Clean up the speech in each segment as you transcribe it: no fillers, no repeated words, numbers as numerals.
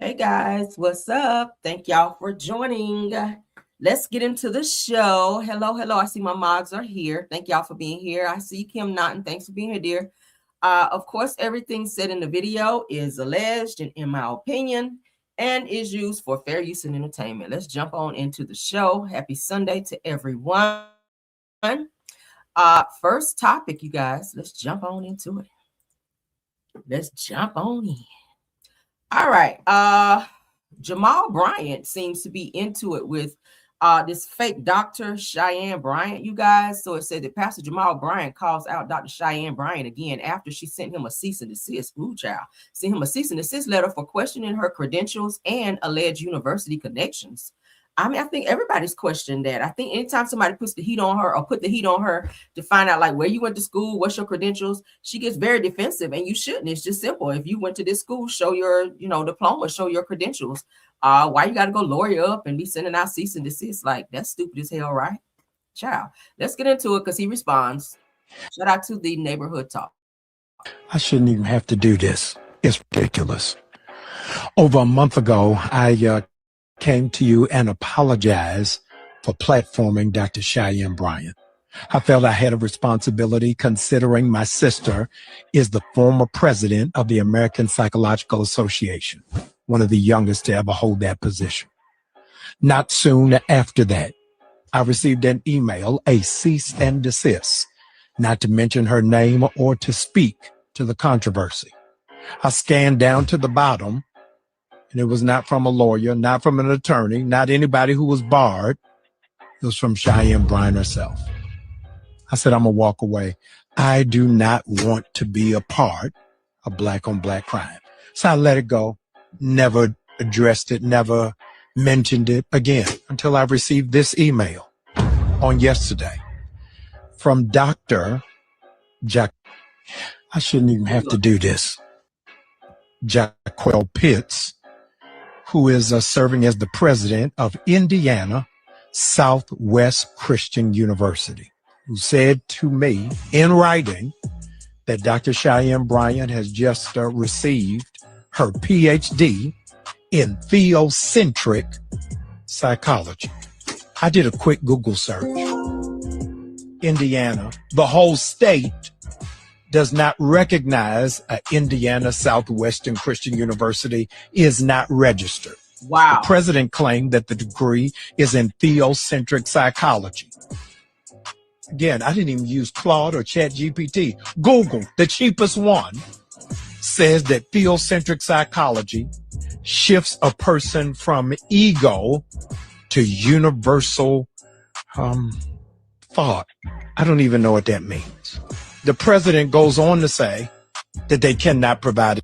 Hey guys, what's up? Thank y'all for joining. Let's get into the show. Hello, hello. I see my mods are here. Thank y'all for being here. I see Kim Naughton. Thanks for being here, dear. Of course, everything said in the video is alleged and in my opinion and is used for fair use and entertainment. Let's jump on into the show. Happy Sunday to everyone. First topic, you guys. Let's jump on into it. Let's jump on in. All right. Jamal Bryant seems to be into it with this fake Dr. Cheyenne Bryant, you guys. So it said that Pastor Jamal Bryant calls out Dr. Cheyenne Bryant again after she sent him a cease and desist. Ooh, child. Sent him a cease and desist letter for questioning her credentials and alleged university connections. I mean, I think everybody's questioned that. I think anytime somebody puts the heat on her or put the heat on her to find out like where you went to school, what's your credentials, she gets very defensive, and you shouldn't. It's just simple. If you went to this school, show your, diploma, show your credentials. Why you got to go lawyer up and be sending out cease and desist? Like, that's stupid as hell, right? Child. Let's get into it because he responds. Shout out to the neighborhood talk. I shouldn't even have to do this. It's ridiculous. Over a month ago, I came to you and apologized for platforming Dr. Cheyenne Bryant. I felt I had a responsibility considering my sister is the former president of the American Psychological Association, one of the youngest to ever hold that position. Not soon after that, I received an email, a cease and desist, not to mention her name or to speak to the controversy. I scanned down to the bottom, and it was not from a lawyer, not from an attorney, not anybody who was barred. It was from Cheyenne Bryant herself. I said, I'm going to walk away. I do not want to be a part of black on black crime. So I let it go, never addressed it, never mentioned it again until I received this email on yesterday from Dr. Jack. I shouldn't even have to do this. Jaquel Pitts, who is serving as the president of Indiana Southwest Christian University, who said to me in writing that Dr. Cheyenne Bryant has just received her PhD in theocentric psychology. I did a quick Google search. Indiana, the whole state, does not recognize Indiana Southwestern Christian University, is not registered. Wow. The president claimed that the degree is in theocentric psychology. Again, I didn't even use Claude or ChatGPT. Google, the cheapest one, says that theocentric psychology shifts a person from ego to universal thought. I don't even know what that means. The president goes on to say that they cannot provide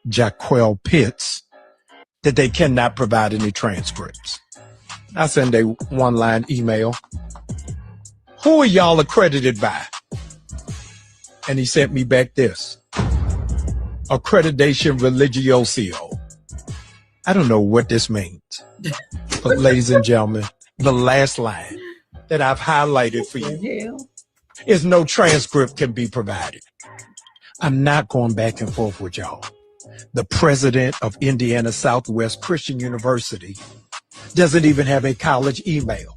Jaquel Pitts, that they cannot provide any transcripts. I send a one-line email. Who are y'all accredited by? And he sent me back this. Accreditation Religioso. I don't know what this means. But ladies and gentlemen, the last line that I've highlighted for you is no transcript can be provided. I'm not going back and forth with y'all. The president of Indiana Southwest Christian University doesn't even have a college email.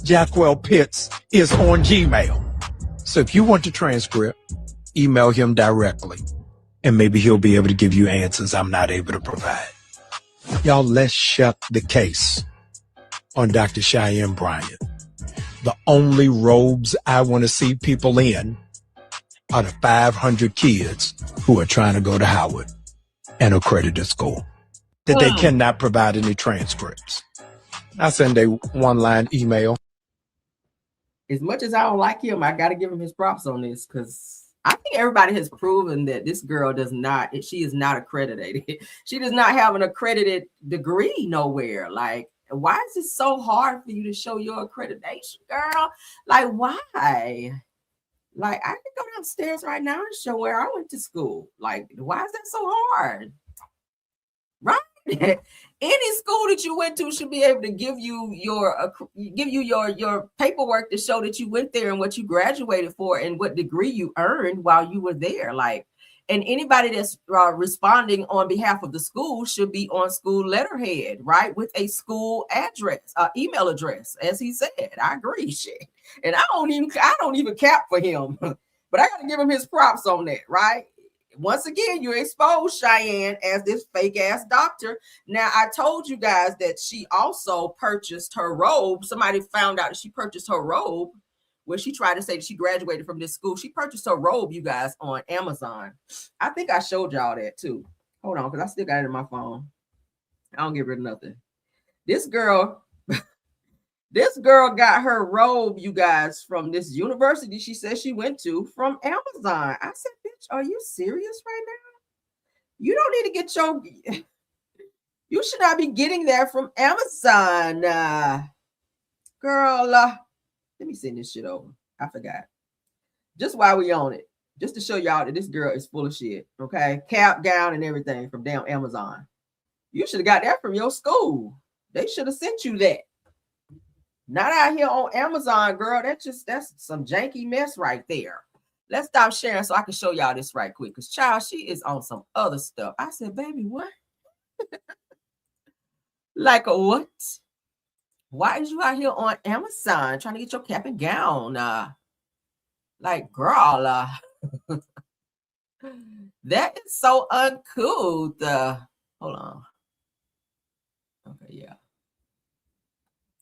Jaquel Pitts is on Gmail. So if you want the transcript, email him directly, and maybe he'll be able to give you answers I'm not able to provide. Y'all, let's shut the case on Dr. Cheyenne Bryant. The only robes I want to see people in are the 500 kids who are trying to go to Howard, an accredited school, that they cannot provide any transcripts. I send a one-line email. As much as I don't like him, I got to give him his props on this because I think everybody has proven that this girl she is not accredited. She does not have an accredited degree nowhere. Like, why is it so hard for you to show your accreditation, girl? Like, why? Like, I can go downstairs right now and show where I went to school. Like, why is that so hard? Right? Any school that you went to should be able to give you your paperwork to show that you went there and what you graduated for and what degree you earned while you were there. Like, And anybody that's responding on behalf of the school should be on school letterhead, right? With a school address, email address, as he said. I agree, shit. And I don't even cap for him, but I got to give him his props on that, right? Once again, you exposed Cheyenne as this fake ass doctor. Now, I told you guys that she also purchased her robe. Somebody found out that she purchased her robe where she tried to say that she graduated from this school. She purchased her robe, you guys, on Amazon. I think I showed y'all that too. Hold on, because I still got it in my phone. I don't get rid of nothing. This girl got her robe, you guys, from this university she said she went to from Amazon. I said, bitch, are you serious right now? You don't need to get you should not be getting that from Amazon. Girl, let me send this shit over. I forgot. Just while we on it, just to show y'all that this girl is full of shit, okay? Cap, gown, and everything from damn Amazon. You should have got that from your school. They should have sent you that. Not out here on Amazon, girl. That's some janky mess right there. Let's stop sharing so I can show y'all this right quick. Because, child, she is on some other stuff. I said, baby, what? Like a what? Why is you out here on Amazon trying to get your cap and gown? Like, girl, that is so uncouth. Hold on. Okay, yeah.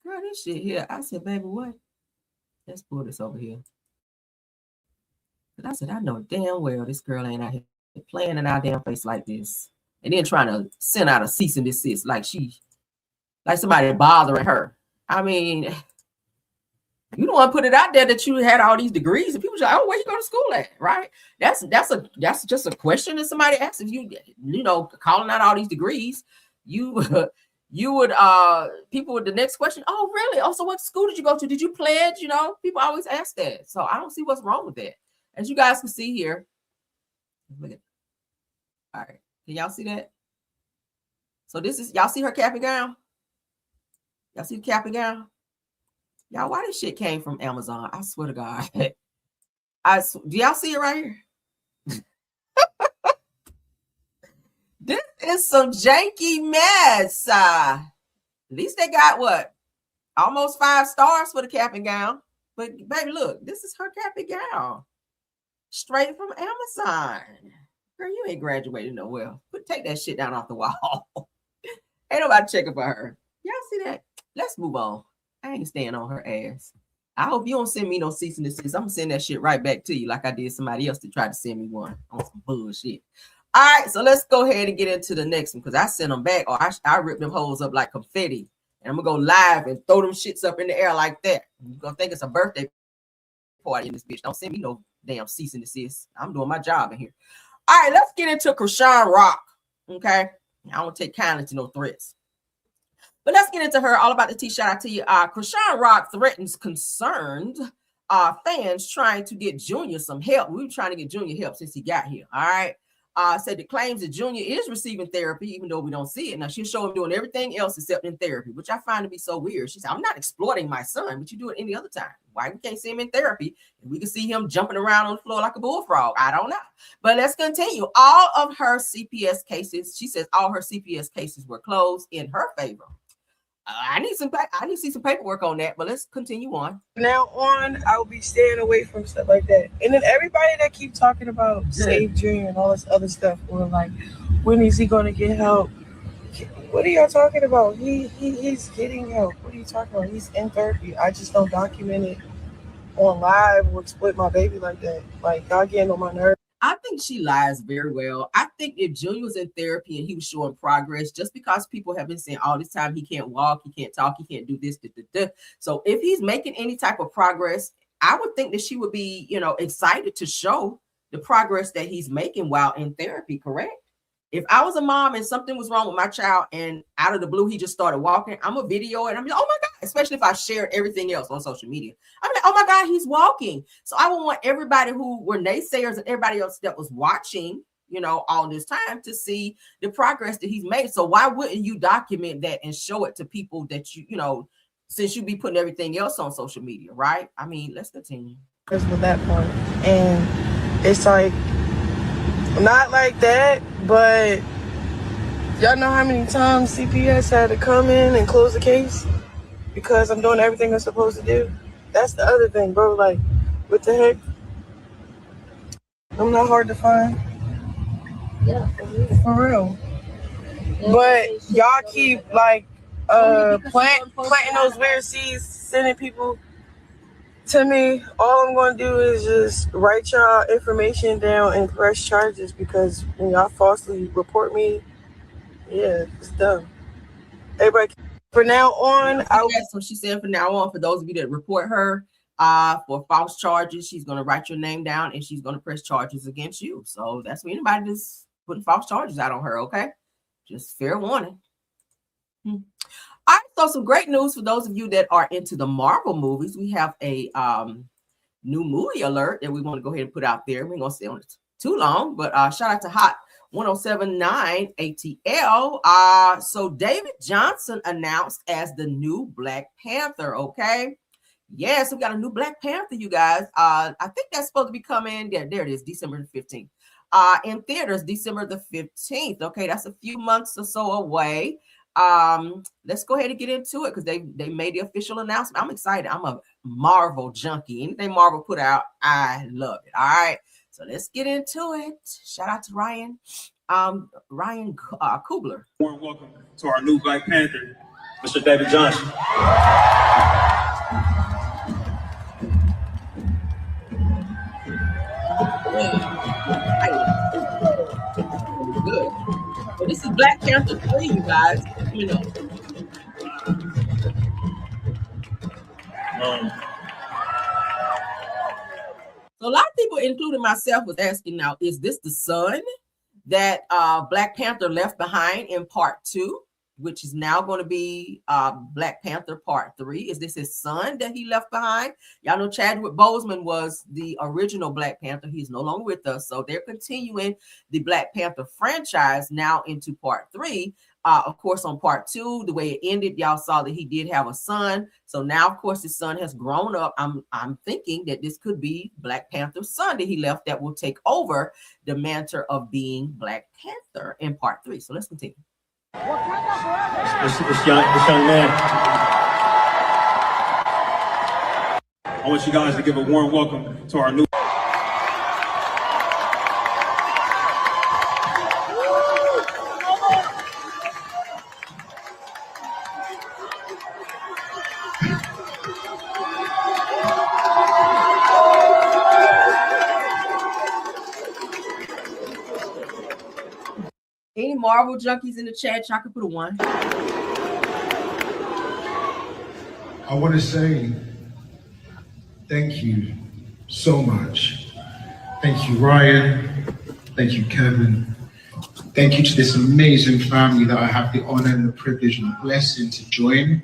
Girl, this shit here. I said, baby, what? Let's pull this over here. But I said, I know damn well this girl ain't out here playing in our damn face like this. And then trying to send out a cease and desist like somebody bothering her. I mean, you don't want to put it out there that you had all these degrees and people say, oh, where you go to school at, right? That's just a question that somebody asks. If you calling out all these degrees, you would people with the next question, oh, really? Oh, so what school did you go to? Did you pledge? People always ask that. So I don't see what's wrong with that. As you guys can see here. Look at, all right. Can y'all see that? So this is, y'all see her cap and gown? Y'all see the cap and gown? Y'all, why this shit came from Amazon? I swear to God. Do y'all see it right here? This is some janky mess. At least they got what? Almost 5 stars for the cap and gown. But baby, look, this is her cap and gown. Straight from Amazon. Girl, you ain't graduated nowhere. Take that shit down off the wall. Ain't nobody checking for her. Y'all see that? Let's move on. I ain't staying on her ass. I hope you don't send me no cease and desist. I'm gonna send that shit right back to you like I did somebody else to try to send me one on some bullshit. All right, so let's go ahead and get into the next one because I sent them back or I ripped them hoes up like confetti. And I'm gonna go live and throw them shits up in the air like that. You're gonna think it's a birthday party in this bitch. Don't send me no damn cease and desist. I'm doing my job in here. All right, let's get into Chrisean Rock. Okay. I don't take kindly to no threats. But let's get into her. All about the tea. Shout out to you. Chrisean Rock threatens concerned fans trying to get Junior some help. We've been trying to get Junior help since he got here. All right. Said it claims that Junior is receiving therapy, even though we don't see it. Now, she'll show him doing everything else except in therapy, which I find to be so weird. She said, I'm not exploiting my son, but you do it any other time. Why we can't see him in therapy? And we can see him jumping around on the floor like a bullfrog. I don't know. But let's continue. All of her CPS cases, she says all her CPS cases were closed in her favor. I need to see some paperwork on that, but let's continue on. Now on, I will be staying away from stuff like that. And then everybody that keep talking about Save Junior and all this other stuff, or like, when is he going to get help? What are y'all talking about? He's getting help. What are you talking about? He's in therapy. I just don't document it on live or exploit my baby like that. Like, y'all getting on my nerves. I think she lies very well. I think if Junior was in therapy and he was showing progress, just because people have been saying all this time he can't walk, he can't talk, he can't do this, So if he's making any type of progress, I would think that she would be, excited to show the progress that he's making while in therapy, correct? If I was a mom and something was wrong with my child and out of the blue, he just started walking, I'm a video and I'm like, oh my God, especially if I share everything else on social media. I'm like, oh my God, he's walking. So I would want everybody who were naysayers and everybody else that was watching, all this time to see the progress that he's made. So why wouldn't you document that and show it to people that since you be putting everything else on social media, right? I mean, let's continue. Because with that point, and it's like, Not like that, but y'all know how many times CPS had to come in and close the case because I'm doing everything I'm supposed to do? That's the other thing, bro. Like, what the heck? I'm not hard to find. Yeah, for real. But y'all keep like planting those weird seeds, sending people to me. All I'm gonna do is just write y'all information down and press charges because when y'all falsely report me, yeah, it's done. Everybody, from now on, that's what she said. From now on, for those of you that report her for false charges, she's gonna write your name down and she's gonna press charges against you. So that's for anybody that's putting false charges out on her. Okay, just fair warning. All right, so some great news for those of you that are into the Marvel movies. We have a new movie alert that we want to go ahead and put out there. We're gonna stay on it too long, but shout out to Hot 1079 ATL. So David Johnson announced as the new Black Panther. Okay, yes, we got a new Black Panther, you guys. I think that's supposed to be coming. Yeah, there it is, December the 15th. In theaters, December the 15th. Okay, that's a few months or so away. Let's go ahead and get into it because they made the official announcement. I'm excited. I'm a Marvel junkie. Anything Marvel put out, I love it. All right, so let's get into it. Shout out to Ryan Coogler. Warm welcome to our new Black Panther, Mr. David Johnson. Good. So this is Black Panther 3, you guys. You know. So a lot of people, including myself, was asking now, is this the son that Black Panther left behind in part 2, which is now going to be Black Panther part 3? Is this his son that he left behind? Y'all know Chadwick Boseman was the original Black Panther. He's no longer with us. So they're continuing the Black Panther franchise now into part 3. Of course, on part 2, the way it ended, y'all saw that he did have a son. So now, of course, his son has grown up. I'm thinking that this could be Black Panther's son that he left that will take over the mantle of being Black Panther in part 3. So let's continue. This young man, I want you guys to give a warm welcome to our new. Any Marvel junkies in the chat, y'all can put a 1. I want to say thank you so much. Thank you, Ryan. Thank you, Kevin. Thank you to this amazing family that I have the honor and the privilege and the blessing to join.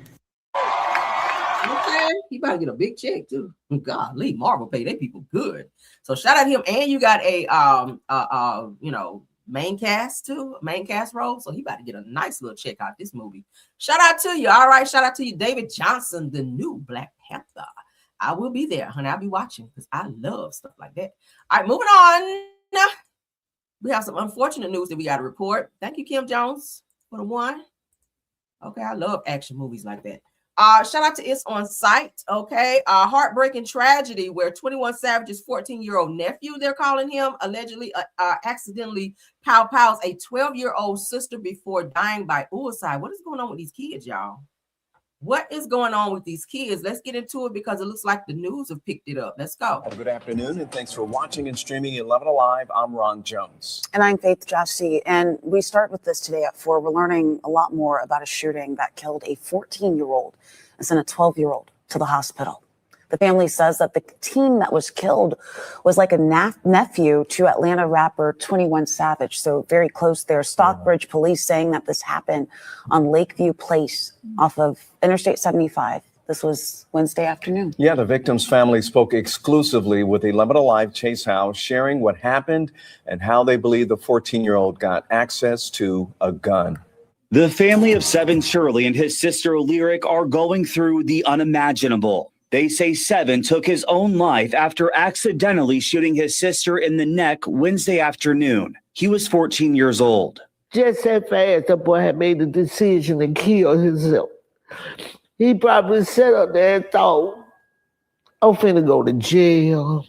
Okay, he about to get a big check too. Golly, Marvel pay their people good. So shout out to him, and you got a main cast role. So he about to get a nice little check out this movie. Shout out to you. All right, shout out to you, David Johnson, the new Black Panther. I will be there, honey. I'll be watching because I love stuff like that. All right, moving on. We have some unfortunate news that we got to report. Thank you, Kim Jones, for the 1. Okay, I love action movies like that. Shout out to It's on Sight. Okay, heartbreaking tragedy where 21 Savage's 14-year-old nephew, they're calling him, allegedly accidentally pows a 12-year-old sister before dying by suicide. What is going on with these kids, y'all? What is going on with these kids? Let's get into it because it looks like the news have picked it up. Let's go. Good afternoon, and thanks for watching and streaming 11 Alive. I'm Ron Jones. And I'm Faith Jossie. And we start with this today at 4. We're learning a lot more about a shooting that killed a 14-year-old and sent a 12-year-old to the hospital. The family says that the teen that was killed was like a nephew to Atlanta rapper 21 Savage. So very close there. Stockbridge police saying that this happened on Lakeview Place off of Interstate 75. This was Wednesday afternoon. Yeah, the victim's family spoke exclusively with 11 Alive Chase House, sharing what happened and how they believe the 14-year-old got access to a gun. The family of 7 Shirley and his sister Lyric are going through the unimaginable. They say Seven took his own life after accidentally shooting his sister in the neck Wednesday afternoon. He was 14 years old. Just that fast, the boy had made the decision to kill himself. He probably sat up there and thought, I'm finna go to jail.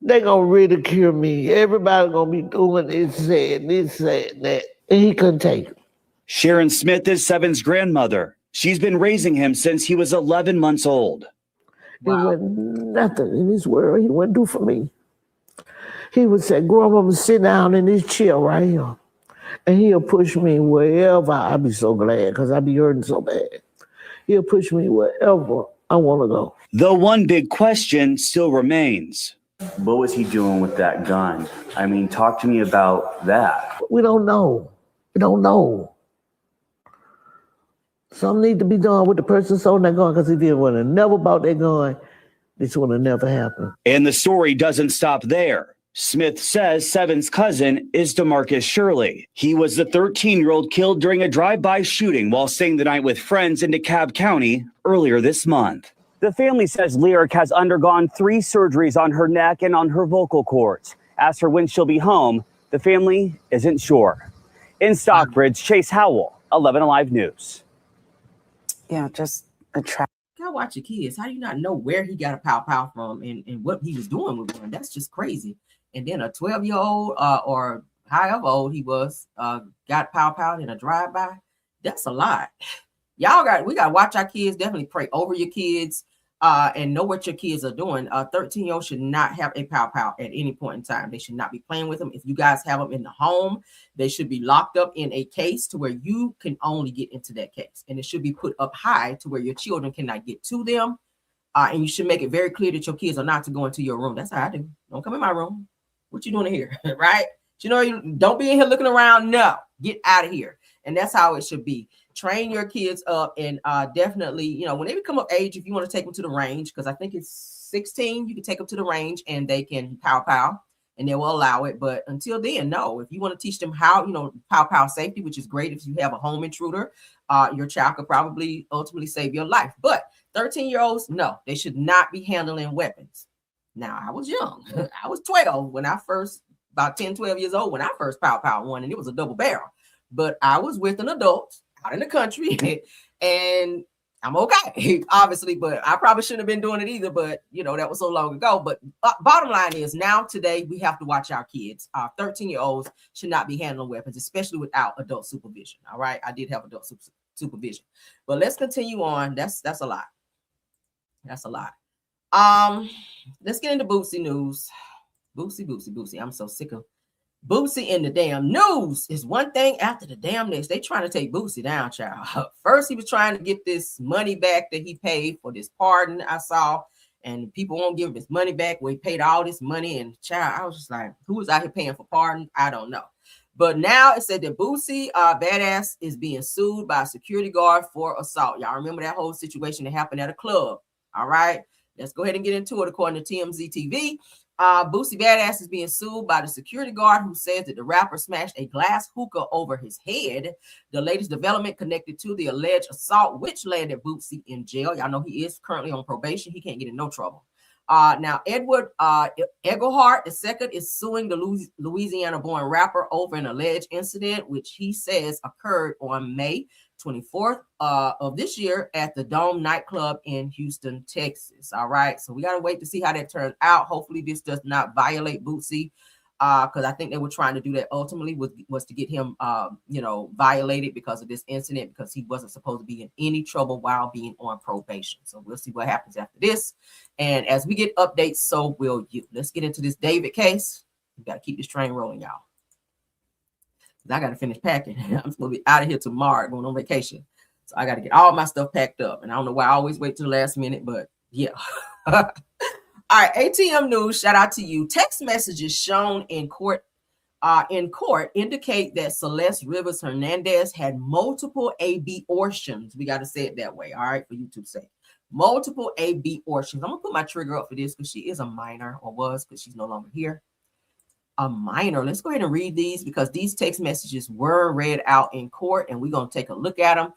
They gonna ridicule me. Everybody gonna be doing this, and that. And he couldn't take it. Sharon Smith is Seven's grandmother. She's been raising him since he was 11 months old. Wow. There wasn't nothing in this world he wouldn't do for me. He would say, Grandma, sit down in this chair right here. And he'll push me wherever. I'll be so glad because I'll be hurting so bad. He'll push me wherever I want to go. The one big question still remains. What was he doing with that gun? I mean, talk to me about that. We don't know. We don't know. Something needs to be done with the person sold that gun because if he would have never bought that gun, this would have never happened. And the story doesn't stop there. Smith says Seven's cousin is DeMarcus Shirley. He was the 13-year-old killed during a drive-by shooting while staying the night with friends in DeKalb County earlier this month. The family says Lyric has undergone 3 surgeries on her neck and on her vocal cords. As for when she'll be home, the family isn't sure. In Stockbridge, Chase Howell, 11 Alive News. Yeah, just a trap. Gotta watch your kids. How do you not know where he got a pow from and what he was doing with one? That's just crazy. And then a 12-year-old or however old he was got pow in a drive-by. That's a lot. We gotta watch our kids. Definitely pray over your kids and know what your kids are doing. A 13-year-old should not have a pow at any point in time. They should not be playing with them. If you guys have them in the home, they should be locked up in a case to where you can only get into that case. And it should be put up high to where your children cannot get to them. And you should make it very clear that your kids are not to go into your room. That's how I do. Don't come in my room. What you doing in here, right? You don't be in here looking around. No, get out of here. And that's how it should be. Train your kids up and definitely, when they become of age, if you want to take them to the range, because I think it's 16, you can take them to the range and they can pow and they will allow it. But until then, no. If you want to teach them how, pow safety, which is great if you have a home intruder, your child could probably ultimately save your life. But 13-year-olds, no, they should not be handling weapons. Now, I was young. I was 12 when I first, about 10, 12 years old when I first pow one, and it was a double barrel. But I was with an adult out in the country, and I'm okay, obviously, but I probably shouldn't have been doing it either, but, that was so long ago. But bottom line is now today we have to watch our kids. Our 13-year-olds should not be handling weapons, especially without adult supervision, all right? I did have adult supervision. But let's continue on. That's a lot. That's a lot. Let's get into Boosie news. Boosie. I'm so sick of Boosie in the damn news. Is one thing after the damn next. They trying to take Boosie down, child. First, he was trying to get this money back that he paid for this pardon I saw, and people won't give him his money back where he paid all this money. And child, I was just like, who is out here paying for pardon? I don't know. But now it said that Boosie Badass is being sued by a security guard for assault. Y'all remember that whole situation that happened at a club? All right. Let's go ahead and get into it. According to TMZ TV, Boosie Badass is being sued by the security guard who says that the rapper smashed a glass hookah over his head. The latest development connected to the alleged assault, which landed Boosie in jail. Y'all know he is currently on probation. He can't get in no trouble. Now, Edward Egelhart II is suing the Louisiana-born rapper over an alleged incident, which he says occurred on May 24th of this year at the Dome nightclub in Houston, Texas. All right. So we got to wait to see how that turns out. Hopefully this does not violate Boosie, because I think they were trying to do that ultimately was to get him, violated because of this incident, because he wasn't supposed to be in any trouble while being on probation. So we'll see what happens after this. And as we get updates, so will you. Let's get into this David case. We got to keep this train rolling, y'all. I got to finish packing. I'm supposed to be out of here tomorrow going on vacation. So I got to get all my stuff packed up. And I don't know why I always wait till the last minute, but yeah. All right. ATM news. Shout out to you. Text messages shown in court indicate that Celest Rivas Hernandez had multiple abortions. We got to say it that way. All right. For YouTube's sake. Multiple abortions. I'm going to put my trigger up for this because she is a minor, or was, because she's no longer here. a minor. Let's go ahead and read these because these text messages were read out in court, and we're going to take a look at them.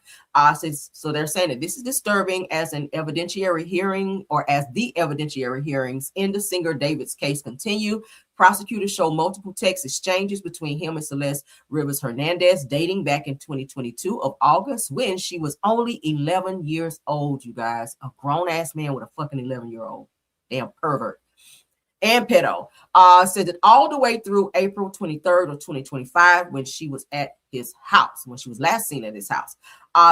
So they're saying that this is disturbing as an evidentiary hearing, or as the evidentiary hearings in the singer David's case continue. Prosecutors show multiple text exchanges between him and Celest Rivas Hernandez dating back in 2022 of August, when she was only 11 years old, you guys. A grown-ass man with a fucking 11-year-old. Damn pervert. And pedo. Said that all the way through April 23rd of 2025, when she was at his house, when she was last seen at his house.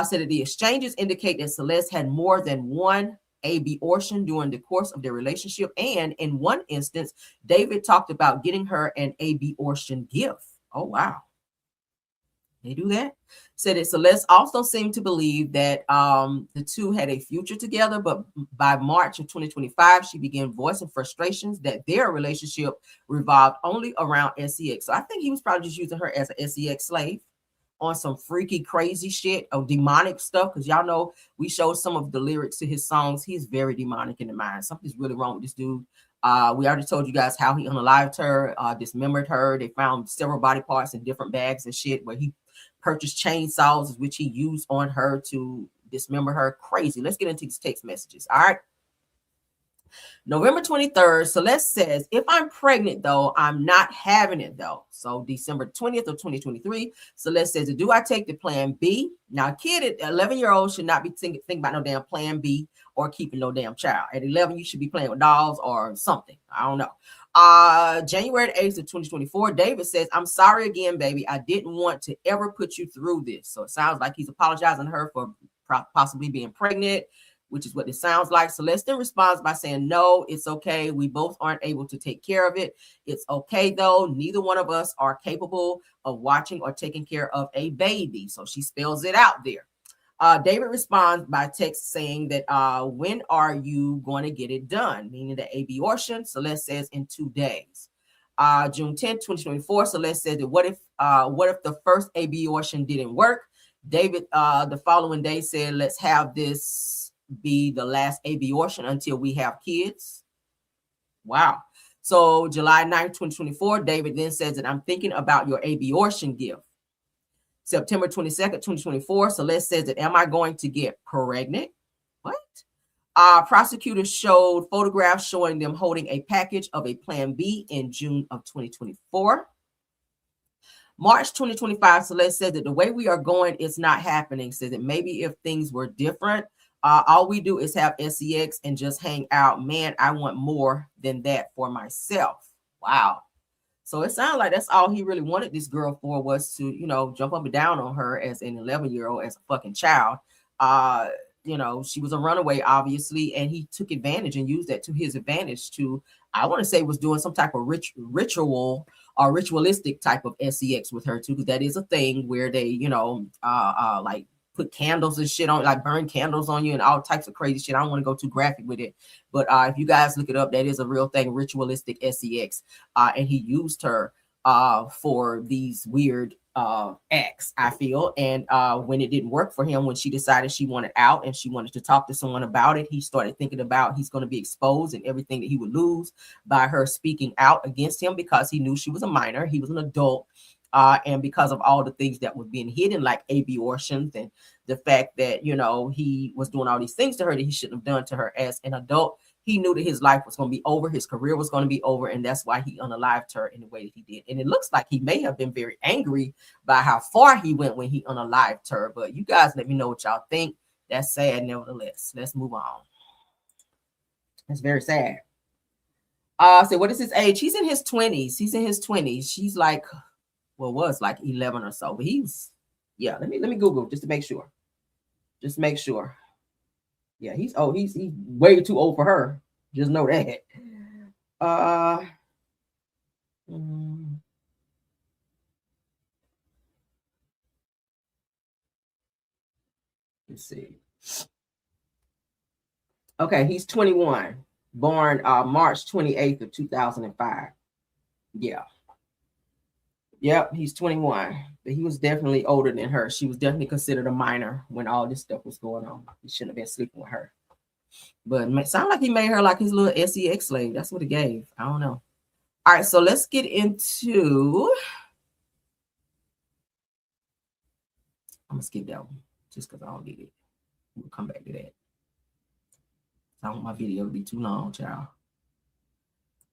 Said that the exchanges indicate that Celest had more than one abortion during the course of their relationship. And in one instance, David talked about getting her an abortion gift. Oh, wow. They do that. Said that Celest also seemed to believe that the two had a future together, but by March of 2025, she began voicing frustrations that their relationship revolved only around sex. So I think he was probably just using her as a sex slave on some freaky, crazy shit or demonic stuff. Because y'all know we showed some of the lyrics to his songs. He's very demonic in the mind. Something's really wrong with this dude. We already told you guys how he unalived her, dismembered her. They found several body parts in different bags and shit, where he purchased chainsaws, which he used on her to dismember her. Crazy. Let's get into these text messages. All right. November 23rd, Celest says, if I'm pregnant, though, I'm not having it, though. So December 20th of 2023, Celest says, do I take the plan B? Now, a kid at 11-year-old should not be thinking about no damn plan B or keeping no damn child. At 11, you should be playing with dolls or something. I don't know. January 8th of 2024, David says, I'm sorry again, baby. I didn't want to ever put you through this. So it sounds like he's apologizing to her for possibly being pregnant, which is what it sounds like. Celeste responds by saying, no, it's okay. We both aren't able to take care of it. It's okay, though. Neither one of us are capable of watching or taking care of a baby. So she spells it out there. David responds by text saying that, when are you going to get it done? Meaning the abortion. Celeste says in 2 days. June 10th, 2024, Celeste said that what if the first abortion didn't work? David, the following day, said, let's have this be the last abortion until we have kids. Wow. So July 9th, 2024, David then says that I'm thinking about your abortion gift. September 22nd, 2024, Celeste says that, am I going to get pregnant? What? Prosecutors showed photographs showing them holding a package of a plan B in June of 2024. March 2025, Celeste said that the way we are going, it's not happening. Says that maybe if things were different, all we do is have sex and just hang out. Man, I want more than that for myself. Wow. So it sounds like that's all he really wanted this girl for, was to, jump up and down on her as an 11-year-old, as a fucking child. She was a runaway, obviously, and he took advantage and used that to his advantage to, I want to say, was doing some type of ritual or ritualistic type of sex with her too, because that is a thing where they, like put candles and shit on, like burn candles on you and all types of crazy shit. I don't want to go too graphic with it, but if you guys look it up, that is a real thing, ritualistic sex. And he used her for these weird acts, I feel. And when it didn't work for him, when she decided she wanted out and she wanted to talk to someone about it, he started thinking about he's going to be exposed and everything that he would lose by her speaking out against him, because he knew she was a minor, he was an adult. And because of all the things that were being hidden, like abortions, and the fact that, he was doing all these things to her that he shouldn't have done to her as an adult, he knew that his life was going to be over, his career was going to be over, and that's why he unalived her in the way that he did. And it looks like he may have been very angry by how far he went when he unalived her. But you guys let me know what y'all think. That's sad, nevertheless. Let's move on. That's very sad. So what is his age? He's in his 20s. She's like, was like 11 or so, but he's, yeah, let me Google just to make sure. Yeah, he's way too old for her. Just know that. Let's see. Okay, he's 21, born March 28th of 2005. Yeah. Yep, he's 21, but he was definitely older than her. She was definitely considered a minor when all this stuff was going on. He shouldn't have been sleeping with her. But it sounded like he made her like his little sex slave. That's what it gave. I don't know. All right, so let's get into. I'm gonna skip that one just because I don't get it. We'll come back to that. I don't want my video to be too long, child.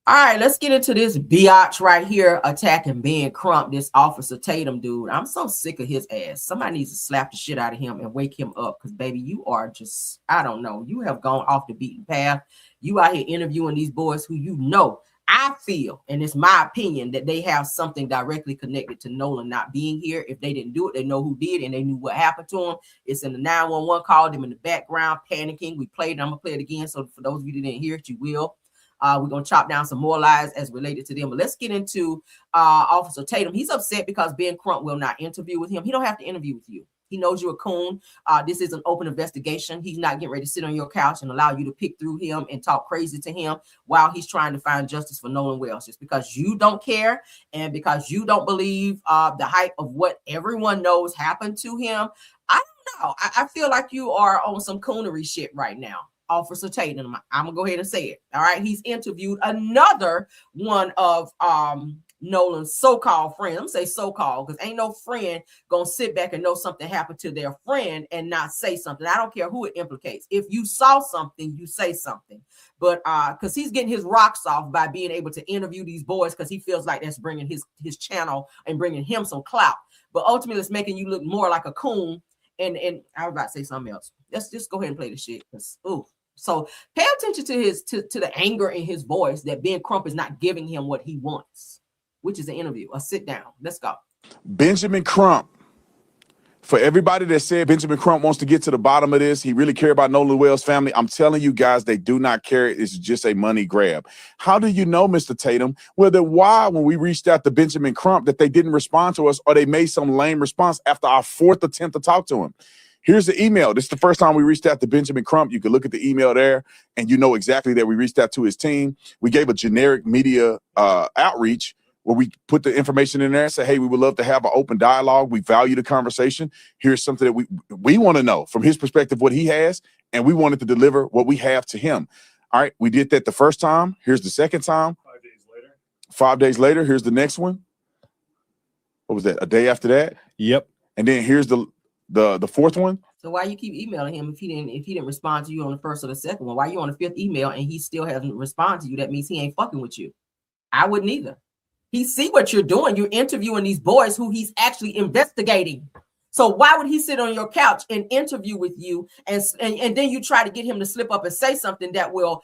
All right, let's get into this biatch right here attacking Ben Crump, this Officer Tatum dude. I'm so sick of his ass. Somebody needs to slap the shit out of him and wake him up because, baby, you are just, I don't know. You have gone off the beaten path. You out here interviewing these boys who you know, I feel, and it's my opinion, that they have something directly connected to Nolan not being here. If they didn't do it, they know who did, and they knew what happened to him. It's in the 911 call, them in the background, panicking. We played it. I'm going to play it again. So for those of you that didn't hear it, you will. We're going to chop down some more lies as related to them. But let's get into Officer Tatum. He's upset because Ben Crump will not interview with him. He don't have to interview with you. He knows you're a coon. This is an open investigation. He's not getting ready to sit on your couch and allow you to pick through him and talk crazy to him while he's trying to find justice for Nolan Wells. Just because you don't care and because you don't believe the hype of what everyone knows happened to him. I don't know. I feel like you are on some coonery shit right now. Officer Tatum, I'm gonna go ahead and say it. All right, he's interviewed another one of Nolan's so-called friends. I'm say so-called because ain't no friend gonna sit back and know something happened to their friend and not say something. I don't care who it implicates. If you saw something, you say something. But because he's getting his rocks off by being able to interview these boys because he feels like that's bringing his channel and bringing him some clout. But ultimately, it's making you look more like a coon. And I was about to say something else. Let's just go ahead and play the shit. So pay attention to his to the anger in his voice that Ben Crump is not giving him what he wants, which is an interview, a sit down. Let's go. Benjamin Crump. For everybody that said Benjamin Crump wants to get to the bottom of this, he really cares about Nolan Wells' family. I'm telling you guys, they do not care. It's just a money grab. How do you know, Mr. Tatum, whether why when we reached out to Benjamin Crump that they didn't respond to us or they made some lame response after our fourth attempt to talk to him? Here's the email. This is the first time we reached out to Benjamin Crump. You can look at the email there, and you know exactly that we reached out to his team. We gave a generic media outreach where we put the information in there and say, hey, we would love to have an open dialogue. We value the conversation. Here's something that we want to know from his perspective what he has, and we wanted to deliver what we have to him. All right, we did that the first time. Here's the second time. 5 days later. 5 days later, here's the next one. What was that? A day after that? Yep. And then here's the fourth one. So why you keep emailing him if he didn't respond to you on the first or the second one? Why you on the fifth email and he still hasn't responded to you? That means he ain't fucking with you. I wouldn't either. He see what you're doing. You're interviewing these boys who he's actually investigating. So why would he sit on your couch and interview with you and then you try to get him to slip up and say something that will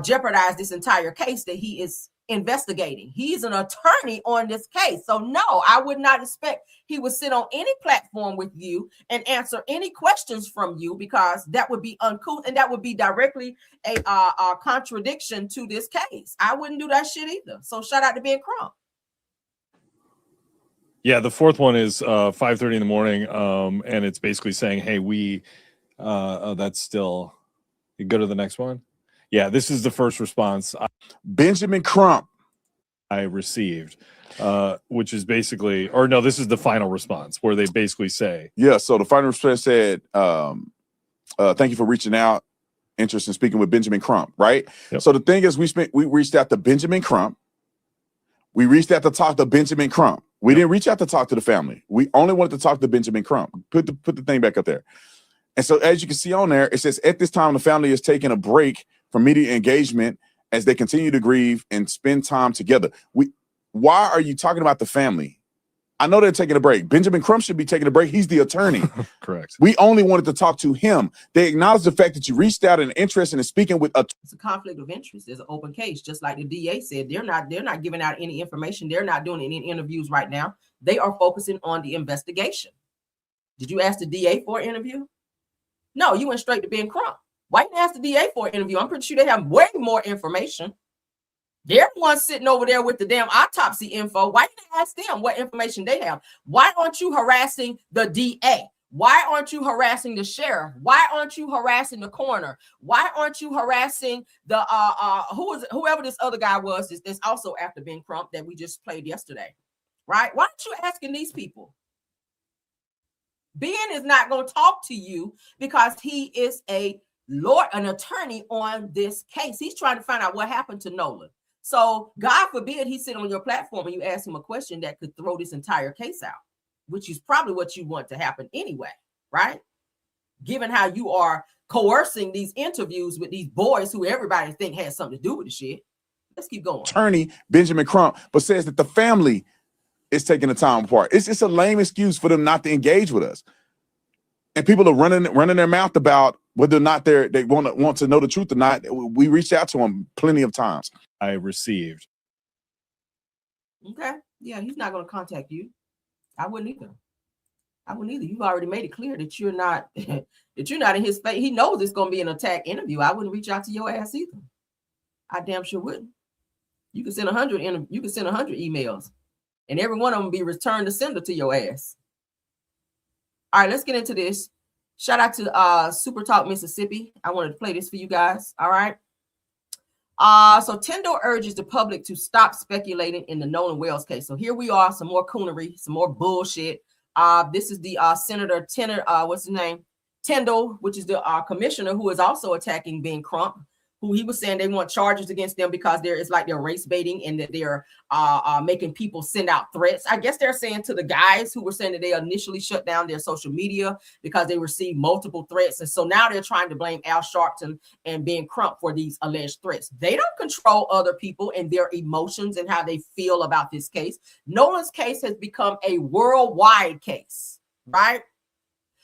jeopardize this entire case that he is investigating? He's an attorney on this case. So no, I would not expect he would sit on any platform with you and answer any questions from you because that would be uncouth and that would be directly a contradiction to this case. I wouldn't do that shit either. So shout out to Ben Crump. Yeah, the fourth one is 5:30 in the morning, and it's basically saying, "Hey, we." That's still. You go to the next one. Yeah, this is the first response Benjamin Crump I received, which is basically, or no, this is the final response where they basically say, yeah. So the final response said, "Thank you for reaching out, interest in speaking with Benjamin Crump." Right. Yep. So the thing is, we reached out to Benjamin Crump. We reached out to talk to Benjamin Crump. We didn't reach out to talk to the family. We only wanted to talk to Benjamin Crump. Put the thing back up there. And so as you can see on there, it says at this time, the family is taking a break from media engagement as they continue to grieve and spend time together. Why are you talking about the family? I know they're taking a break. Benjamin Crump should be taking a break. He's the attorney. correct. We only wanted to talk to him. They acknowledge the fact that you reached out and interested in speaking with It's a conflict of interest. There's an open case, just like the DA said. They're not giving out any information. They're not doing any interviews right now. They are focusing on the investigation. Did you ask the DA for an interview? No, you went straight to Ben Crump. Why didn't you ask the DA for an interview? I'm pretty sure they have way more information. They're the ones sitting over there with the damn autopsy info. Why didn't you ask them what information they have? Why aren't you harassing the DA? Why aren't you harassing the sheriff? Why aren't you harassing the coroner? Why aren't you harassing the whoever this other guy was that's also after Ben Crump that we just played yesterday? Right? Why aren't you asking these people? Ben is not going to talk to you because he is an attorney on this case. He's trying to find out what happened to Nolan. So God forbid he sit on your platform and you ask him a question that could throw this entire case out, which is probably what you want to happen anyway, right? Given how you are coercing these interviews with these boys who everybody think has something to do with the shit. Let's keep going. Attorney Benjamin Crump, but says that the family is taking the time apart. It's a lame excuse for them not to engage with us. And people are running their mouth about whether or not they want to know the truth or not. We reached out to them plenty of times. I received. Okay. Yeah, he's not going to contact you. I wouldn't either. You've already made it clear that you're not in his face. He knows it's going to be an attack interview. I wouldn't reach out to your ass either. I damn sure wouldn't. You can send 100 emails, and every one of them be returned to sender to your ass. All right, let's get into this. Shout out to Super Talk Mississippi. I wanted to play this for you guys. All right. So Tendo urges the public to stop speculating in the Nolan Wells case. So here we are, some more coonery, some more bullshit. This is the Senator what's his name? Tendo, which is the commissioner who is also attacking Ben Crump, who he was saying they want charges against them because they're race baiting and that they're making people send out threats. I guess they're saying to the guys who were saying that they initially shut down their social media because they received multiple threats. And so now they're trying to blame Al Sharpton and Ben Crump for these alleged threats. They don't control other people and their emotions and how they feel about this case. Nolan's case has become a worldwide case, right?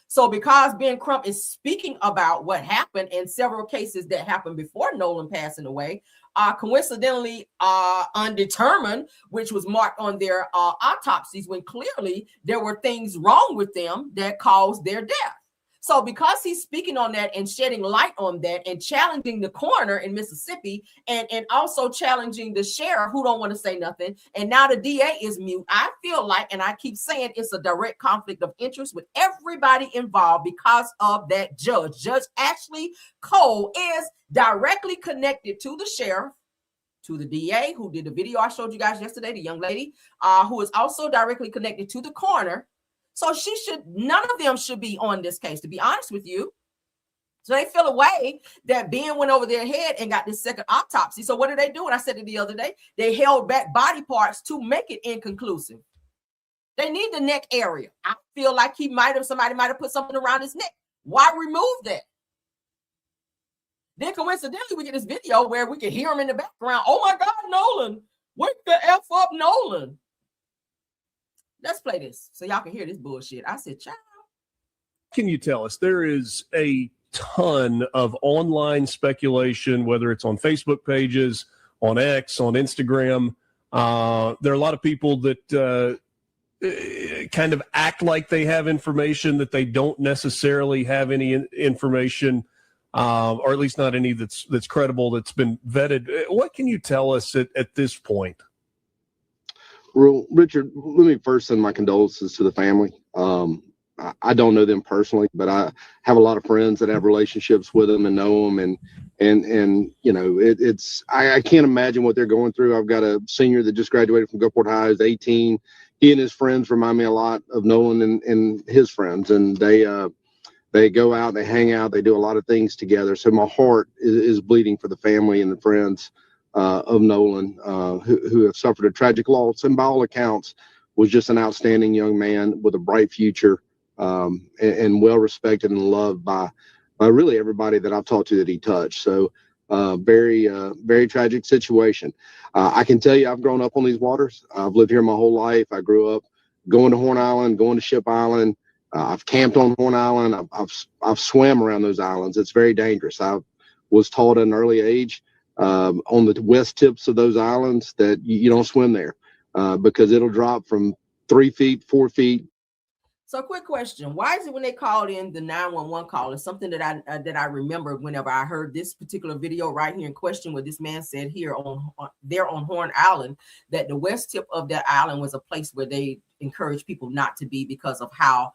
So because Ben Crump is speaking about what happened in several cases that happened before Nolan passing away, coincidentally undetermined, which was marked on their autopsies when clearly there were things wrong with them that caused their death. So because he's speaking on that and shedding light on that and challenging the coroner in Mississippi and also challenging the sheriff who don't want to say nothing, and now the DA is mute, I feel like, and I keep saying it's a direct conflict of interest with everybody involved because of that judge. Judge Ashley Cole is directly connected to the sheriff, to the DA who did the video I showed you guys yesterday, the young lady, who is also directly connected to the coroner. So none of them should be on this case, to be honest with you. So they feel a way that Ben went over their head and got this second autopsy. So what did they do? And I said it the other day, they held back body parts to make it inconclusive. They need the neck area. I feel like somebody might have put something around his neck. Why remove that? Then coincidentally, we get this video where we can hear him in the background. Oh my God, Nolan, wake the F up, Nolan. Let's play this so y'all can hear this bullshit. I said, child. Can you tell us? There is a ton of online speculation, whether it's on Facebook pages, on X, on Instagram. There are a lot of people that kind of act like they have information that they don't necessarily have any information, or at least not any that's credible, that's been vetted. What can you tell us at this point? Well, Richard, let me first send my condolences to the family. I don't know them personally, but I have a lot of friends that have relationships with them and know them, and you know, I can't imagine what they're going through. I've got a senior that just graduated from Gulfport High, is 18. He and his friends remind me a lot of Nolan and his friends, and they go out, they hang out, they do a lot of things together. So my heart is bleeding for the family and the friends of Nolan, who have suffered a tragic loss, and by all accounts was just an outstanding young man with a bright future, and well respected and loved by really everybody that I've talked to that he touched. So very tragic situation. I can tell you, I've grown up on these waters. I've lived here my whole life. I grew up going to Horn Island, going to Ship Island. I've camped on Horn Island. I've swam around those islands. It's very dangerous. I was taught at an early age on the west tips of those islands that you don't swim there because it'll drop from 3 feet, 4 feet. So quick question. Why is it when they called in the 911 call, it's something that I remember whenever I heard this particular video right here in question, where this man said here on Horn Island that the west tip of that island was a place where they encourage people not to be because of how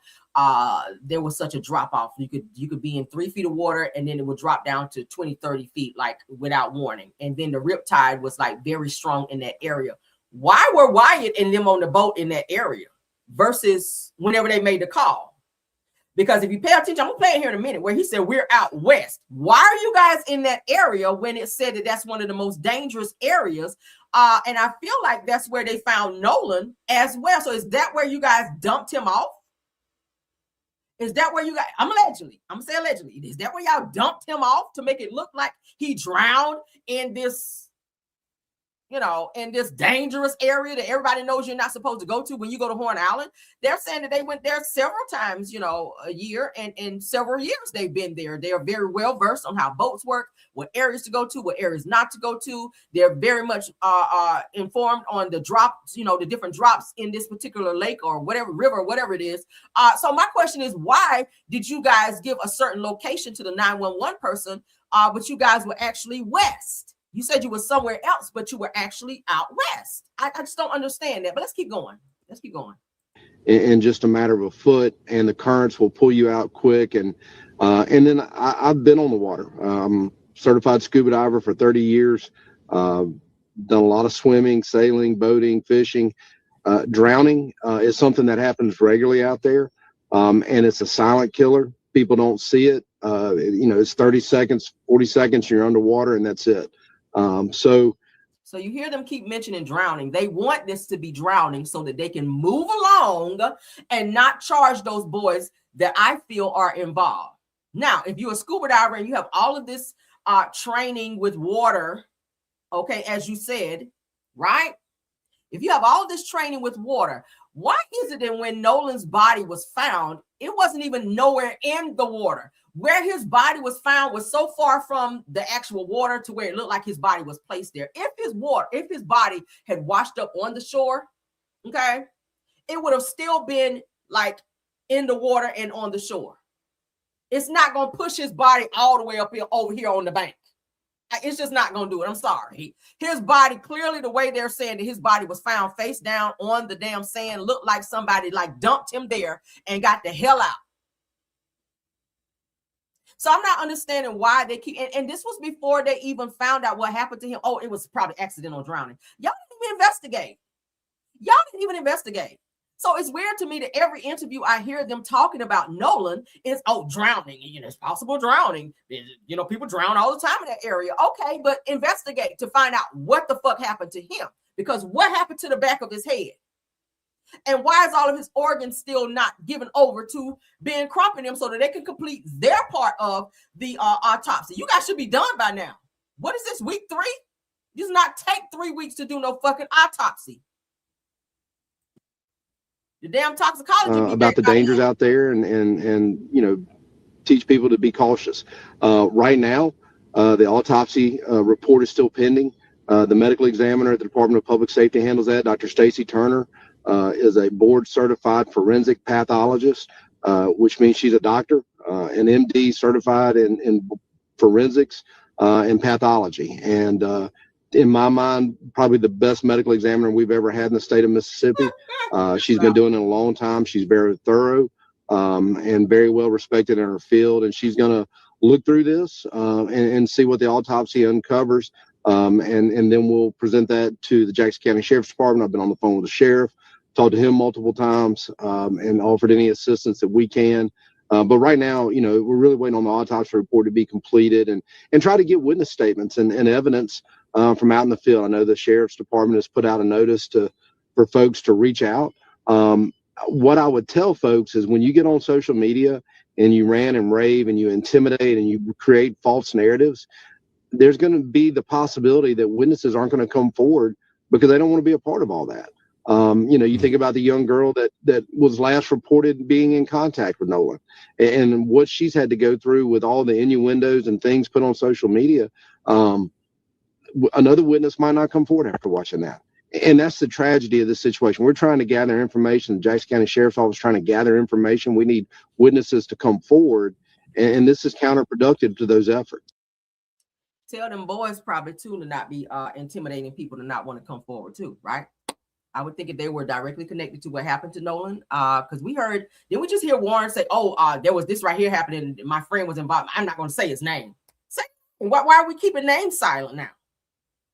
there was such a drop off. You could be in 3 feet of water and then it would drop down to 20, 30 feet, like without warning. And then the rip tide was like very strong in that area. Why were Wyatt and them on the boat in that area versus whenever they made the call? Because if you pay attention, I'm gonna play it here in a minute, where he said we're out west. Why are you guys in that area when it said that that's one of the most dangerous areas And I feel like that's where they found Nolan as well. So is that where you guys dumped him off? Is that where you guys, I'm gonna say allegedly, is that where y'all dumped him off to make it look like he drowned in this, in this dangerous area that everybody knows you're not supposed to go to when you go to Horn Island? They're saying that they went there several times, a year, and several years they've been there. They are very well versed on how boats work, what areas to go to, what areas not to go to. They're very much informed on the drops, the different drops in this particular lake or whatever river, whatever it is. So my question is, why did you guys give a certain location to the 911 person, but you guys were actually west? You said you were somewhere else, but you were actually out west. I just don't understand that. But let's keep going. In just a matter of a foot, and the currents will pull you out quick. And then I've been on the water. I'm certified scuba diver for 30 years. Done a lot of swimming, sailing, boating, fishing. Drowning is something that happens regularly out there, and it's a silent killer. People don't see it. It's 30 seconds, 40 seconds, you're underwater, and that's it. So you hear them keep mentioning drowning. They want this to be drowning so that they can move along and not charge those boys that I feel are involved. Now, if you're a scuba diver and you have all of this training with water, okay, as you said, right? If you have all of this training with water, why is it that when Nolan's body was found, it wasn't even nowhere in the water? Where his body was found was so far from the actual water to where it looked like his body was placed there. If his body had washed up on the shore, okay, it would have still been like in the water and on the shore. It's not going to push his body all the way up here over here on the bank. It's just not going to do it. I'm sorry. His body, clearly the way they're saying that his body was found face down on the damn sand, looked like somebody like dumped him there and got the hell out. So I'm not understanding why they keep, and this was before they even found out what happened to him. Oh, it was probably accidental drowning. Y'all didn't even investigate. So it's weird to me that every interview I hear them talking about Nolan is, drowning. It's possible drowning. People drown all the time in that area. Okay, but investigate to find out what the fuck happened to him. Because what happened to the back of his head? And why is all of his organs still not given over to being Crump and them so that they can complete their part of the autopsy? You guys should be done by now. What is this, week 3? It does not take 3 weeks to do no fucking autopsy. The damn toxicology about the dangers out there, and teach people to be cautious. Right now, the autopsy report is still pending. The medical examiner at the Department of Public Safety handles that. Dr. Stacy Turner is a board-certified forensic pathologist, which means she's a doctor, an MD certified in forensics and pathology. And in my mind, probably the best medical examiner we've ever had in the state of Mississippi. She's been doing it a long time. She's very thorough and very well respected in her field. And she's going to look through this and see what the autopsy uncovers. And then we'll present that to the Jackson County Sheriff's Department. I've been on the phone with the sheriff, talked to him multiple times, and offered any assistance that we can. But right now, we're really waiting on the autopsy report to be completed and try to get witness statements and evidence from out in the field. I know the Sheriff's Department has put out a notice for folks to reach out. What I would tell folks is when you get on social media and you rant and rave and you intimidate and you create false narratives, there's going to be the possibility that witnesses aren't going to come forward because they don't want to be a part of all that. You think about the young girl that was last reported being in contact with Nolan and what she's had to go through with all the innuendos and things put on social media. Another witness might not come forward after watching that. And that's the tragedy of this situation. We're trying to gather information. The Jackson County Sheriff's Office is trying to gather information. We need witnesses to come forward, and this is counterproductive to those efforts. Tell them boys probably too to not be intimidating people to not want to come forward too, right? I would think if they were directly connected to what happened to Nolan, because didn't we just hear Warren say, there was this right here happening, and my friend was involved. I'm not going to say his name. Why are we keeping names silent now?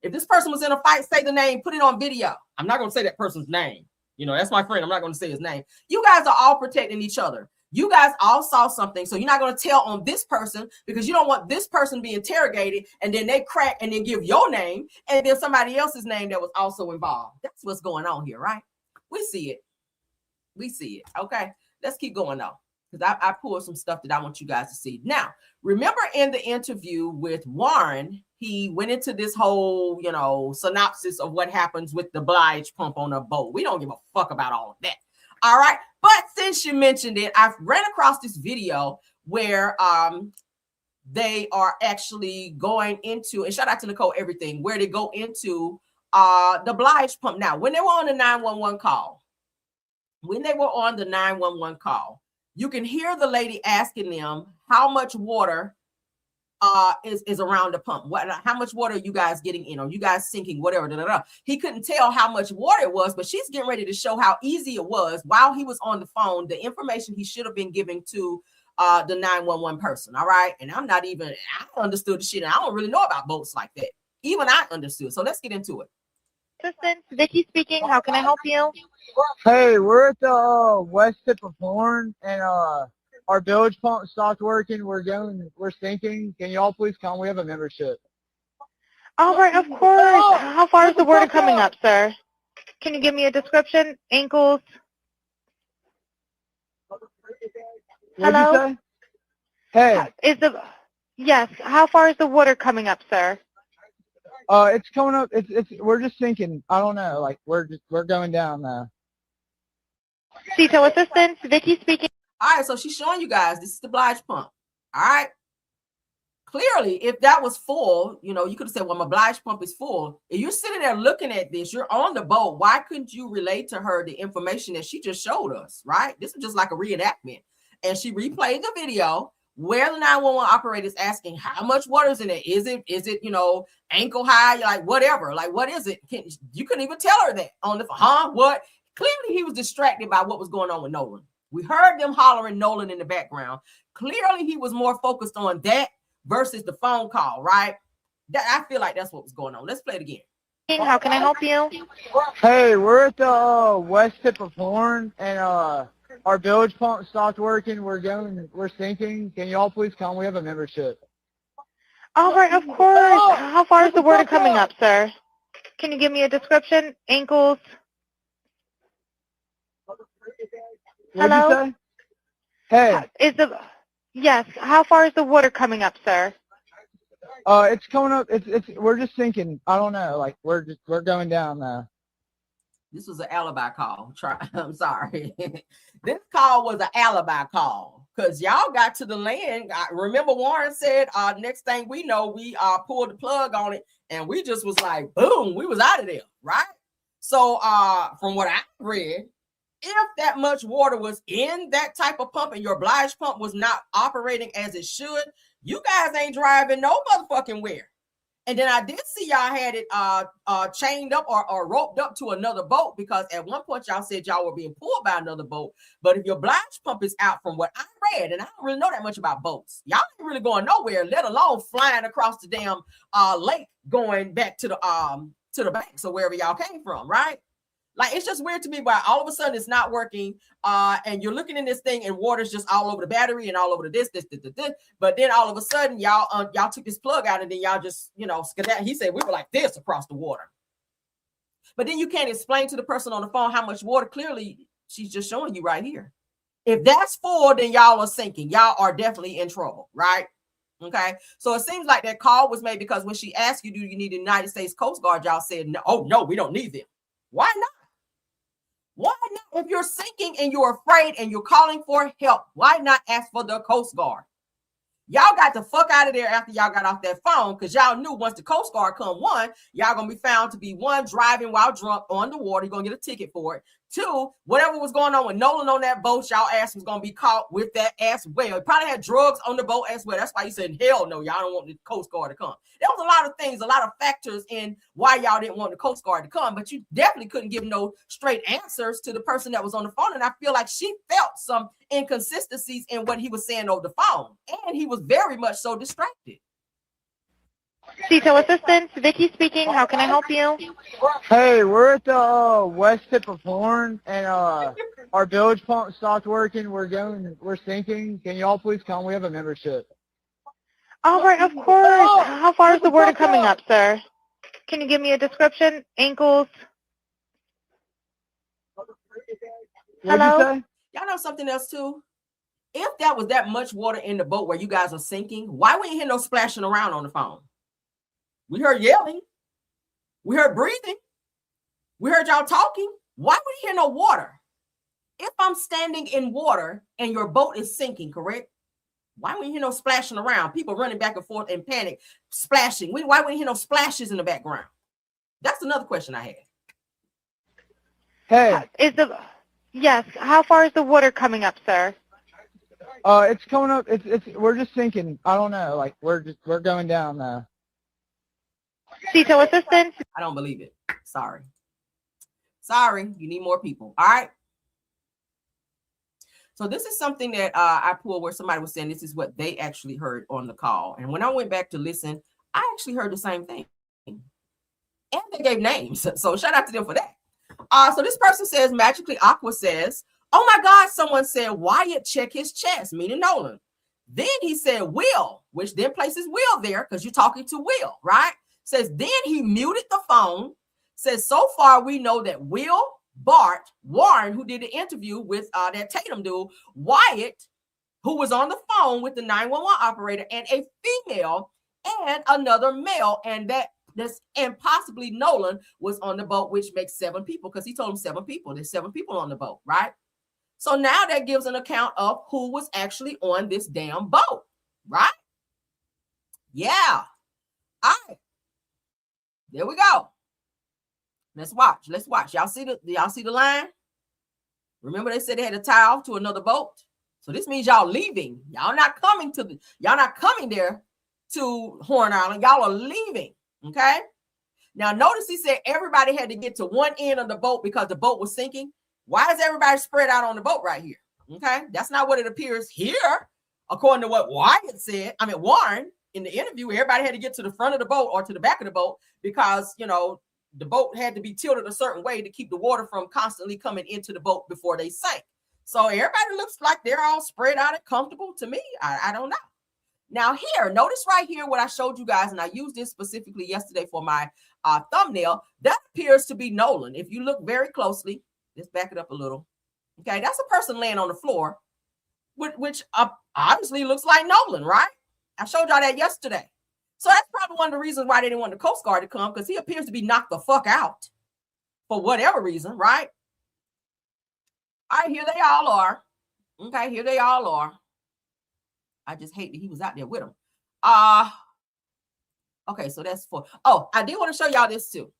If this person was in a fight, say the name, put it on video. I'm not going to say that person's name. That's my friend. I'm not going to say his name. You guys are all protecting each other. You guys all saw something, so you're not going to tell on this person because you don't want this person to be interrogated and then they crack and then give your name and then somebody else's name that was also involved. That's what's going on here, right? We see it. We see it. Okay, let's keep going though, because I pulled some stuff that I want you guys to see. Now, remember in the interview with Warren, he went into this whole, synopsis of what happens with the Blige pump on a boat. We don't give a fuck about all of that. All right. But since you mentioned it, I've ran across this video where they are actually going into, and shout out to Nicole Everything, where they go into the Blige pump. Now, when they were on the 911 call, you can hear the lady asking them how much water is around the pump. How much water are you guys getting in? Are you guys sinking? Whatever. He couldn't tell how much water it was, but she's getting ready to show how easy it was while he was on the phone, the information he should have been giving to the 911 person. All right. And I understood the shit. And I don't really know about boats like that. Even I understood. So let's get into it. Assistant, Vicky speaking. How can I help you? Hey, we're at the west tip of Horn, and our bilge pump stopped working. We're sinking. Can y'all please come? We have a membership. All right, of course. How far is the water coming up, sir? Can you give me a description? Ankles? Hello? Hey. Yes. How far is the water coming up, sir? It's coming up. We're just sinking. I don't know. Like we're going down now. CETO assistance, Vicky speaking. All right, so she's showing you guys this is the Blige pump. All right. Clearly, if that was full, you could have said, well, my Blige pump is full. If you're sitting there looking at this, you're on the boat. Why couldn't you relate to her the information that she just showed us, right? This is just like a reenactment. And she replayed the video where the 911 operator is asking how much water is in it. Is it ankle high? Like whatever. Like what is it? You couldn't even tell her that on the what? Clearly, he was distracted by what was going on with Nolan. We heard them hollering Nolan in the background. Clearly, he was more focused on that versus the phone call, right? I feel like that's what was going on. Let's play it again. How can I help you? Hey, we're at the west tip of Horn, and our bilge pump stopped working. We're sinking. Can y'all please come? We have a membership. All right, of course. How far is the water coming up, sir? Can you give me a description? Ankles? Hello? Hey. Yes. How far is the water coming up, sir? It's coming up. We're just sinking. I don't know. Like we're going down now. This was an alibi call. I'm sorry. This call was an alibi call because y'all got to the land. Remember Warren said, next thing we know, we pulled the plug on it and we just was like, boom, we was out of there, right? So from what I read, if that much water was in that type of pump and your Blige pump was not operating as it should, you guys ain't driving no motherfucking where. And then I did see y'all had it chained up or roped up to another boat because at one point y'all said y'all were being pulled by another boat. But if your Blige pump is out from what I read, and I don't really know that much about boats, y'all ain't really going nowhere, let alone flying across the damn lake going back to the banks or wherever y'all came from, right? Like, it's just weird to me why all of a sudden it's not working and you're looking in this thing and water's just all over the battery and all over the this. But then all of a sudden y'all took this plug out and then y'all just, he said we were like this across the water. But then you can't explain to the person on the phone how much water. Clearly, she's just showing you right here. If that's full, then y'all are sinking. Y'all are definitely in trouble, right? Okay. So it seems like that call was made because when she asked you, do you need the United States Coast Guard? Y'all said, no, oh, no, we don't need them. Why not? Why not? If you're sinking and you're afraid and you're calling for help, why not ask for the Coast Guard? Y'all got the fuck out of there after y'all got off that phone because y'all knew once the Coast Guard come, one, y'all going to be found to be one, driving while drunk on the water. You're going to get a ticket for it. Two, whatever was going on with Nolan on that boat, y'all ass was going to be caught with that as well. He probably had drugs on the boat as well. That's why you said, hell no, y'all don't want the Coast Guard to come. There was a lot of things, a lot of factors in why y'all didn't want the Coast Guard to come, but you definitely couldn't give no straight answers to the person that was on the phone. And I feel like she felt some inconsistencies in what he was saying over the phone. And he was very much so distracted. Detail assistance, Vicky speaking. How can I help you? Hey, we're at the west tip of Horn, and our bilge pump stopped working. We're sinking. Can y'all please come? We have a membership. All right, of course. How far is the water coming up, sir? Can you give me a description? Ankles? Hello? Y'all know something else too? If that was that much water in the boat where you guys are sinking, why we ain't hear no splashing around on the phone? We heard yelling. We heard breathing. We heard y'all talking. Why would you hear no water? If I'm standing in water and your boat is sinking, correct? Why would you hear no splashing around? People running back and forth in panic, splashing. Why wouldn't you hear no splashes in the background? That's another question I had. Hey. Yes, how far is the water coming up, sir? It's coming up. We're just sinking. I don't know. Like we're going down now. Detail assistance. I don't believe it. Sorry. You need more people. All right. So this is something that I pulled where somebody was saying this is what they actually heard on the call. And when I went back to listen, I actually heard the same thing. And they gave names. So shout out to them for that. So this person says, Magically Aqua says, oh my God, someone said Wyatt check his chest, meaning Nolan. Then he said Will, which then places Will there because you're talking to Will, right? Says then he muted the phone. Says so far we know that Will, Bart, Warren, who did the interview with that Tatum dude, Wyatt, who was on the phone with the 911 operator, and a female and another male, and possibly Nolan was on the boat, which makes 7 people because he told him 7 people. There's 7 people on the boat, right? So now that gives an account of who was actually on this damn boat, right? Yeah. All right. There we go. Let's watch. Y'all see the line? Remember they said they had to tie off to another boat. So this means y'all leaving. Y'all not coming there to Horn Island. Y'all are leaving. Okay. Now notice he said everybody had to get to one end of the boat because the boat was sinking. Why is everybody spread out on the boat right here? Okay. That's not what it appears here. According to what Warren in the interview, everybody had to get to the front of the boat or to the back of the boat because, the boat had to be tilted a certain way to keep the water from constantly coming into the boat before they sank. So everybody looks like they're all spread out and comfortable to me. I don't know. Now here, notice right here what I showed you guys, and I used this specifically yesterday for my thumbnail. That appears to be Nolan. If you look very closely, let's back it up a little. Okay, that's a person laying on the floor, which obviously looks like Nolan, right? I showed y'all that yesterday. So that's probably one of the reasons why they didn't want the Coast Guard to come, because he appears to be knocked the fuck out for whatever reason, right? All right, here they all are. Okay, here they all are. I just hate that he was out there with them. Okay, so that's 4. Oh, I did want to show y'all this too.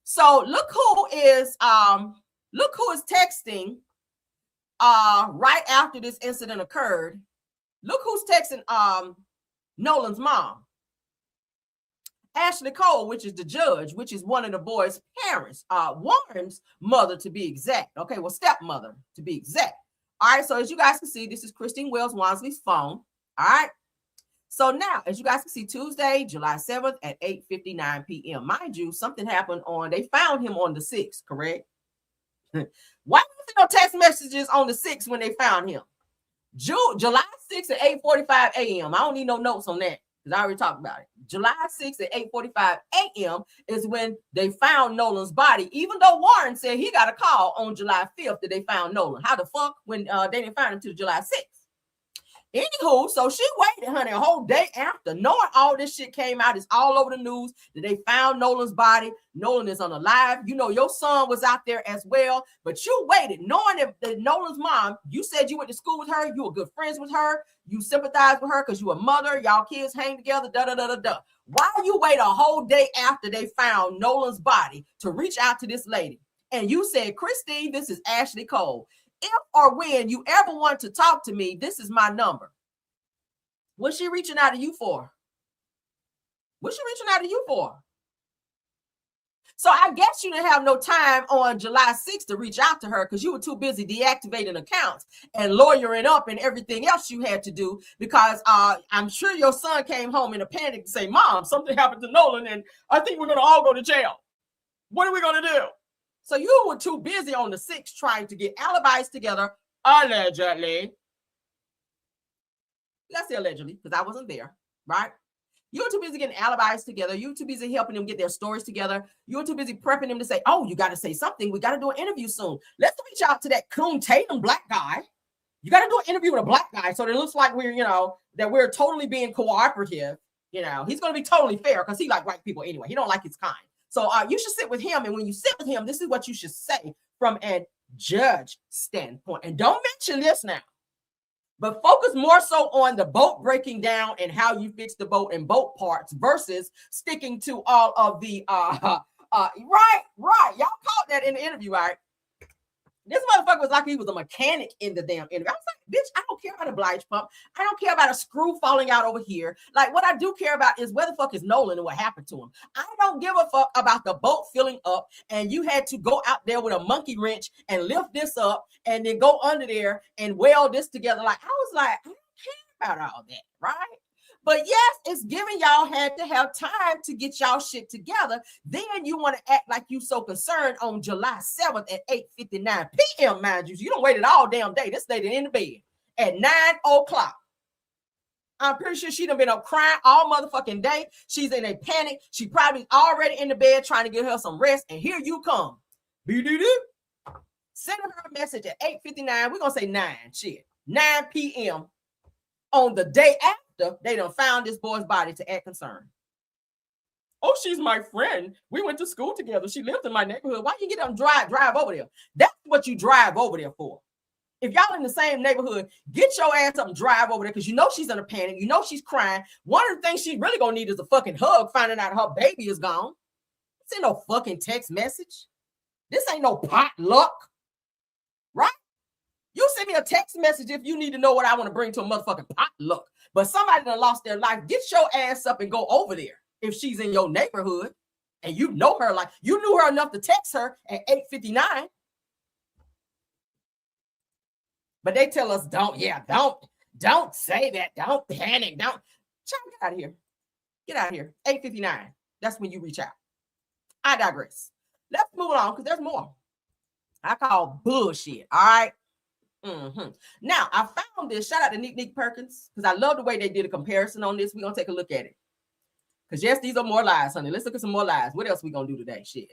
So look who is texting right after this incident occurred. Look who's texting Nolan's mom. Ashley Cole, which is the judge, which is one of the boys' parents, Warren's mother to be exact. Okay, well, stepmother to be exact. All right, so as you guys can see, this is Christine Wells Wansley's phone. All right. So now, as you guys can see, Tuesday, July 7th at 8:59 p.m. Mind you, something happened they found him on the 6th, correct? Why was there no text messages on the 6th when they found him? July 6th at 8:45 a.m. I don't need no notes on that because I already talked about it. July 6th at 8:45 a.m. is when they found Nolan's body, even though Warren said he got a call on July 5th that they found Nolan. How the fuck when they didn't find him till July 6th? Anywho, so she waited, honey, a whole day after, knowing all this shit came out. It's all over the news that they found Nolan's body. Nolan is unalive. Your son was out there as well, but you waited, knowing that Nolan's mom, you said you went to school with her, you were good friends with her, you sympathized with her because you were a mother, y'all kids hang together, da-da-da-da-da. Why you wait a whole day after they found Nolan's body to reach out to this lady? And you said, Christine, this is Ashley Cole. If or when you ever want to talk to me, this is my number. What's she reaching out to you for? What's she reaching out to you for? So I guess you didn't have no time on July 6th to reach out to her because you were too busy deactivating accounts and lawyering up and everything else you had to do because I'm sure your son came home in a panic to say, Mom, something happened to Nolan and I think we're going to all go to jail. What are we going to do? So you were too busy on the 6th trying to get alibis together, allegedly. Let's say allegedly because I wasn't there, right? You were too busy getting alibis together. You were too busy helping them get their stories together. You were too busy prepping them to say, oh, you got to say something. We got to do an interview soon. Let's reach out to that coon Tatum black guy. You got to do an interview with a black guy so that it looks like we're, that we're totally being cooperative. He's going to be totally fair because he like white people anyway. He don't like his kind. So you should sit with him. And when you sit with him, this is what you should say from a judge standpoint. And don't mention this now. But focus more so on the boat breaking down and how you fix the boat and boat parts versus sticking to all of the right. Y'all caught that in the interview, right? This motherfucker was like he was a mechanic in the damn interview. I was like, bitch, I don't care about a oblige pump. I don't care about a screw falling out over here. Like, what I do care about is where the fuck is Nolan and what happened to him. I don't give a fuck about the boat filling up and you had to go out there with a monkey wrench and lift this up and then go under there and weld this together. Like, I was like, I don't care about all that, right? But yes, it's giving y'all had to have time to get y'all shit together. Then you want to act like you so concerned on July 7th at 8:59 p.m., mind you. You don't wait it all damn day. This lady in the bed at 9 o'clock. I'm pretty sure she done been up crying all motherfucking day. She's in a panic. She probably already in the bed trying to get her some rest. And here you come. Sending her a message at 8:59. We're going to say 9. Shit. 9 p.m. on the day after. They done found this boy's body to act concerned. Oh, she's my friend. We went to school together. She lived in my neighborhood. Why you get them drive over there? That's what you drive over there for. If y'all in the same neighborhood, get your ass up and drive over there because you know she's in a panic. You know she's crying. One of the things she really gonna need is a fucking hug, finding out her baby is gone. This ain't no fucking text message. This ain't no potluck, right? You send me a text message if you need to know what I want to bring to a motherfucking potluck. But somebody that lost their life, get your ass up and go over there if she's in your neighborhood and you know her, like you knew her enough to text her at 8:59. But they tell us, don't say that. Don't panic. Don't. Child, get out of here. Get out of here. 8:59. That's when you reach out. I digress. Let's move on because there's more. I call bullshit. All right. Now, I found this. Shout out to Nick Perkins because I love the way they did a comparison on this. We're going to take a look at it. Because, yes, these are more lies, honey. Let's look at some more lies. What else we going to do today? Shit.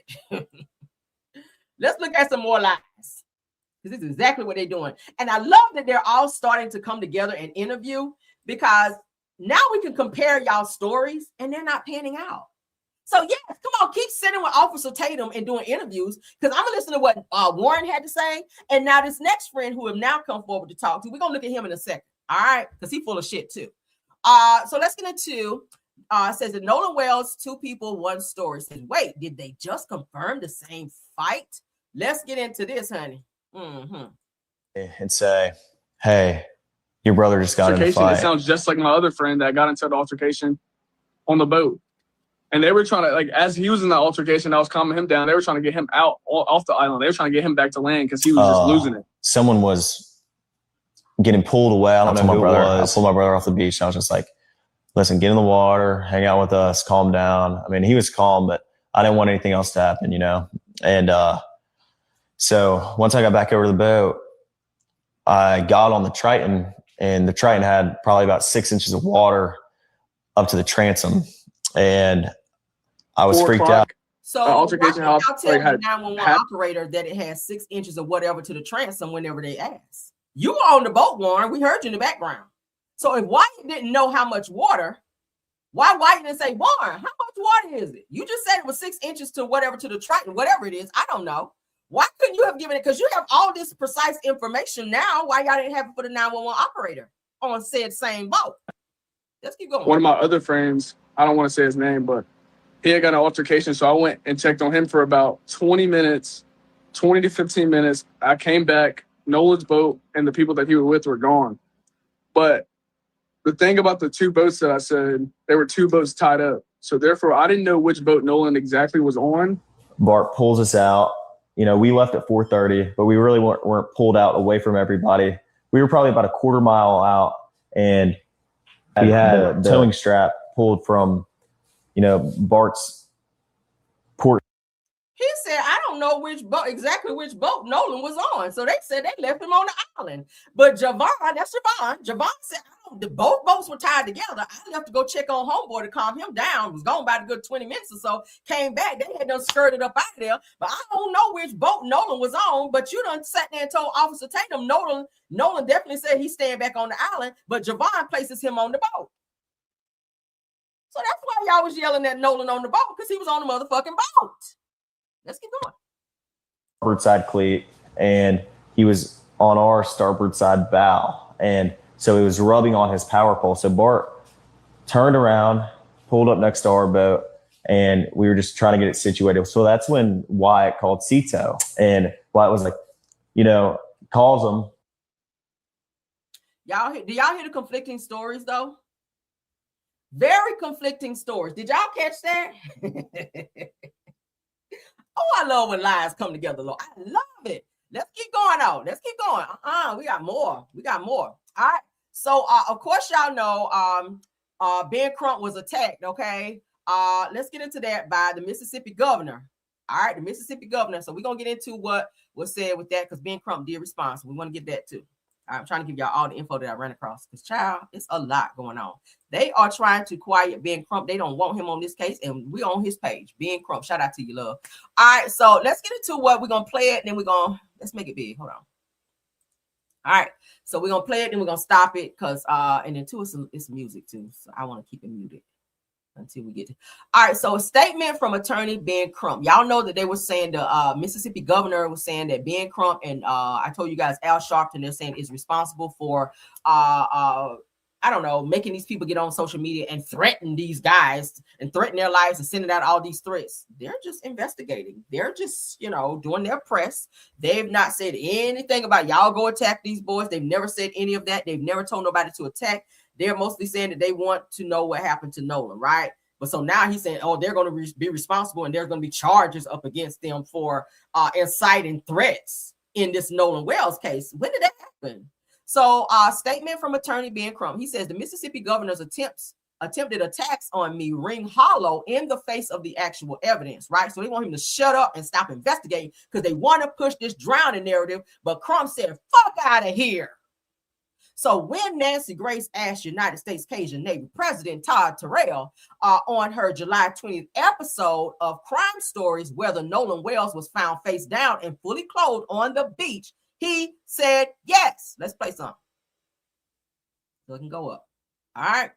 Let's look at some more lies. Because this is exactly what they're doing. And I love that they're all starting to come together and interview because now we can compare y'all stories and they're not panning out. So, yes, come on, keep sitting with Officer Tatum and doing interviews because I'm going to listen to what Warren had to say. And now this next friend who have now come forward to talk to, we're going to look at him in a second. All right? Because he's full of shit, too. So let's get into, says that Nolan Wells, 2 people, 1 story. Says, wait, did they just confirm the same fight? Let's get into this, honey. And say, hey, your brother just got in a fight. It sounds just like my other friend that got into the altercation on the boat. And they were trying to, like, as he was in the altercation, I was calming him down. They were trying to get him out off the island. They were trying to get him back to land because he was just losing it. Someone was getting pulled away. I don't know who it was. I pulled my brother off the beach. And I was just like, listen, get in the water, hang out with us, calm down. I mean, he was calm, but I didn't want anything else to happen, And so once I got back over the boat, I got on the Triton, and the Triton had probably about 6 inches of water up to the transom. And I was freaked out. So I'll tell the 911 operator that it has 6 inches of whatever to the transom whenever they ask. You were on the boat, Warren. We heard you in the background. So if Wyatt didn't know how much water, why Wyatt didn't say, Warren, how much water is it? You just said it was 6 inches to whatever to the Triton, whatever it is. I don't know. Why couldn't you have given it? Because you have all this precise information now. Why y'all didn't have it for the 911 operator on said same boat? Let's keep going. One of my other friends, I don't want to say his name, but he had got an altercation. So I went and checked on him for about 20 minutes, 20 to 15 minutes. I came back, Nolan's boat and the people that he was with were gone. But the thing about the 2 boats that I said, there were 2 boats tied up. So therefore, I didn't know which boat Nolan exactly was on. Bart pulls us out. You know, we left at 4:30, but we really weren't pulled out away from everybody. We were probably about a quarter mile out, and we had the towing strap pulled from, you know, Bart's port. He said, I don't know exactly which boat Nolan was on. So they said they left him on the island. But Javon said, both boats were tied together. I left to go check on homeboy to calm him down. Was gone about a good 20 minutes or so. Came back. They had done skirted up out of there. But I don't know which boat Nolan was on. But you done sat there and told Officer Tatum, Nolan definitely said he's staying back on the island. But Javon places him on the boat. So that's why y'all was yelling at Nolan on the boat, because he was on the motherfucking boat. Let's keep going. Starboard side cleat, and he was on our starboard side bow. And so it was rubbing on his power pole. So Bart turned around, pulled up next to our boat, and we were just trying to get it situated. So that's when Wyatt called Cito. And Wyatt was like, you know, calls him. Do y'all hear the conflicting stories, though? Very conflicting stories. Did y'all catch that? Oh, I love when lies come together, Lord. I love it. Let's keep going on. Let's keep going. We got more. All right. So, of course, y'all know Ben Crump was attacked, okay? Let's get into that by the Mississippi governor. All right, the Mississippi governor. So we're going to get into what was said with that, because Ben Crump did respond. So we want to get that too. I'm trying to give y'all all the info that I ran across, because, child, it's a lot going on. They are trying to quiet Ben Crump. They don't want him on this case, and we're on his page. Ben Crump, shout out to you, love. All right, so let's get into what we're going to play it, and then let's make it big. Hold on. All right, so we're going to play it, and we're going to stop it, because, and then too, it's music too, so I want to keep it muted until we get to. All right, so a statement from attorney Ben Crump. Y'all know that they were saying the Mississippi governor was saying that Ben Crump and I told you guys Al Sharpton, they're saying is responsible for I don't know, making these people get on social media and threaten these guys and threaten their lives and sending out all these threats. They're just investigating. They're just, you know, doing their press. They've not said anything about y'all go attack these boys. They've never said any of that. They've never told nobody to attack. They're mostly saying that they want to know what happened to Nolan, right? But so now he's saying, oh, they're going to be responsible, and there's going to be charges up against them for inciting threats in this Nolan Wells case. When did that happen? So statement from attorney Ben Crump. He says the Mississippi governor's attempted attacks on me ring hollow in the face of the actual evidence, right? So they want him to shut up and stop investigating, because they want to push this drowning narrative. But Crump said, fuck out of here. So when Nancy Grace asked United States Cajun Navy President Todd Terrell on her July 20th episode of Crime Stories whether Nolan Wells was found face down and fully clothed on the beach, he said yes. Let's play some. So it can go up. All right.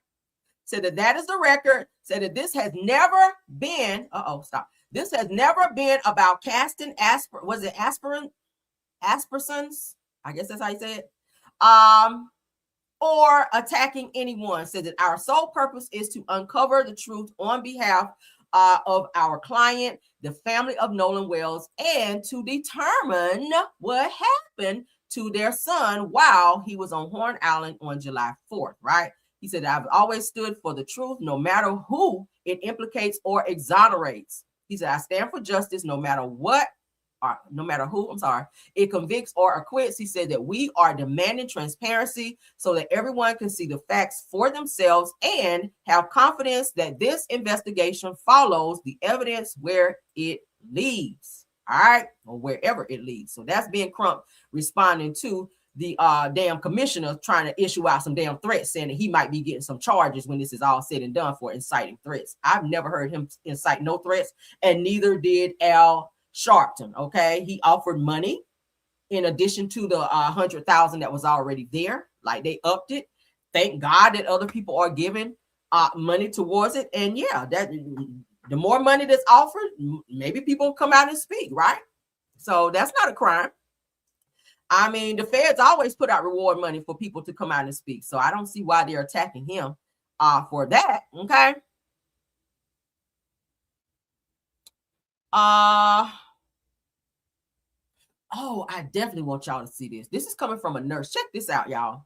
Said that is the record. Said that this has never been, This has never been about casting aspersons? I guess that's how you say it. Or attacking anyone. Said that our sole purpose is to uncover the truth on behalf of our client, the family of Nolan Wells, and to determine what happened to their son while he was on Horn Island on July 4th, right? He said, I've always stood for the truth, no matter who it implicates or exonerates. He said, I stand for justice, no matter who it convicts or acquits. He said that we are demanding transparency so that everyone can see the facts for themselves and have confidence that this investigation follows the evidence where it leads. All right, or wherever it leads. So that's Ben Crump responding to the damn commissioner trying to issue out some damn threats, saying that he might be getting some charges when this is all said and done for inciting threats. I've never heard him incite no threats, and neither did Al Sharpton. Okay, he offered money in addition to the 100,000 that was already there. Like, they upped it. Thank God that other people are giving money towards it. And yeah, that the more money that's offered, maybe people come out and speak, right? So that's not a crime. I mean, the feds always put out reward money for people to come out and speak. So I don't see why they're attacking him for that. Okay. Oh, I definitely want y'all to see this. This is coming from a nurse. Check this out, y'all.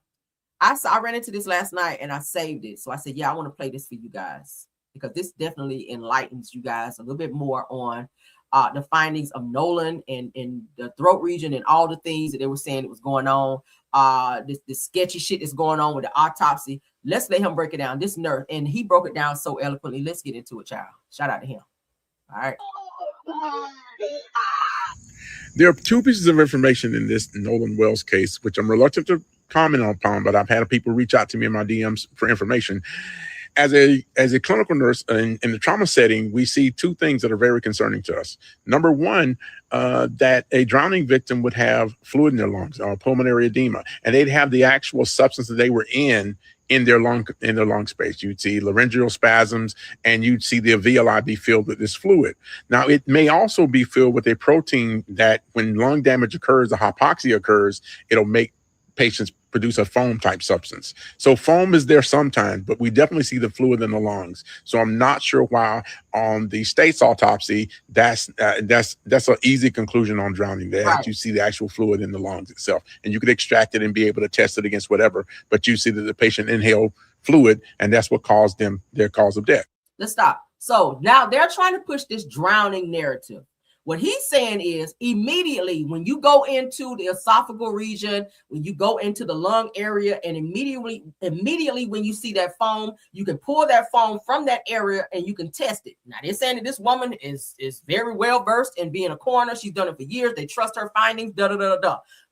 I ran into this last night and I saved it. So I said, yeah, I want to play this for you guys, because this definitely enlightens you guys a little bit more on the findings of Nolan and the throat region and all the things that they were saying that was going on. This sketchy shit that's going on with the autopsy. Let's let him break it down. This nurse, and he broke it down so eloquently. Let's get into it, child. Shout out to him. All right. There are two pieces of information in this Nolan Wells case, which I'm reluctant to comment upon, but I've had people reach out to me in my DMs for information. As a clinical nurse in the trauma setting, we see two things that are very concerning to us. Number one, that a drowning victim would have fluid in their lungs, pulmonary edema, and they'd have the actual substance that they were in their lung space. You'd see laryngeal spasms, and you'd see the alveoli be filled with this fluid. Now, it may also be filled with a protein that, when lung damage occurs, the hypoxia occurs, it'll make patients produce a foam type substance. So foam is there sometimes, but we definitely see the fluid in the lungs. So I'm not sure why on the state's autopsy, that's an easy conclusion on drowning there. Right. You see the actual fluid in the lungs itself, and you could extract it and be able to test it against whatever, but you see that the patient inhaled fluid, and that's what caused them their cause of death. Let's stop. So now they're trying to push this drowning narrative. What he's saying is, immediately when you go into the esophageal region, when you go into the lung area, and immediately when you see that foam, you can pull that foam from that area and you can test it. Now, they're saying that this woman is very well versed in being a coroner. She's done it for years. They trust her findings.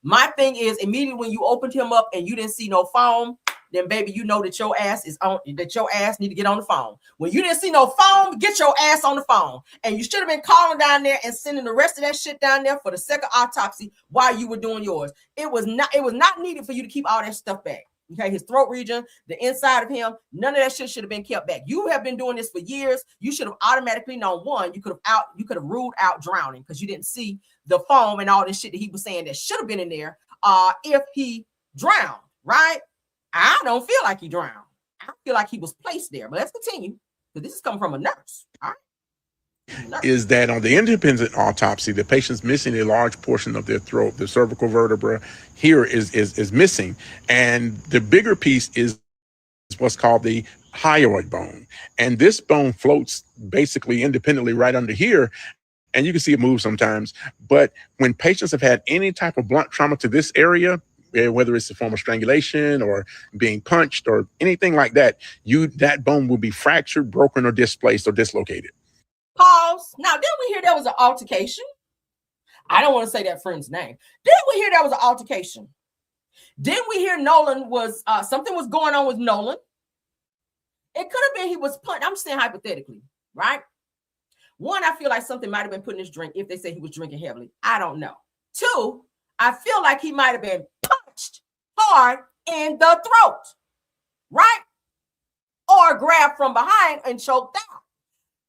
My thing is, immediately when you opened him up and you didn't see no foam, then baby, you know that your ass is on, that your ass need to get on the phone. When you didn't see no phone, get your ass on the phone. And you should have been calling down there and sending the rest of that shit down there for the second autopsy while you were doing yours. It was not needed for you to keep all that stuff back. Okay, his throat region, the inside of him, none of that shit should have been kept back. You have been doing this for years. You should have automatically known, one, you could have ruled out drowning because you didn't see the foam and all this shit that he was saying that should have been in there if he drowned, right? I don't feel like he drowned. I feel like he was placed there. But let's continue, because this is coming from a nurse. All right. Is that on the independent autopsy, the patient's missing a large portion of their throat. The cervical vertebra here is missing. And the bigger piece is what's called the hyoid bone. And this bone floats basically independently right under here. And you can see it move sometimes. But when patients have had any type of blunt trauma to this area, whether it's a form of strangulation or being punched or anything like that, that bone will be fractured, broken, or displaced or dislocated. Pause. Now, didn't we hear there was an altercation? I don't want to say that friend's name. Didn't we hear there was an altercation? Didn't we hear Nolan was something was going on with Nolan? It could have been he was punched. I'm just saying hypothetically, right? One, I feel like something might have been put in his drink if they say he was drinking heavily. I don't know. Two, I feel like he might have been punched hard in the throat, right? Or grabbed from behind and choked out.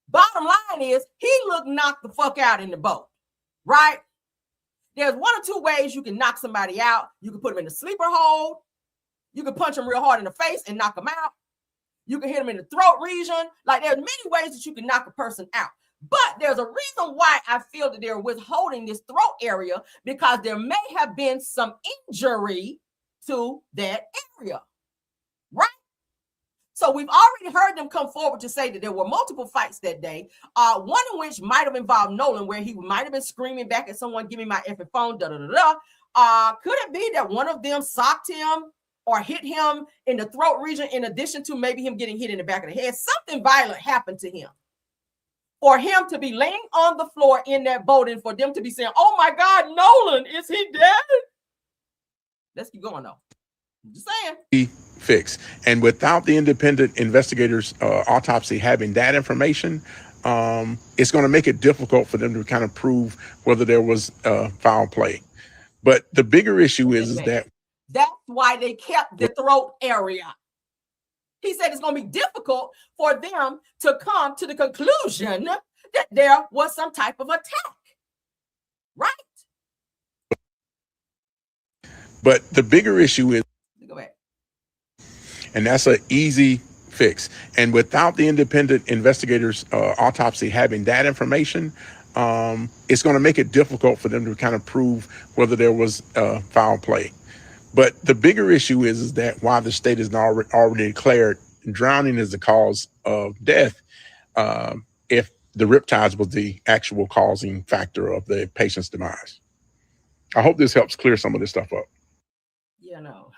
Bottom line is, he looked knocked the fuck out in the boat, right? There's one or two ways you can knock somebody out. You can put them in the sleeper hold. You can punch them real hard in the face and knock them out. You can hit them in the throat region. Like, there's many ways that you can knock a person out. But there's a reason why I feel that they're withholding this throat area, because there may have been some injury to that area, right? So we've already heard them come forward to say that there were multiple fights that day, one in which might have involved Nolan, where he might have been screaming back at someone, "Give me my effing phone, Could it be that one of them socked him or hit him in the throat region, in addition to maybe him getting hit in the back of the head? Something violent happened to him. For him to be laying on the floor in that boat, and for them to be saying, "Oh my God, Nolan, is he dead?" Let's keep going though. I'm just saying. Fix. And without the independent investigators' autopsy having that information, it's going to make it difficult for them to kind of prove whether there was foul play. But the bigger issue is that that's why they kept the throat area. He said it's going to be difficult for them to come to the conclusion that there was some type of attack, right? But the bigger issue is, go back. And that's an easy fix. And without the independent investigators' autopsy having that information, it's going to make it difficult for them to kind of prove whether there was foul play. But the bigger issue is that while the state has already declared drowning as the cause of death, if the riptides was the actual causing factor of the patient's demise. I hope this helps clear some of this stuff up. Yeah, no.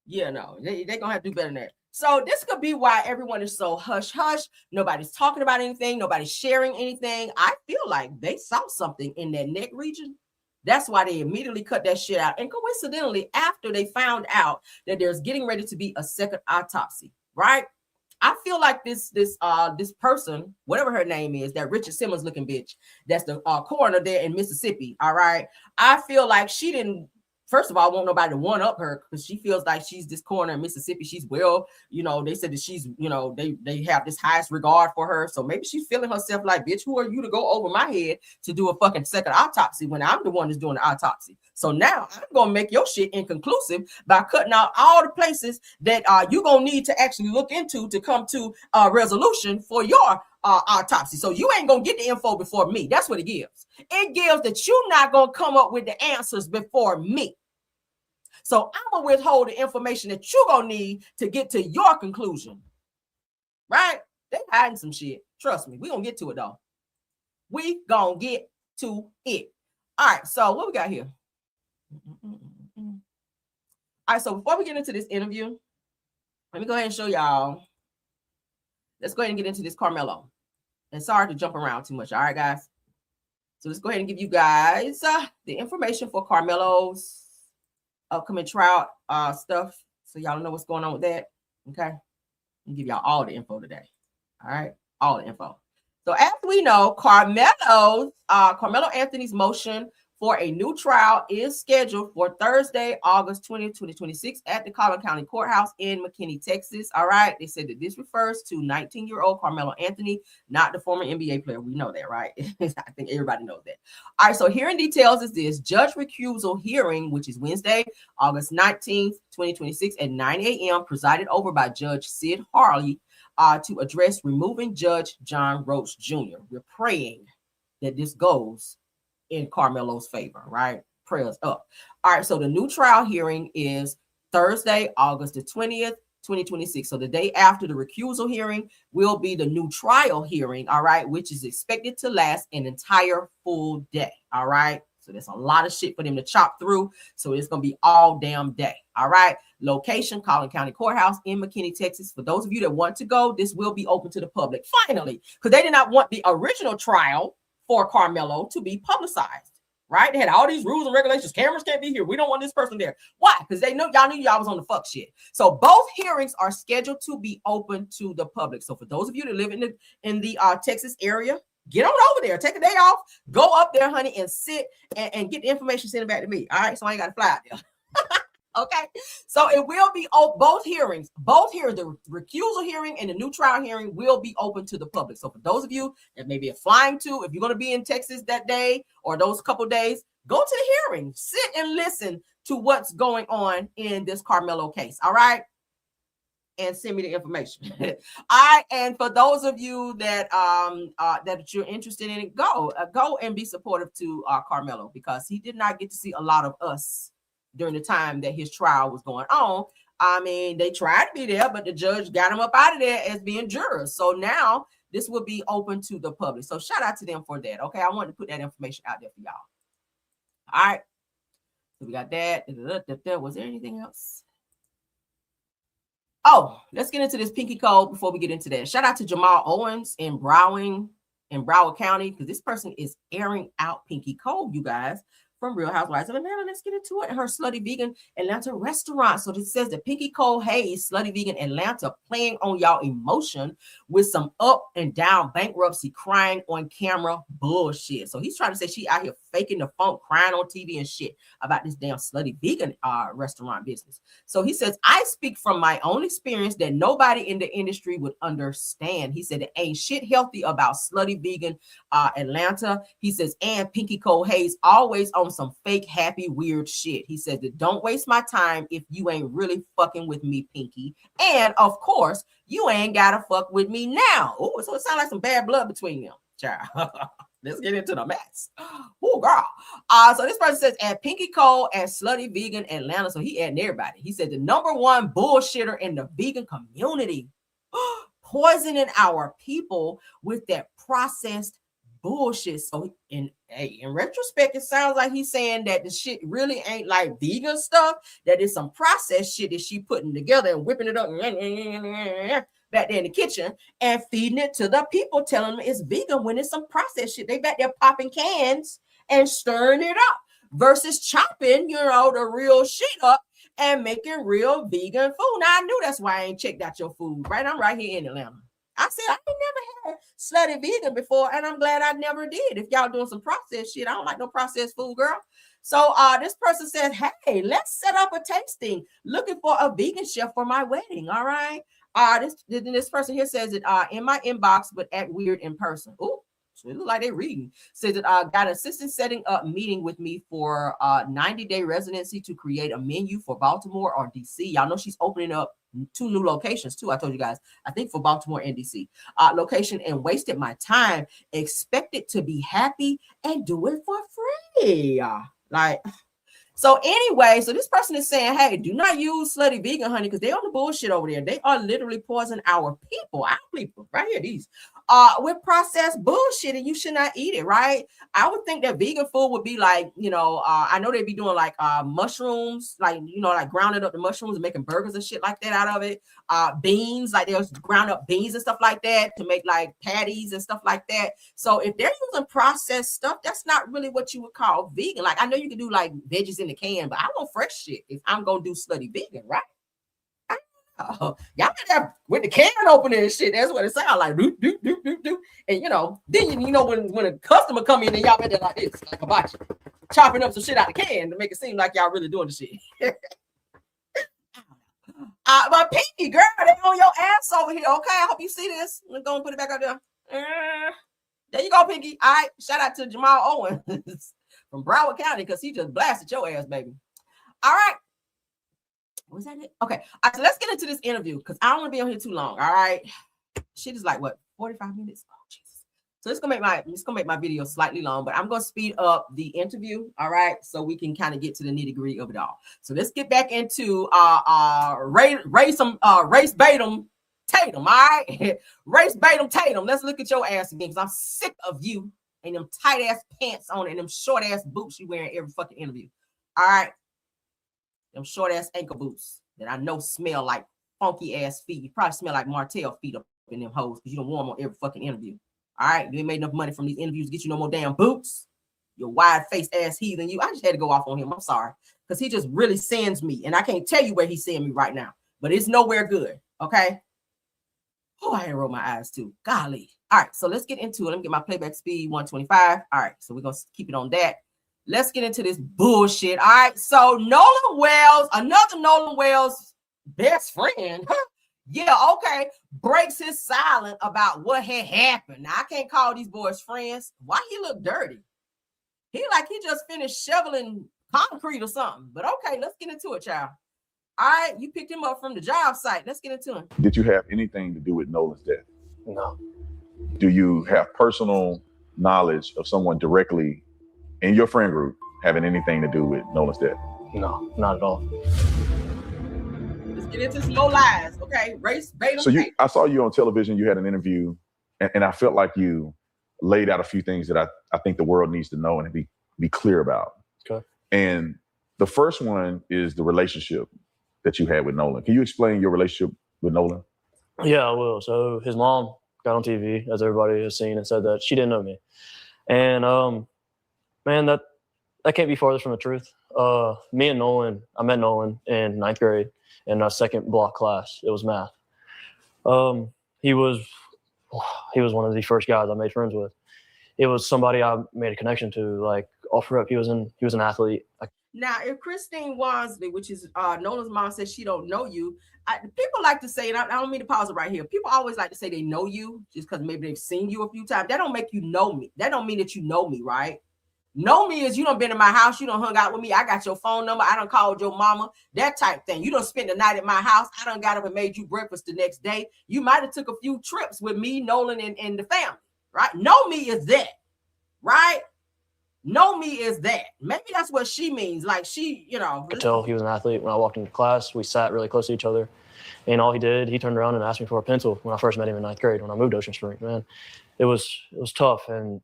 Yeah, no. They're going to have to do better than that. So this could be why everyone is so hush-hush. Nobody's talking about anything. Nobody's sharing anything. I feel like they saw something in that neck region. That's why they immediately cut that shit out. And coincidentally, after they found out that there's getting ready to be a second autopsy, right? I feel like this person, whatever her name is, that Richard Simmons looking bitch, that's the coroner there in Mississippi. All right. I feel like she didn't, first of all, I want nobody to one up her because she feels like she's this coroner in Mississippi. She's well, they said that she's, they have this highest regard for her. So maybe she's feeling herself like, bitch, who are you to go over my head to do a fucking second autopsy when I'm the one that's doing the autopsy? So now I'm going to make your shit inconclusive by cutting out all the places that you're going to need to actually look into to come to a resolution for your autopsy. So you ain't going to get the info before me. That's what it gives. It gives that you're not going to come up with the answers before me. So I'm going to withhold the information that you're going to need to get to your conclusion. Right? They hiding some shit. Trust me. We're going to get to it, though. We going to get to it. All right. So what we got here? All right. So before we get into this interview, let me go ahead and show y'all. Let's go ahead and get into this Carmelo. And sorry to jump around too much. All right, guys. So let's go ahead and give you guys the information for Carmelo's upcoming trial stuff, so y'all know what's going on with that. Okay, I'll give y'all all the info today. All right, all the info. So as we know, Carmelo Anthony's motion for a new trial is scheduled for Thursday, August 20th, 2026 at the Collin County Courthouse in McKinney, Texas. All right. They said that this refers to 19-year-old Carmelo Anthony, not the former NBA player. We know that, right? I think everybody knows that. All right. So here in details is this judge recusal hearing, which is Wednesday, August 19th, 2026 at 9 a.m. presided over by Judge Sid Harley to address removing Judge John Roach Jr. We're praying that this goes in Carmelo's favor, right? Prayers up. All right, so the new trial hearing is Thursday, August the 20th, 2026. So the day after the recusal hearing will be the new trial hearing, all right, which is expected to last an entire full day, all right? So there's a lot of shit for them to chop through, so it's going to be all damn day, all right? Location, Collin County Courthouse in McKinney, Texas. For those of you that want to go, this will be open to the public, finally, because they did not want the original trial for Carmelo to be publicized, right? They had all these rules and regulations. Cameras can't be here. We don't want this person there. Why? Because they know y'all knew y'all was on the fuck shit. So both hearings are scheduled to be open to the public. So for those of you that live in the Texas area, get on over there. Take a day off. Go up there, honey, and sit and get the information sent back to me. All right, so I ain't got to fly out there. Okay, so it will be both hearings, the recusal hearing and the new trial hearing will be open to the public. So for those of you that maybe are flying to, if you're going to be in Texas that day or those couple days, go to the hearing, sit and listen to what's going on in this Carmelo case. All right, and send me the information. All right, and for those of you that that you're interested in it, go and be supportive to Carmelo, because he did not get to see a lot of us during the time that his trial was going on. I mean, they tried to be there, but the judge got him up out of there as being jurors. So now this will be open to the public. So shout out to them for that. Okay, I wanted to put that information out there for y'all. All right, so we got that. Was there anything else? Oh, let's get into this Pinky Code before we get into that. Shout out to Jamal Owens in Broward County, because this person is airing out Pinky Code, you guys, from Real Housewives of Atlanta. Let's get into it. Her Slutty Vegan Atlanta restaurant. So this says that Pinky Cole Hayes, Slutty Vegan Atlanta, playing on y'all emotion with some up and down bankruptcy, crying on camera bullshit. So he's trying to say she out here faking the funk, crying on TV and shit about this damn Slutty Vegan restaurant business. So he says, I speak from my own experience that nobody in the industry would understand. He said, it ain't shit healthy about Slutty Vegan Atlanta. He says, and Pinky Cole Hayes always on some fake happy weird shit. He said that don't waste my time if you ain't really fucking with me, Pinky. And of course, you ain't gotta fuck with me now. Oh, so it sounds like some bad blood between them, child. Let's get into the mess. Oh, girl. So this person says, at Pinky Cole and Slutty Vegan Atlanta. So he adding everybody. He said the #1 bullshitter in the vegan community. poisoning our people with that processed bullshit. So in retrospect, it sounds like he's saying that the shit really ain't like vegan stuff, that it's some processed shit that she putting together and whipping it up back there in the kitchen and feeding it to the people, telling them it's vegan when it's some processed shit. They back there popping cans and stirring it up versus chopping, the real shit up and making real vegan food. Now, I knew that's why I ain't checked out your food, right? I'm right here in Atlanta. I said, I ain't never had slutty vegan before, and I'm glad I never did. If y'all doing some processed shit, I don't like no processed food, girl. So this person said, hey, let's set up a tasting. Looking for a vegan chef for my wedding, all right? This person here says it in my inbox, but act weird in person. Ooh. So it looks like they're reading. Says that got an assistant setting up meeting with me for 90-day residency to create a menu for Baltimore or DC. Y'all know she's opening up 2 new locations too. I told you guys, I think for Baltimore and DC location, and wasted my time. Expected to be happy and do it for free. So anyway, so this person is saying, hey, do not use slutty vegan honey because they on the bullshit over there. They are literally poisoning our people, right here, these with processed bullshit, and you should not eat it, right? I would think that vegan food would be like, I know they'd be doing like mushrooms, like grounded up the mushrooms and making burgers and shit like that out of it. Beans, like they'll ground up beans and stuff like that to make like patties and stuff like that. So if they're using processed stuff, that's not really what you would call vegan. Like I know you can do like veggies in the can, but I want fresh shit if I'm gonna do slutty vegan, right? Y'all got that with the can opener and shit. That's what it sounds like. Doop, doop, doop, doop, doop. And then when a customer come in and y'all been there like this, like hibachi, chopping up some shit out the can to make it seem like y'all really doing the shit. But Pinky, girl, they on your ass over here. Okay, I hope you see this. I'm gonna put it back up there. There you go, Pinky. All right, shout out to Jamal Owens from Broward County because he just blasted your ass, baby. All right. Was that it? Okay. All right, so let's get into this interview because I don't want to be on here too long. All right. Shit is like what, 45 minutes? Oh, Jesus. So it's gonna make my video slightly long, but I'm gonna speed up the interview. All right, so we can kind of get to the nitty-gritty of it all. So let's get back into race Tatum. All right. Race Tatum. Let's look at your ass again because I'm sick of you and them tight ass pants on and them short ass boots you wearing every fucking interview. All right. Them short ass ankle boots that I know smell like funky ass feet. You probably smell like Martell feet up in them hoes because you don't wear them on every fucking interview. All right, you ain't made enough money from these interviews to get you no more damn boots. Your wide faced ass heathen. I just had to go off on him. I'm sorry because he just really sends me, and I can't tell you where he's sending me right now, but it's nowhere good. Okay. Oh, I had to roll my eyes too. Golly. All right, so let's get into it. Let me get my playback speed 125. All right, so we're gonna keep it on that. Let's get into this bullshit. All right. So Nolan Wells, another Nolan Wells best friend. Yeah, okay. Breaks his silence about what had happened. Now, I can't call these boys friends. Why he look dirty? He just finished shoveling concrete or something. But okay, let's get into it, child. All right, you picked him up from the job site. Let's get into it. Did you have anything to do with Nolan's death? No. Do you have personal knowledge of someone directly in your friend group having anything to do with Nolan's death? No, not at all. Let's get into some more lies, okay? Race, bait, So I saw you on television. You had an interview, and I felt like you laid out a few things that I think the world needs to know and be clear about. Okay. And the first one is the relationship that you had with Nolan. Can you explain your relationship with Nolan? Yeah, I will. So his mom got on TV, as everybody has seen, and said that she didn't know me. And man, that can't be farther from the truth. Me and Nolan, I met Nolan in 9th grade in our second block class. It was math. He was one of the first guys I made friends with. It was somebody I made a connection to, like off rip. He was an athlete. Now, if Christine Wansley, which is Nolan's mom, says she don't know you, people like to say, and I don't mean to pause it right here. People always like to say they know you just because maybe they've seen you a few times. That don't make you know me. That don't mean that you know me, right? Know me is you done been in my house, you done hung out with me, I got your phone number, I done called your mama, that type thing. You done spent the night at my house, I done got up and made you breakfast the next day. You might have took a few trips with me, Nolan, and the family, right? Know me is that, right? Know me is that. Maybe that's what she means. Like she, you know. I could tell he was an athlete. When I walked into class, we sat really close to each other. And all he did, he turned around and asked me for a pencil when I first met him in 9th grade when I moved to Ocean Springs. Man, it was tough. And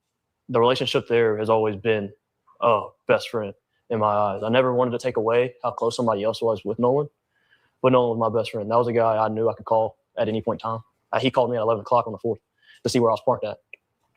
the relationship there has always been best friend in my eyes. I never wanted to take away how close somebody else was with Nolan, but Nolan was my best friend. That was a guy I knew I could call at any point in time. He called me at 11 o'clock on the 4th to see where I was parked at.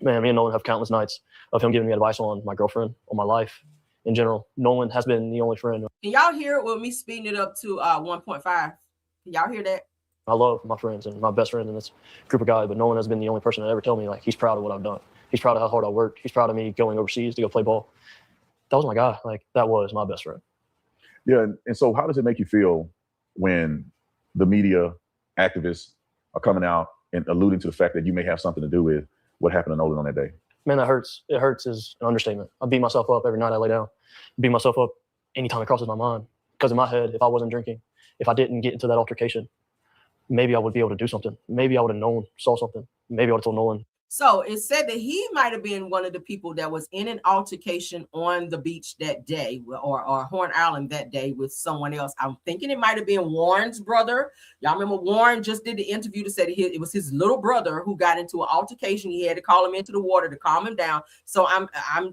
Man, me and Nolan have countless nights of him giving me advice on my girlfriend, on my life in general. Nolan has been the only friend. Can y'all hear it with me speeding it up to 1.5? Can y'all hear that? I love my friends and my best friend in this group of guys, but Nolan has been the only person that ever told me like he's proud of what I've done. He's proud of how hard I worked. He's proud of me going overseas to go play ball. That was my guy. Like that was my best friend. Yeah, and so how does it make you feel when the media activists are coming out and alluding to the fact that you may have something to do with what happened to Nolan on that day? Man, that hurts. It hurts is an understatement. I beat myself up every night I lay down. I beat myself up anytime it crosses my mind. Because in my head, if I wasn't drinking, if I didn't get into that altercation, maybe I would be able to do something. Maybe I would have saw something. Maybe I would have told Nolan. So it said that he might have been one of the people that was in an altercation on the beach that day or Horn Island that day with someone else. I'm thinking it might have been Warren's brother. Y'all remember Warren just did the interview that said it was his little brother who got into an altercation. He had to call him into the water to calm him down. So I'm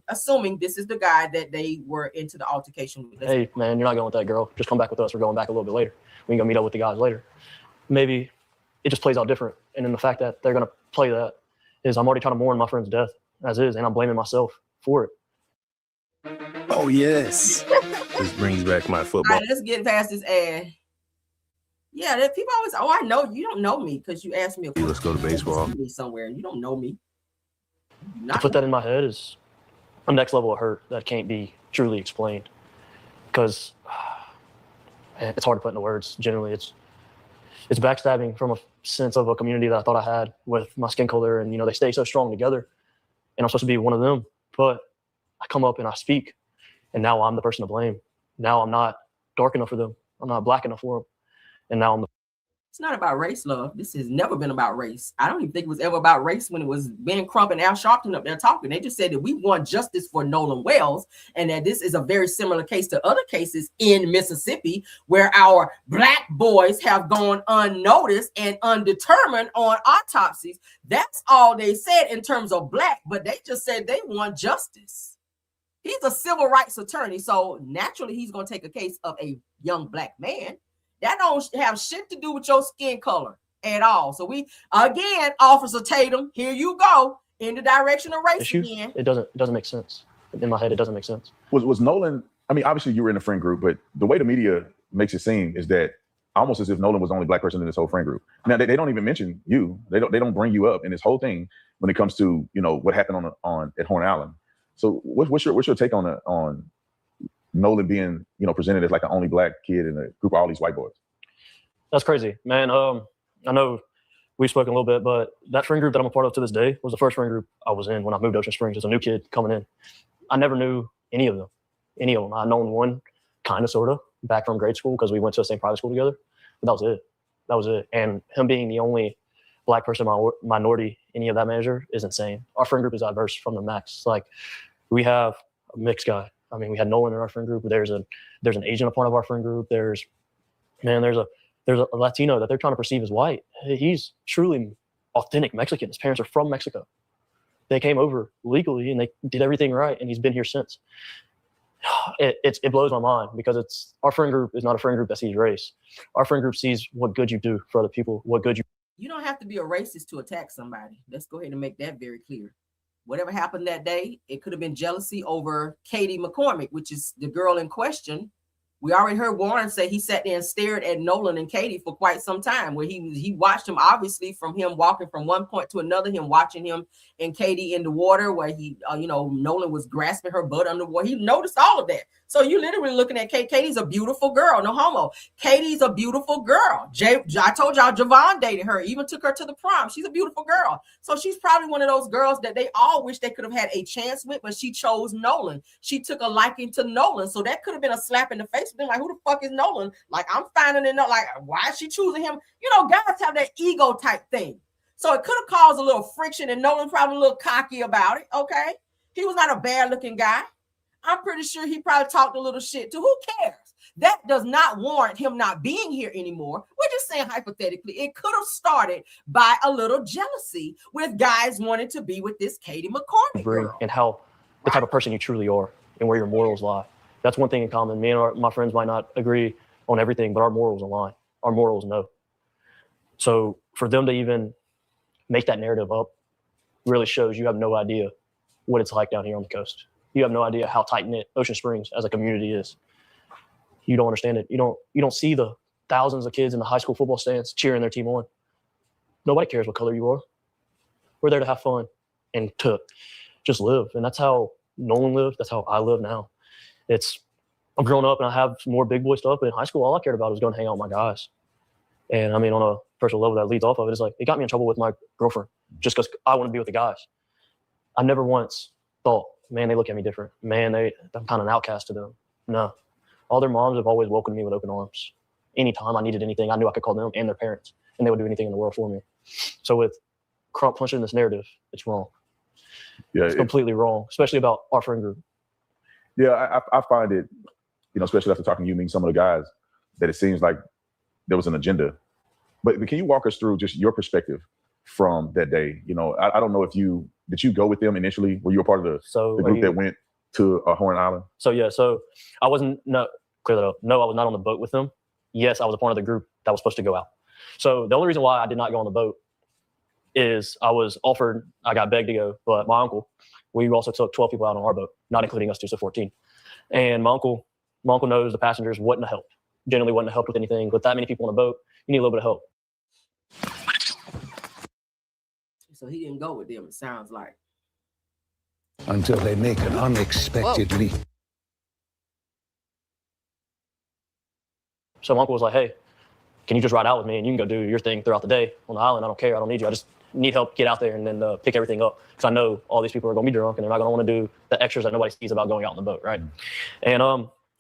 assuming this is the guy that they were into the altercation with. Hey, man, you're not going with that girl. Just come back with us. We're going back a little bit later. We can go meet up with the guys later. Maybe it just plays out different. And then the fact that they're going to play that is I'm already trying to mourn my friend's death as is, and I'm blaming myself for it. Oh, yes. This brings back my football. All right, let's get past this ad. Yeah, that people always, I know you don't know me because you asked me. Let's go to baseball. Somewhere, you don't know me. To put that in my head is a next level of hurt that can't be truly explained. Because it's hard to put into words. Generally, it's backstabbing from a sense of a community that I thought I had with my skin color, and they stay so strong together. And I'm supposed to be one of them, but I come up and I speak, and now I'm the person to blame. Now I'm not dark enough for them. I'm not black enough for them, and now I'm the. It's not about race, love. This has never been about race. I don't even think it was ever about race when it was Ben Crump and Al Sharpton up there talking. They just said that we want justice for Nolan Wells, and that this is a very similar case to other cases in Mississippi where our black boys have gone unnoticed and undetermined on autopsies. That's all they said in terms of black, but they just said they want justice. He's a civil rights attorney, so naturally he's going to take a case of a young black man. That don't have shit to do with your skin color at all. So we, again, Officer Tatum, here you go in the direction of race again. It doesn't make sense. In my head, it doesn't make sense. Was Nolan, I mean, obviously you were in a friend group, but the way the media makes it seem is that almost as if Nolan was the only black person in this whole friend group. Now, they don't even mention you. They don't bring you up in this whole thing when it comes to, what happened at Horn Island. So what's your take on Nolan being, presented as like the only black kid in a group of all these white boys? That's crazy, man. I know we've spoken a little bit, but that friend group that I'm a part of to this day was the first friend group I was in when I moved to Ocean Springs as a new kid coming in. I never knew any of them. I known one kind of, sort of, back from grade school because we went to the same private school together, but that was it. And him being the only black person, minority, any of that measure is insane. Our friend group is diverse from the max. Like, we have a mixed guy. I mean, we had Nolan in our friend group. There's an Asian a part of our friend group. There's a Latino that they're trying to perceive as white. He's truly authentic Mexican. His parents are from Mexico. They came over legally and they did everything right, and he's been here since. It blows my mind because our friend group is not a friend group that sees race. Our friend group sees what good you do for other people, what good you. You don't have to be a racist to attack somebody. Let's go ahead and make that very clear. Whatever happened that day, it could have been jealousy over Katie McCormick, which is the girl in question. We already heard Warren say he sat there and stared at Nolan and Katie for quite some time, where he watched him, obviously, from him walking from one point to another, him watching him and Katie in the water, where Nolan was grasping her butt underwater. He noticed all of that. So you literally looking at Katie. Katie's a beautiful girl, no homo. Katie's a beautiful girl. I told y'all Javon dated her, even took her to the prom. She's a beautiful girl. So she's probably one of those girls that they all wish they could have had a chance with, but she chose Nolan. She took a liking to Nolan. So that could have been a slap in the face. Been like, who the fuck is Nolan? Like, I'm finding it out. Like, why is she choosing him? Guys have that ego type thing. So it could have caused a little friction, and Nolan probably a little cocky about it. Okay. He was not a bad looking guy. I'm pretty sure he probably talked a little shit too. Who cares? That does not warrant him not being here anymore. We're just saying hypothetically, it could have started by a little jealousy with guys wanting to be with this Katie McCormick girl. And how the type of person you truly are and where your morals lie. That's one thing in common. Me and my friends might not agree on everything, but our morals align. Our morals know. So for them to even make that narrative up really shows you have no idea what it's like down here on the coast. You have no idea how tight-knit Ocean Springs as a community is. You don't understand it. You don't see the thousands of kids in the high school football stands cheering their team on. Nobody cares what color you are. We're there to have fun and to just live. And that's how Nolan lived. That's how I live now. I've grown up and I have some more big boy stuff, but in high school, all I cared about was going to hang out with my guys. And I mean, on a personal level that leads off of it, it's like, it got me in trouble with my girlfriend just because I want to be with the guys. I never once thought, man, they look at me different. Man, I'm kind of an outcast to them. No. All their moms have always welcomed me with open arms. Anytime I needed anything, I knew I could call them and their parents, and they would do anything in the world for me. So with Crump punching this narrative, it's wrong. Yeah, it's completely wrong, especially about our friend group. Yeah, I find it, especially after talking to you, meeting some of the guys, that it seems like there was an agenda. But can you walk us through just your perspective from that day? I don't know if did you go with them initially? Were you a part of the group that went to Horn Island? So I wasn't, clear that up. No, I was not on the boat with them. Yes, I was a part of the group that was supposed to go out. So the only reason why I did not go on the boat is I was offered, I got begged to go, but my uncle, we also took 12 people out on our boat, not including us two, so 14. And my uncle knows the passengers wouldn't have helped. Generally wouldn't have helped with anything. With that many people on a boat, you need a little bit of help. So he didn't go with them, it sounds like. Until they make an unexpected leap. So my uncle was like, hey, can you just ride out with me and you can go do your thing throughout the day on the island? I don't care. I don't need you. I just need help. Get out there and then pick everything up. Because I know all these people are going to be drunk and they're not going to want to do the extras that nobody sees about going out on the boat, right? And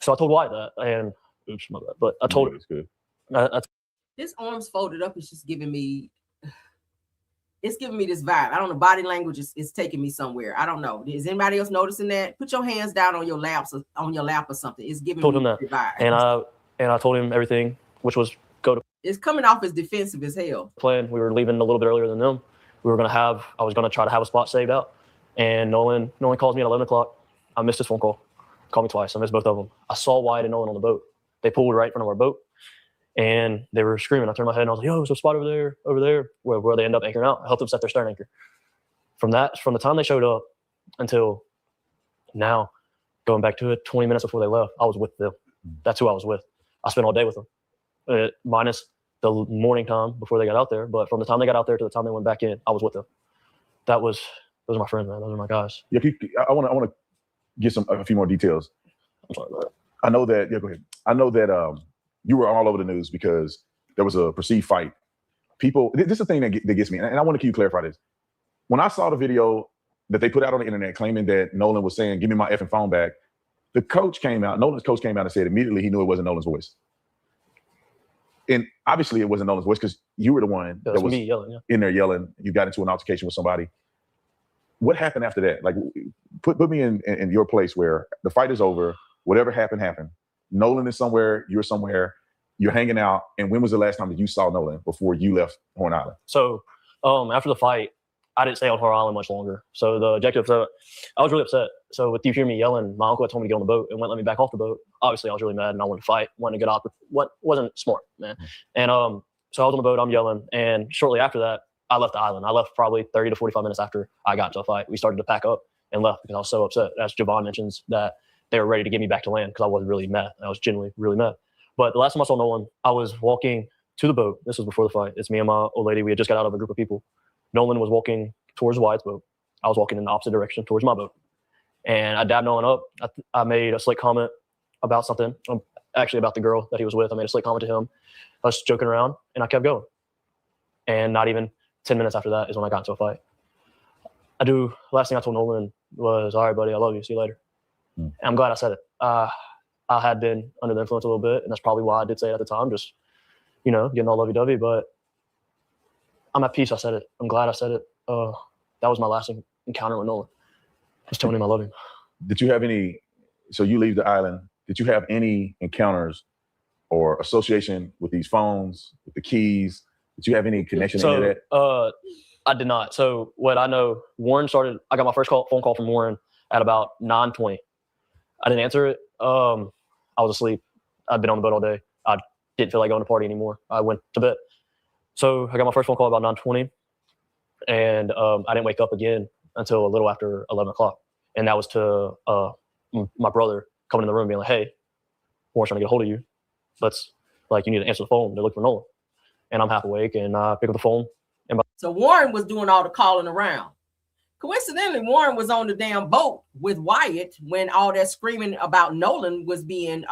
so I told Wyatt that. And oops, my bad. But I told him. It's good. His arms folded up is just giving me this vibe. I don't know, body language is taking me somewhere. I don't know. Is anybody else noticing that? Put your hands down on your lap or something. It's giving told me him that. the vibe. And I told him everything, which was go to. It's coming off as defensive as hell. Plan. We were leaving a little bit earlier than them. I was gonna try to have a spot saved out. And Nolan calls me at 11 o'clock. I missed his phone call. Called me twice. I missed both of them. I saw Wyatt and Nolan on the boat. They pulled right in front of our boat. And they were screaming. I turned my head and I was like, yo, there's a spot over there, where they end up anchoring out. I helped them set their stern anchor. From the time they showed up until now, going back to it, 20 minutes before they left, I was with them. That's who I was with. I spent all day with them, minus the morning time before they got out there. But from the time they got out there to the time they went back in, I was with them. Those are my friends, man. Those are my guys. Yeah, I want to get a few more details. I'm sorry about that. I know that. Yeah, go ahead. I know that you were all over the news because there was a perceived fight. People, this is the thing that gets me, and I want to keep you clarify this. When I saw the video that they put out on the internet claiming that Nolan was saying, "Give me my effing phone back," Nolan's coach came out and said immediately he knew it wasn't Nolan's voice. And obviously it wasn't Nolan's voice because you were the one that was me yelling, yeah. in there yelling. You got into an altercation with somebody. What happened after that? Like, put me in your place where the fight is over. Whatever happened. Nolan is somewhere. You're somewhere. You're hanging out. And when was the last time that you saw Nolan before you left Horn Island? So after the fight, I didn't stay on Horn Island much longer. So the objective, I was really upset. So with you hearing me yelling, my uncle had told me to get on the boat and wouldn't let me back off the boat. Obviously, I was really mad and I wanted to fight, wanted to get off. What wasn't smart, man. And so I was on the boat, I'm yelling. And shortly after that, I left the island. I left probably 30 to 45 minutes after I got into a fight. We started to pack up and left because I was so upset. As Javon mentions, that they were ready to get me back to land because I was really mad. I was genuinely really mad. But the last time I saw Nolan, I was walking to the boat. This was before the fight. It's me and my old lady. We had just got out of a group of people. Nolan was walking towards Wyatt's boat. I was walking in the opposite direction towards my boat. And I dabbed Nolan up. I made a slick comment about something, actually about the girl that he was with. I made a slick comment to him. I was joking around, and I kept going. And not even 10 minutes after that is when I got into a fight. Last thing I told Nolan was, all right, buddy, I love you. See you later. And I'm glad I said it. I had been under the influence a little bit, and that's probably why I did say it at the time, just, getting all lovey-dovey. But I'm at peace I said it. I'm glad I said it. That was my last encounter with Nolan. Just telling him I love him. Did you have any So you leave the island. Did you have any encounters or association with these phones, with the keys? Did you have any connection to any of that? I did not. So what I know, Warren started. I got my first phone call from Warren at about 9:20. I didn't answer it. I was asleep. I'd been on the boat all day. I didn't feel like going to party anymore. I went to bed. So I got my first phone call about 9:20, and I didn't wake up again until a little after 11 o'clock. And that was to my brother coming in the room being like, "Hey, Warren's trying to get a hold of you. You need to answer the phone. They're looking for Nolan." And I'm half awake, and I pick up the phone. So Warren was doing all the calling around. Coincidentally, Warren was on the damn boat with Wyatt when all that screaming about Nolan was being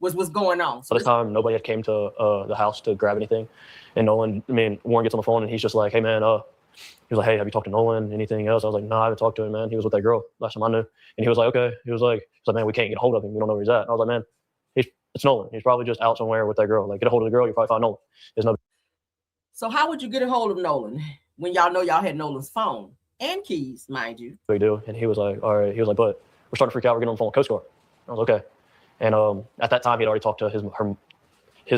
was going on. So this time, nobody had came to the house to grab anything. And Warren gets on the phone, and he's just like, "Hey, man," he was like, "Hey, have you talked to Nolan? Anything else?" I was like, "No, I haven't talked to him, man. He was with that girl last time I knew." And he was like, "Okay." He was like, "Man, we can't get a hold of him. We don't know where he's at." And I was like, "Man, it's Nolan. He's probably just out somewhere with that girl. Like, get a hold of the girl. You'll probably find Nolan." There's no. So how would you get a hold of Nolan when y'all know y'all had Nolan's phone and keys, mind you? Big deal. And he was like, "All right." He was like, "But we're starting to freak out. We're getting on the phone with Coast Guard." I was like, "Okay." And at that time, he'd already talked to his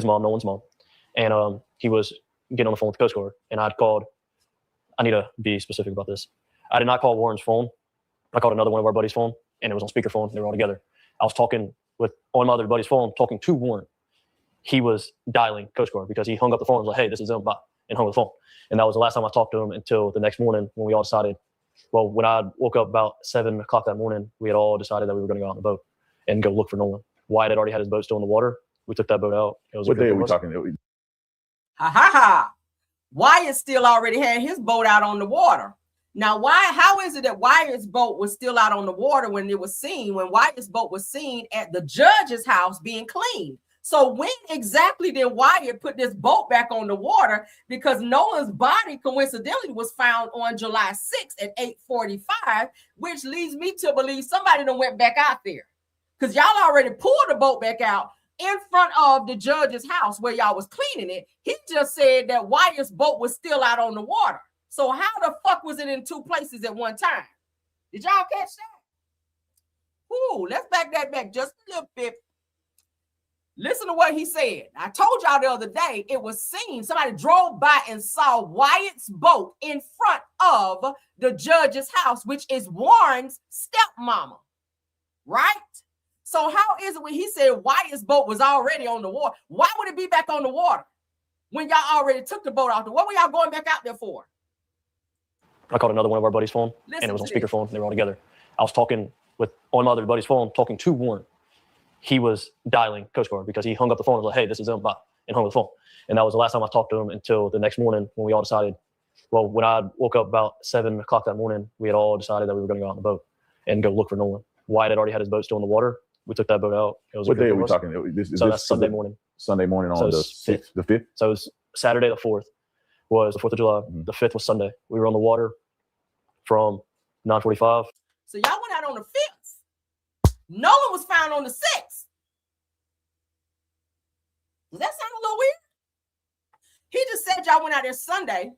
mom, Nolan's mom, and he was getting on the phone with the Coast Guard. And I'd called. I need to be specific about this. I did not call Warren's phone. I called another one of our buddies' phone, and it was on speakerphone. They were all together. I was talking on my other buddy's phone, talking to Warren. He was dialing Coast Guard because he hung up the phone and was like, "Hey, this is him," and hung up the phone. And that was the last time I talked to him until the next morning when we all decided. Well, when I woke up about 7 o'clock that morning, we had all decided that we were going to go out on the boat and go look for Nolan. Wyatt had already had his boat still in the water. We took that boat out. It was what day are we talking? Ha ha ha! Wyatt still already had his boat out on the water. Now, how is it that Wyatt's boat was still out on the water when Wyatt's boat was seen at the judge's house being cleaned? So when exactly did Wyatt put this boat back on the water? Because Nolan's body coincidentally was found on July 6th at 8:45, which leads me to believe somebody done went back out there. Because y'all already pulled the boat back out in front of the judge's house where y'all was cleaning it. He just said that Wyatt's boat was still out on the water. So how the fuck was it in two places at one time? Did y'all catch that? Ooh, let's back that back just a little bit. Listen to what he said. I told y'all the other day, it was seen. Somebody drove by and saw Wyatt's boat in front of the judge's house, which is Warren's stepmama, right? So how is it when he said Wyatt's boat was already on the water? Why would it be back on the water when y'all already took the boat out there? What were y'all going back out there for? I called another one of our buddies' phone, and it was on speakerphone. They were all together. I was talking on my other buddy's phone, talking to Warren. He was dialing Coast Guard because he hung up the phone and was like, "Hey, this is him," and hung up the phone. And that was the last time I talked to him until the next morning when we all decided. Well, when I woke up about 7 o'clock that morning, we had all decided that we were going to go out on the boat and go look for Nolan. Wyatt had already had his boat still in the water. We took that boat out. It was what day are we talking? That's Sunday morning. Sunday morning on the 6th, the 5th? So it was Saturday the 4th was the 4th of July. Mm-hmm. The 5th was Sunday. We were on the water from 9:45. So y'all went out on the 5th. Nolan was found on the 6th. Does that sound a little weird? He just said y'all went out there Sunday,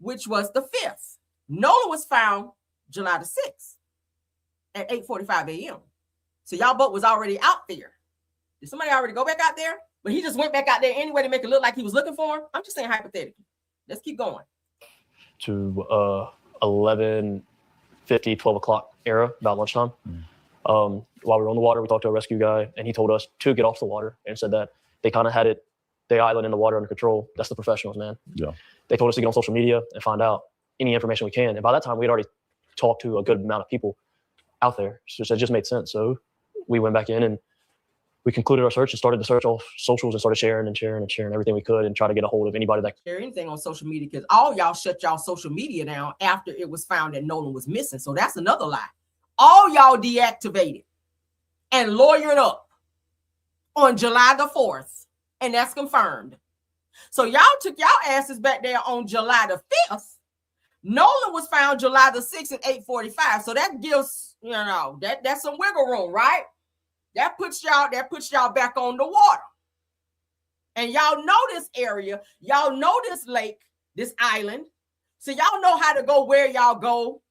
which was the 5th. Nolan was found July the 6th at 8:45 a.m. So y'all boat was already out there. Did somebody already go back out there? But he just went back out there anyway to make it look like he was looking for him? I'm just saying hypothetically. Let's keep going. To 11:50, 12 o'clock era, about lunchtime. While we were on the water, we talked to a rescue guy, and he told us to get off the water and said that they kind of had the island in the water under control. That's the professionals, man. Yeah. They told us to get on social media and find out any information we can. And by that time, we had already talked to a good amount of people out there. So it just made sense. So we went back in and we concluded our search and started to search all socials and started sharing everything we could and try to get a hold of anybody that share anything on social media, because all y'all shut y'all social media down after it was found that Nolan was missing. So that's another lie. All y'all deactivated and lawyered up on July the 4th, and that's confirmed. So y'all took y'all asses back there on July the 5th. Nolan was found July the 6th at 8:45. So that gives, that's some wiggle room, right? That puts y'all back on the water. And y'all know this area, y'all know this lake, this island. So y'all know how to go where y'all go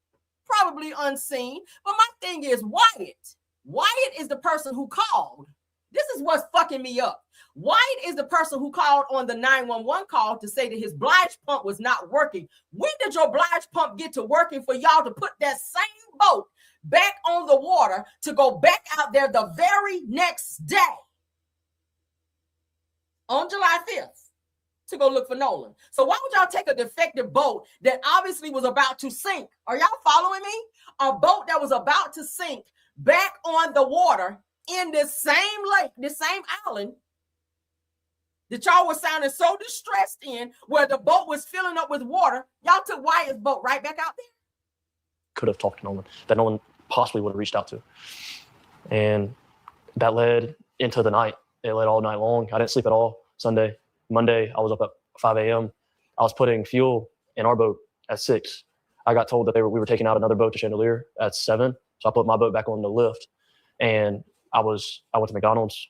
probably unseen. But my thing is Wyatt. Wyatt is the person who called. This is what's fucking me up. Wyatt is the person who called on the 911 call to say that his blige pump was not working. When did your blige pump get to working for y'all to put that same boat back on the water to go back out there the very next day on July 5th to go look for Nolan? So why would y'all take a defective boat that obviously was about to sink? Are y'all following me? A boat that was about to sink back on the water in this same lake, this same island that y'all were sounding so distressed in, where the boat was filling up with water. Y'all took Wyatt's boat right back out there. Could have talked to Nolan that no one possibly would have reached out to. And that led into the night. It led all night long. I didn't sleep at all Sunday. Monday, I was up at 5 a.m. I was putting fuel in our boat at 6. I got told that we were taking out another boat to Chandelier at 7. So I put my boat back on the lift. And I went to McDonald's,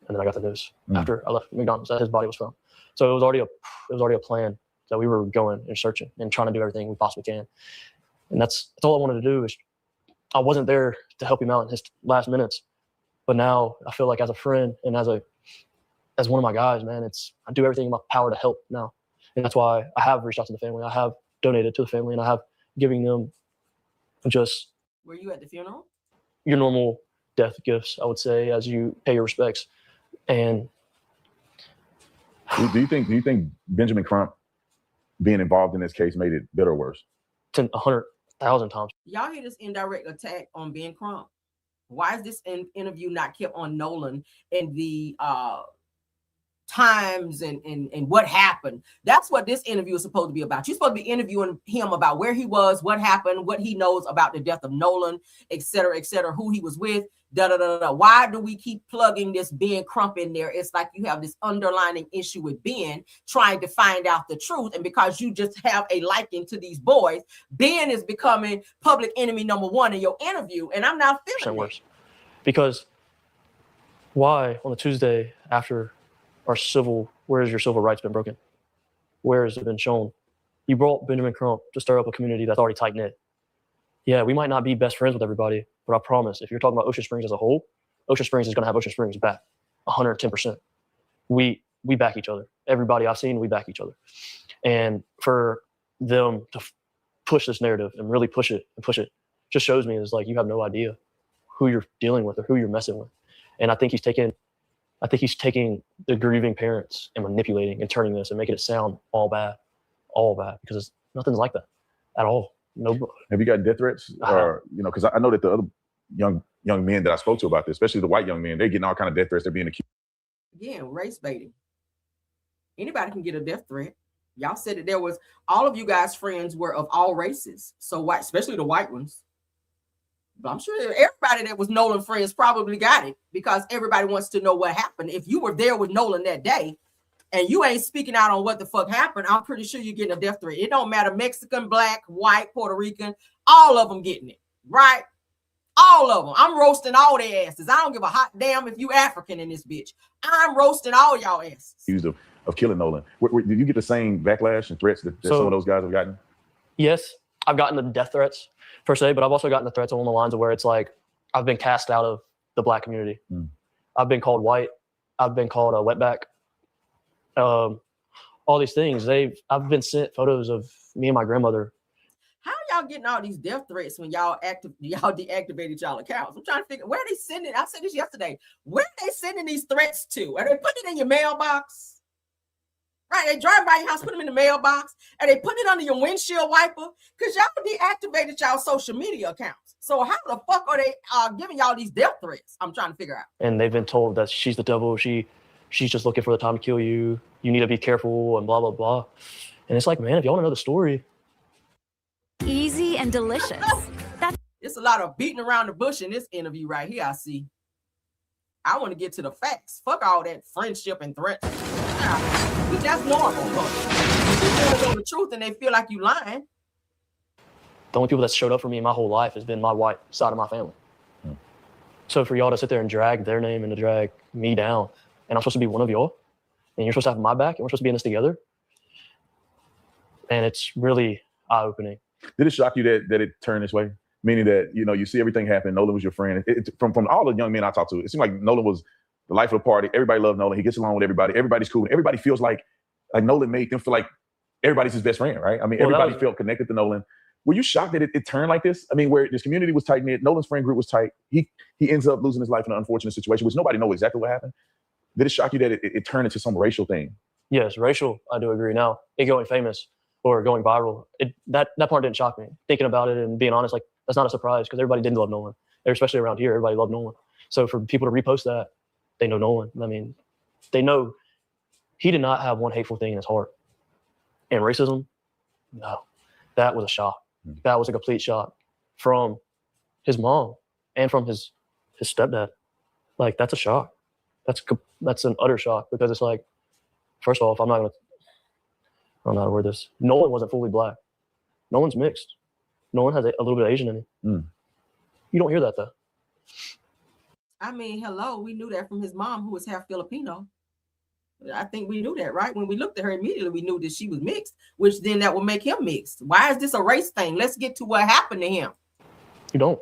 and then I got the news after I left McDonald's that his body was found. So it was already a plan that we were going and searching and trying to do everything we possibly can. And that's all I wanted to do. Is I wasn't there to help him out in his last minutes, but now I feel like as a friend and as one of my guys, man, I do everything in my power to help now, and that's why I have reached out to the family. I have donated to the family, and I have given them just. Were you at the funeral? Your normal death gifts, I would say, as you pay your respects. And do you think Benjamin Crump being involved in this case made it better or worse? 100,000 times. Y'all hear this indirect attack on Ben Crump? Why is this interview not kept on Nolan and the times and what happened? That's what this interview is supposed to be about. You're supposed to be interviewing him about where he was, what happened, what he knows about the death of Nolan, et cetera, who he was with. Why do we keep plugging this Ben Crump in there? It's like you have this underlining issue with Ben trying to find out the truth. And because you just have a liking to these boys, Ben is becoming public enemy number one in your interview. And I'm not feeling worse. Because why on a Tuesday after where has your civil rights been broken? Where has it been shown? You brought Benjamin Crump to stir up a community that's already tight-knit. Yeah, we might not be best friends with everybody, but I promise, if you're talking about Ocean Springs as a whole, Ocean Springs is going to have Ocean Springs back 110%. We back each other. Everybody I've seen, we back each other. And for them to push this narrative and really push it just shows me is like you have no idea who you're dealing with or who you're messing with. And I think he's taking the grieving parents and manipulating and turning this and making it sound all bad, because nothing's like that at all. No. Have you gotten death threats? Or, because I know that the other young men that I spoke to about this, especially the white young men, they're getting all kind of death threats. They're being accused. Again, race baiting. Anybody can get a death threat. Y'all said that all of you guys' friends were of all races. So white, especially the white ones. But I'm sure everybody that was Nolan friends probably got it, because everybody wants to know what happened. If you were there with Nolan that day and you ain't speaking out on what the fuck happened, I'm pretty sure you're getting a death threat. It don't matter, Mexican, black, white, Puerto Rican, all of them getting it, right? All of them. I'm roasting all their asses. I don't give a hot damn if you African in this bitch. I'm roasting all y'all asses. Accused of killing Nolan. Did you get the same backlash and threats that some of those guys have gotten? Yes, I've gotten the death threats per se, but I've also gotten the threats along the lines of where it's like I've been cast out of the black community. I've been called white. I've been called a wetback. All these things. I've been sent photos of me and my grandmother. How are y'all getting all these death threats when y'all deactivated y'all accounts? I'm trying to figure where are they sending. I said this yesterday. Where are they sending these threats to? Are they putting it in your mailbox? Right, they drive by your house, put them in the mailbox, and they put it under your windshield wiper because y'all deactivated y'all social media accounts. So how the fuck are they giving y'all these death threats? I'm trying to figure out. And they've been told that she's the devil. She's just looking for the time to kill you. You need to be careful and blah, blah, blah. And it's like, man, if y'all want to know the story. Easy and delicious. It's a lot of beating around the bush in this interview right here, I see. I want to get to the facts. Fuck all that friendship and threats. That's normal. People know the truth and they feel like you lying. The only people that showed up for me in my whole life has been my white side of my family. So for y'all to sit there and drag their name and to drag me down, and I'm supposed to be one of y'all, and you're supposed to have my back, and we're supposed to be in this together, and it's really eye-opening. Did it shock you that it turned this way? Meaning that, you know, you see everything happen. Nolan was your friend. From all the young men I talked to, it seemed like Nolan was the life of the party. Everybody loved Nolan. He gets along with everybody. Everybody's cool. Everybody feels like Nolan made them feel like everybody's his best friend, right? I mean, everybody felt connected to Nolan. Were you shocked that it turned like this? I mean, where this community was tight-knit, Nolan's friend group was tight. He ends up losing his life in an unfortunate situation, which nobody knows exactly what happened. Did it shock you that it turned into some racial thing? Yes, racial, I do agree. Now, it going famous or going viral, that part didn't shock me. Thinking about it and being honest, like, that's not a surprise because everybody did love Nolan. Especially around here, everybody loved Nolan. So for people to repost that, they know Nolan. I mean, they know he did not have one hateful thing in his heart. And racism, no, that was a shock. That was a complete shock from his mom and from his stepdad. Like, that's a shock. That's an utter shock because it's like, first off, I don't know how to word this. Nolan wasn't fully black. Nolan's mixed. Nolan has a little bit of Asian in him. You don't hear that though. I mean, hello, we knew that from his mom, who was half Filipino. I think we knew that, right? When we looked at her immediately, we knew that she was mixed, which then that would make him mixed. Why is this a race thing? Let's get to what happened to him. You don't.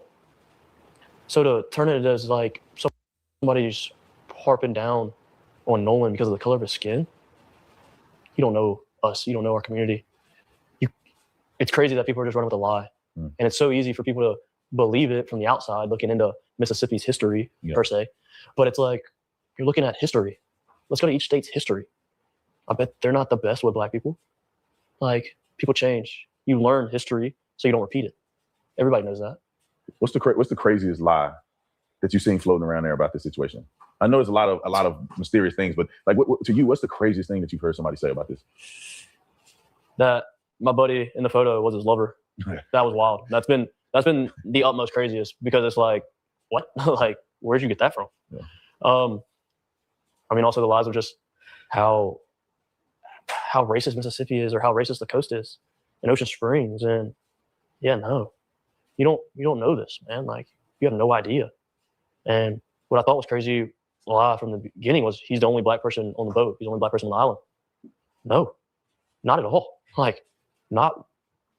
So to turn it as like somebody's harping down on Nolan because of the color of his skin, you don't know us. You don't know our community. It's crazy that people are just running with a lie. And it's so easy for people to believe it from the outside, looking into Mississippi's history, per se. But it's like, you're looking at history. Let's go to each state's history. I bet they're not the best with black people. Like, people change. You learn history so you don't repeat it. Everybody knows that. What's the craziest lie that you've seen floating around there about this situation? I know there's a lot of mysterious things, but like, to you, what's the craziest thing that you've heard somebody say about this? That my buddy in the photo was his lover. That was wild. That's been the utmost craziest because it's like, what? Like, where'd you get that from? Yeah. I mean, also the lies of just how racist Mississippi is or how racist the coast is in Ocean Springs. And yeah, no, you don't know this, man. Like, you have no idea. And what I thought was crazy lie from the beginning was he's the only black person on the boat. He's the only black person on the island. No, not at all. Like, not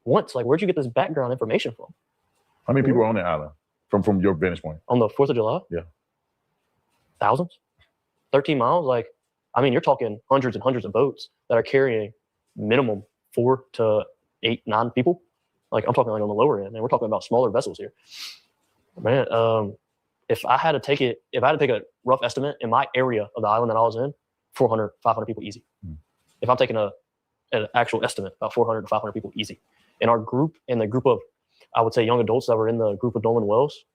once. Like, where'd you get this background information from? How many people are on the island from your vantage point? On the 4th of July? Yeah. Thousands? 13 miles? Like, I mean, you're talking hundreds and hundreds of boats that are carrying minimum 4 to 8, 9 people. Like, I'm talking like on the lower end, and we're talking about smaller vessels here. Man, if I had to take a rough estimate in my area of the island that I was in, 400, 500 people easy. If I'm taking an actual estimate, about 400 to 500 people easy. In our group, in the group of, I would say, young adults that were in the group of Nolan Wells,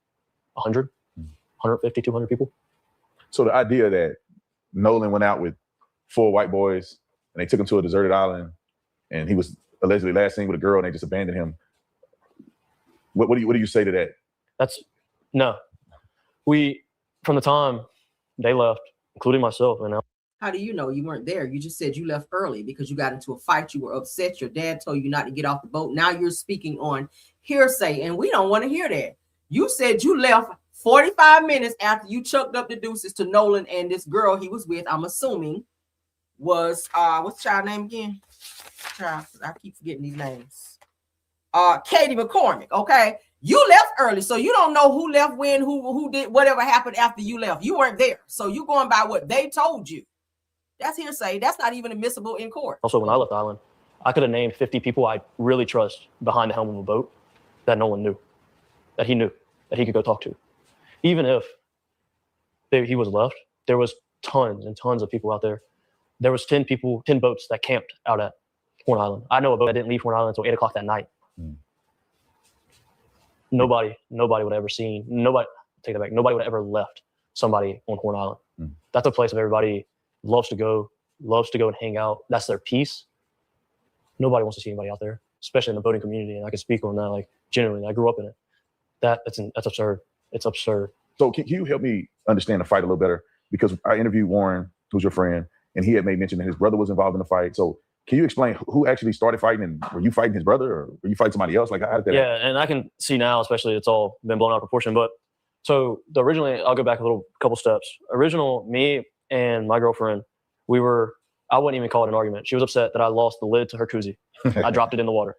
100, 150, 200 people. So the idea that Nolan went out with 4 white boys and they took him to a deserted island and he was allegedly last seen with a girl and they just abandoned him. What do you say to that? No. From the time they left, including myself, and How do you know you weren't there? You just said you left early because you got into a fight. You were upset. Your dad told you not to get off the boat. Now you're speaking on hearsay, and we don't want to hear that. You said you left 45 minutes after you chucked up the deuces to Nolan and this girl he was with, I'm assuming, was, what's the child name again? I keep forgetting these names. Katie McCormick, okay? You left early, so you don't know who left when, who did whatever happened after you left. You weren't there, so you're going by what they told you. That's hearsay. That's not even admissible in court. Also, when I left the island, I could have named 50 people I really trust behind the helm of a boat that Nolan knew, that he could go talk to. Even if he was left, there was tons and tons of people out there. There was 10 boats that camped out at Horn Island. I know a boat that didn't leave Horn Island until 8 o'clock that night. Nobody would ever seen, nobody would ever left somebody on Horn Island. That's a place where everybody loves to go and hang out. That's their peace. Nobody wants to see anybody out there, especially in the boating community. And I can speak on that, like, genuinely. I grew up in it. That's absurd. It's absurd. So can you help me understand the fight a little better? Because I interviewed Warren, who's your friend, and he had made mention that his brother was involved in the fight. So can you explain who actually started fighting, and were you fighting his brother or were you fighting somebody else? Like, how did that happen? And I can see now, especially, it's all been blown out of proportion. But so originally, I'll go back a couple steps. Me and my girlfriend, I wouldn't even call it an argument. She was upset that I lost the lid to her koozie. I dropped it in the water.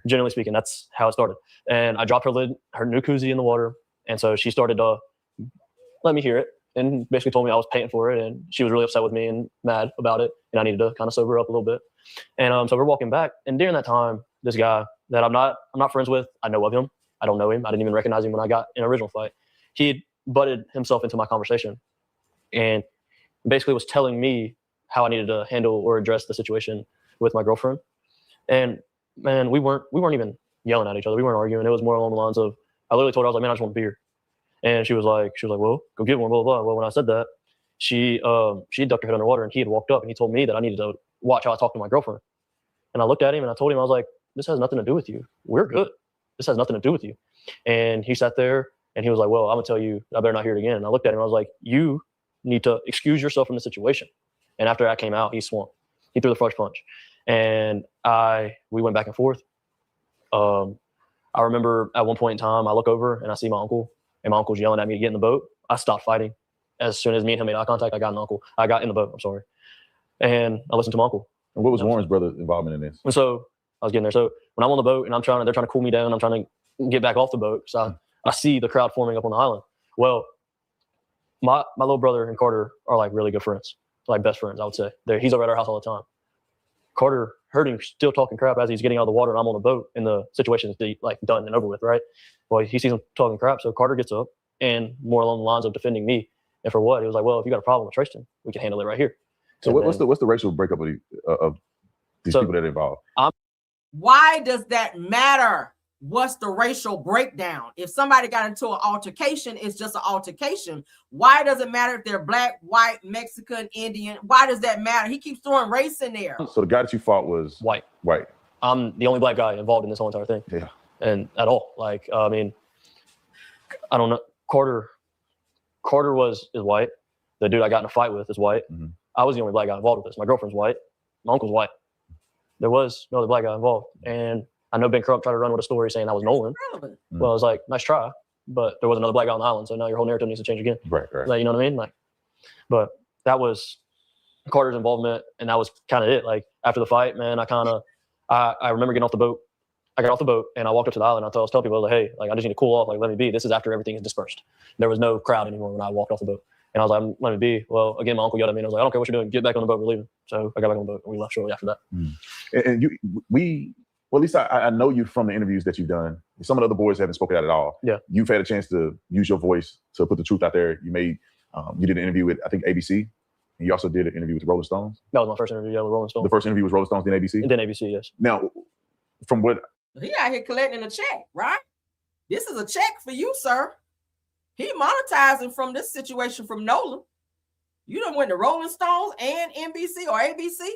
Generally speaking, that's how it started. And I dropped her new koozie in the water. And so she started to let me hear it and basically told me I was paying for it. And she was really upset with me and mad about it. And I needed to kind of sober up a little bit. And so we're walking back. And during that time, this guy that I'm not friends with, I know of him. I don't know him. I didn't even recognize him when I got in an original fight. He butted himself into my conversation and basically was telling me how I needed to handle or address the situation with my girlfriend. And man, we weren't even yelling at each other. We weren't arguing. It was more along the lines of, I literally told her, I was like, man, I just want a beer. And she was like, well, go get one, blah, blah, blah. Well, when I said that, she ducked her head underwater and he had walked up and he told me that I needed to watch how I talked to my girlfriend. And I looked at him and I told him, I was like, this has nothing to do with you. We're good. This has nothing to do with you. And he sat there and he was like, well, I'm gonna tell you, I better not hear it again. And I looked at him and I was like, you need to excuse yourself from the situation. And after I came out, he swung. He threw the first punch. And we went back and forth. I remember at one point in time, I look over and I see my uncle, and my uncle's yelling at me to get in the boat. I stopped fighting. As soon as me and him made eye contact, I got in the boat, I'm sorry. And I listened to my uncle. And what was Warren's brother's involvement in this? And so I was getting there. So when I'm on the boat and they're trying to cool me down, I'm trying to get back off the boat. So I see the crowd forming up on the island. Well, my little brother and Carter are like really good friends, like best friends, I would say. He's over at our house all the time. Carter heard him still talking crap as he's getting out of the water and I'm on the boat and the situation is like done and over with, right? Well, he sees him talking crap. So Carter gets up and more along the lines of defending me. And for what? He was like, well, if you got a problem with Tristan, we can handle it right here. So what's the racial breakup of these people that are involved? Why does that matter? What's the racial breakdown? If somebody got into an altercation, it's just an altercation. Why does it matter if they're black, white, Mexican, Indian? Why does that matter? He keeps throwing race in there. So the guy that you fought was white. White. I'm the only black guy involved in this whole entire thing. Yeah. And at all. Like, I mean, I don't know. Carter is white. The dude I got in a fight with is white. Mm-hmm. I was the only black guy involved with this. My girlfriend's white. My uncle's white. There was no other black guy involved. And I know Ben Crump tried to run with a story saying that was Nolan. Mm-hmm. Well, I was like, nice try. But there was another black guy on the island. So now your whole narrative needs to change again. Right. Like, you know what I mean? Like, but that was Carter's involvement. And that was kind of it. Like after the fight, man, I remember getting off the boat. I got off the boat and I walked up to the island. I was telling people, like, hey, like I just need to cool off. Like, let me be. This is after everything is dispersed. There was no crowd anymore when I walked off the boat. And I was like, let me be. Well, again, my uncle yelled at me and I was like, I don't care what you're doing. Get back on the boat. We're leaving. So I got back on the boat and we left shortly after that. Mm. And well, at least I know you from the interviews that you've done. Some of the other boys haven't spoken out at all. Yeah. You've had a chance to use your voice to put the truth out there. You did an interview with, I think, ABC. And you also did an interview with the Rolling Stones. That was my first interview, with Rolling Stones. The first interview was Rolling Stones, then ABC? And then ABC, yes. Now, from what... He out here collecting a check, right? This is a check for you, sir. He monetizing from this situation from Nolan. You done went to Rolling Stones and NBC or ABC?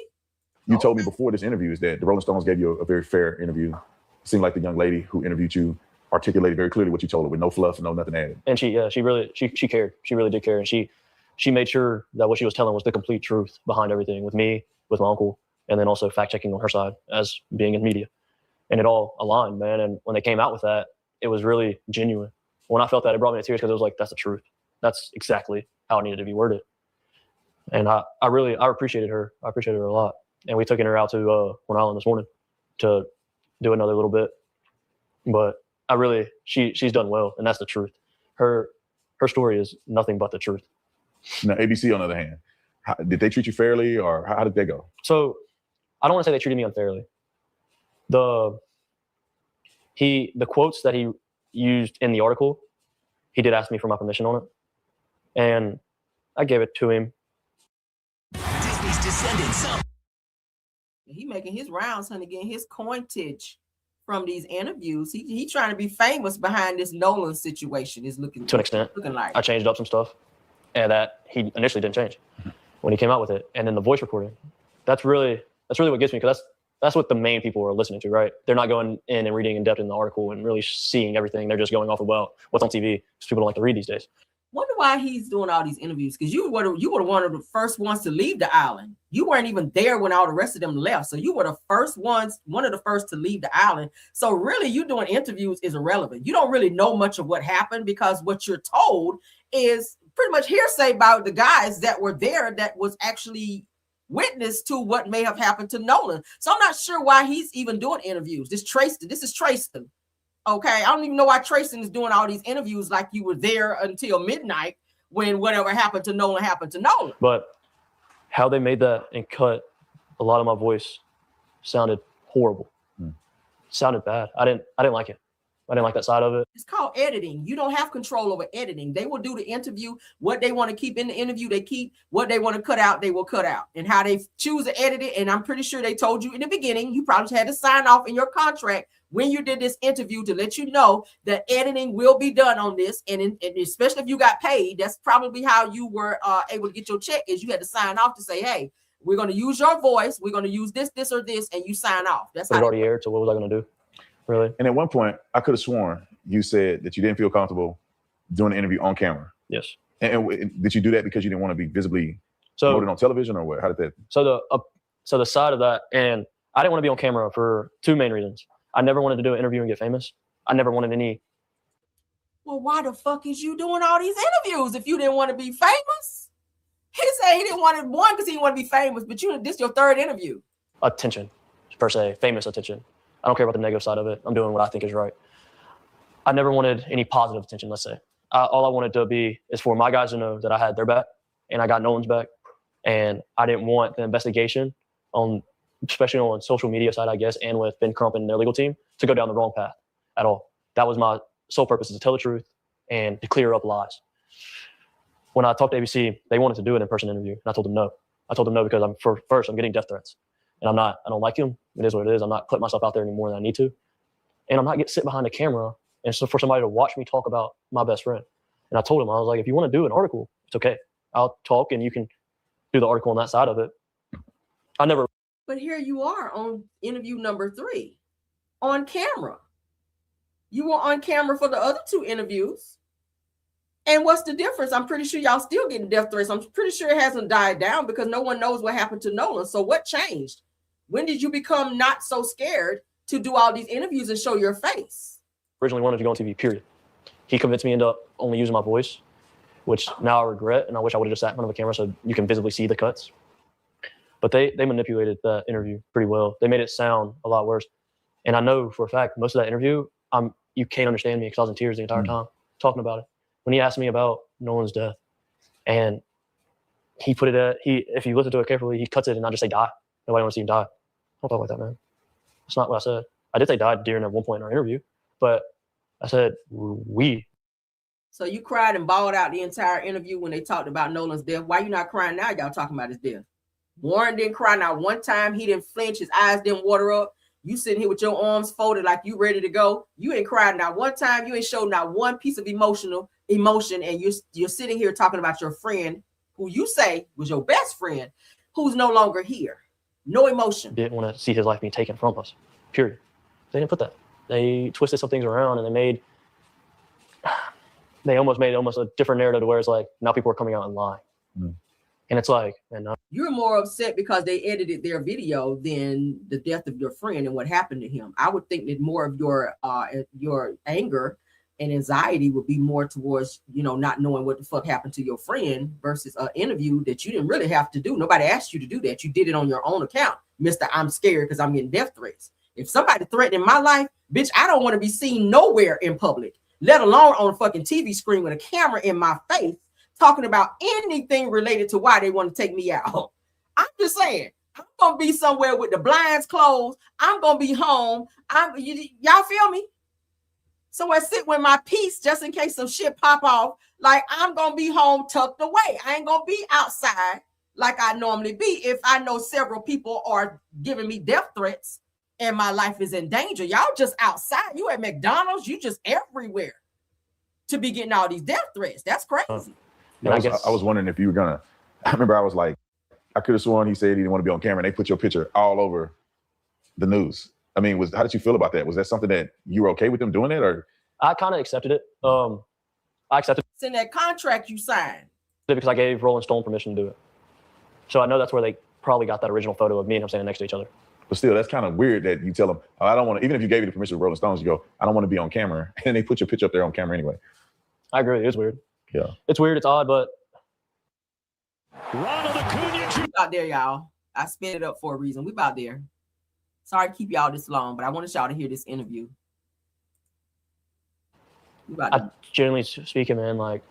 You told me before this interview is that the Rolling Stones gave you a very fair interview. It seemed like the young lady who interviewed you articulated very clearly what you told her with no fluff, no nothing added. And she cared. She really did care. And she made sure that what she was telling was the complete truth behind everything with me, with my uncle, and then also fact checking on her side as being in media. And it all aligned, man. And when they came out with that, it was really genuine. When I felt that, it brought me to tears because it was like, that's the truth. That's exactly how it needed to be worded. And I appreciated her. I appreciated her a lot. And we took her out to Horn Island this morning to do another little bit. But she's done well, and that's the truth. Her story is nothing but the truth. Now, ABC, on the other hand, did they treat you fairly, or how did they go? So I don't want to say they treated me unfairly. The quotes that he used in the article, he did ask me for my permission on it. And I gave it to him. Disney's Descendants. He making his rounds, honey, getting his coinage from these interviews. He trying to be famous behind this Nolan situation. Is looking to an extent. Looking like I changed up some stuff, and that he initially didn't change when he came out with it. And then the voice recording, that's really what gets me, because that's what the main people are listening to, right? They're not going in and reading in depth in the article and really seeing everything. They're just going off of what's on TV. Because people don't like to read these days. Wonder why he's doing all these interviews, because you were one of the first ones to leave the island. You weren't even there when all the rest of them left. So you were the first ones, one of the first to leave the island. So really, you doing interviews is irrelevant. You don't really know much of what happened, because what you're told is pretty much hearsay about the guys that were there that was actually witness to what may have happened to Nolan. So I'm not sure why he's even doing interviews. This is Trayston. Okay, I don't even know why Trayston is doing all these interviews like you were there until midnight when whatever happened to Nolan happened to Nolan. But how they made that and cut a lot of my voice sounded horrible. Sounded bad. I didn't like it. I didn't like that side of it. It's called editing. You don't have control over editing. They will do the interview. What they want to keep in the interview, they keep. What they want to cut out, they will cut out. And how they choose to edit it, and I'm pretty sure they told you in the beginning, you probably had to sign off in your contract when you did this interview to let you know that editing will be done on this. And especially if you got paid, that's probably how you were able to get your check, is you had to sign off to say, hey, we're going to use your voice. We're going to use this, this, or this, and you sign off. That's But how it already aired, so what was I going to do? Really? And at one point, I could have sworn you said that you didn't feel comfortable doing the interview on camera. Yes. And did you do that because you didn't want to be visibly promoted on television, or what? How did that? So the side of that, and I didn't want to be on camera for two main reasons. I never wanted to do an interview and get famous. I never wanted any. Well, why the fuck is you doing all these interviews if you didn't want to be famous? He said he didn't want it, one, because he didn't want to be famous, but this your third interview. Attention, per se, famous attention. I don't care about the negative side of it. I'm doing what I think is right. I never wanted any positive attention, let's say. All I wanted to be is for my guys to know that I had their back and I got Nolan's back. And I didn't want the investigation, especially on social media side, I guess, and with Ben Crump and their legal team, to go down the wrong path at all. That was my sole purpose, is to tell the truth and to clear up lies. When I talked to ABC, they wanted to do an in-person interview, and I told them no. I told them no because I'm getting death threats. And I don't like them. It is what it is. I'm not putting myself out there any more than I need to. And I'm not getting sit behind the camera and so for somebody to watch me talk about my best friend. And I told him, I was like, if you want to do an article, it's okay. I'll talk and you can do the article on that side of it. But here you are on interview number 3 on camera. You were on camera for the other 2 interviews. And what's the difference? I'm pretty sure y'all still getting death threats. I'm pretty sure it hasn't died down because no one knows what happened to Nolan. So what changed? When did you become not so scared to do all these interviews and show your face? Originally wanted to go on TV, period. He convinced me into only using my voice, which now I regret, and I wish I would have just sat in front of a camera so you can visibly see the cuts. But they manipulated that interview pretty well. They made it sound a lot worse. And I know for a fact, most of that interview, you can't understand me because I was in tears the entire time talking about it. When he asked me about Nolan's death, and he put it at, if you listen to it carefully, he cuts it and I just say die. Nobody wants to see him die. Don't talk like that, man. That's not what I said. I did say die during at one point in our interview, but I said we. So you cried and bawled out the entire interview when they talked about Nolan's death. Why you not crying now? Y'all talking about his death. Warren didn't cry not one time. He didn't flinch. His eyes didn't water up. You sitting here with your arms folded like you ready to go. You ain't cried not one time. You ain't showed not one piece of emotion, and you're sitting here talking about your friend who you say was your best friend, who's no longer here. No emotion. Didn't want to see his life being taken from us, period. They didn't put that. They twisted some things around and they almost made a different narrative to where it's like now people are coming out and lying. And it's like, man, no. You're more upset because they edited their video than the death of your friend and what happened to him. I would think that more of your anger and anxiety would be more towards, not knowing what the fuck happened to your friend versus an interview that you didn't really have to do. Nobody asked you to do that. You did it on your own account. Mr. I'm scared because I'm getting death threats. If somebody threatening my life, bitch, I don't want to be seen nowhere in public, let alone on a fucking TV screen with a camera in my face, talking about anything related to why they want to take me out. I'm just saying, I'm going to be somewhere with the blinds closed. I'm going to be home. Y'all feel me? Somewhere sit with my peace just in case some shit pop off. Like I'm going to be home tucked away. I ain't going to be outside like I normally be if I know several people are giving me death threats and my life is in danger. Y'all just outside. You at McDonald's. You just everywhere to be getting all these death threats. That's crazy. I was wondering if you were gonna. I remember I was like, I could have sworn he said he didn't want to be on camera, and they put your picture all over the news. I mean, how did you feel about that? Was that something that you were okay with them doing it, or? I kind of accepted it. I accepted it's in that contract you signed it because I gave Rolling Stone permission to do it. So I know that's where they probably got that original photo of me and him standing next to each other. But still, that's kind of weird that you tell them, oh, I don't want to. Even if you gave you the permission to Rolling Stones, you go, I don't want to be on camera, and they put your picture up there on camera anyway. I agree. It's weird. Yeah. It's weird. It's odd, but out there, y'all. I sped it up for a reason. We about there. Sorry to keep y'all this long, but I wanted y'all to hear this interview. Generally speaking, man, like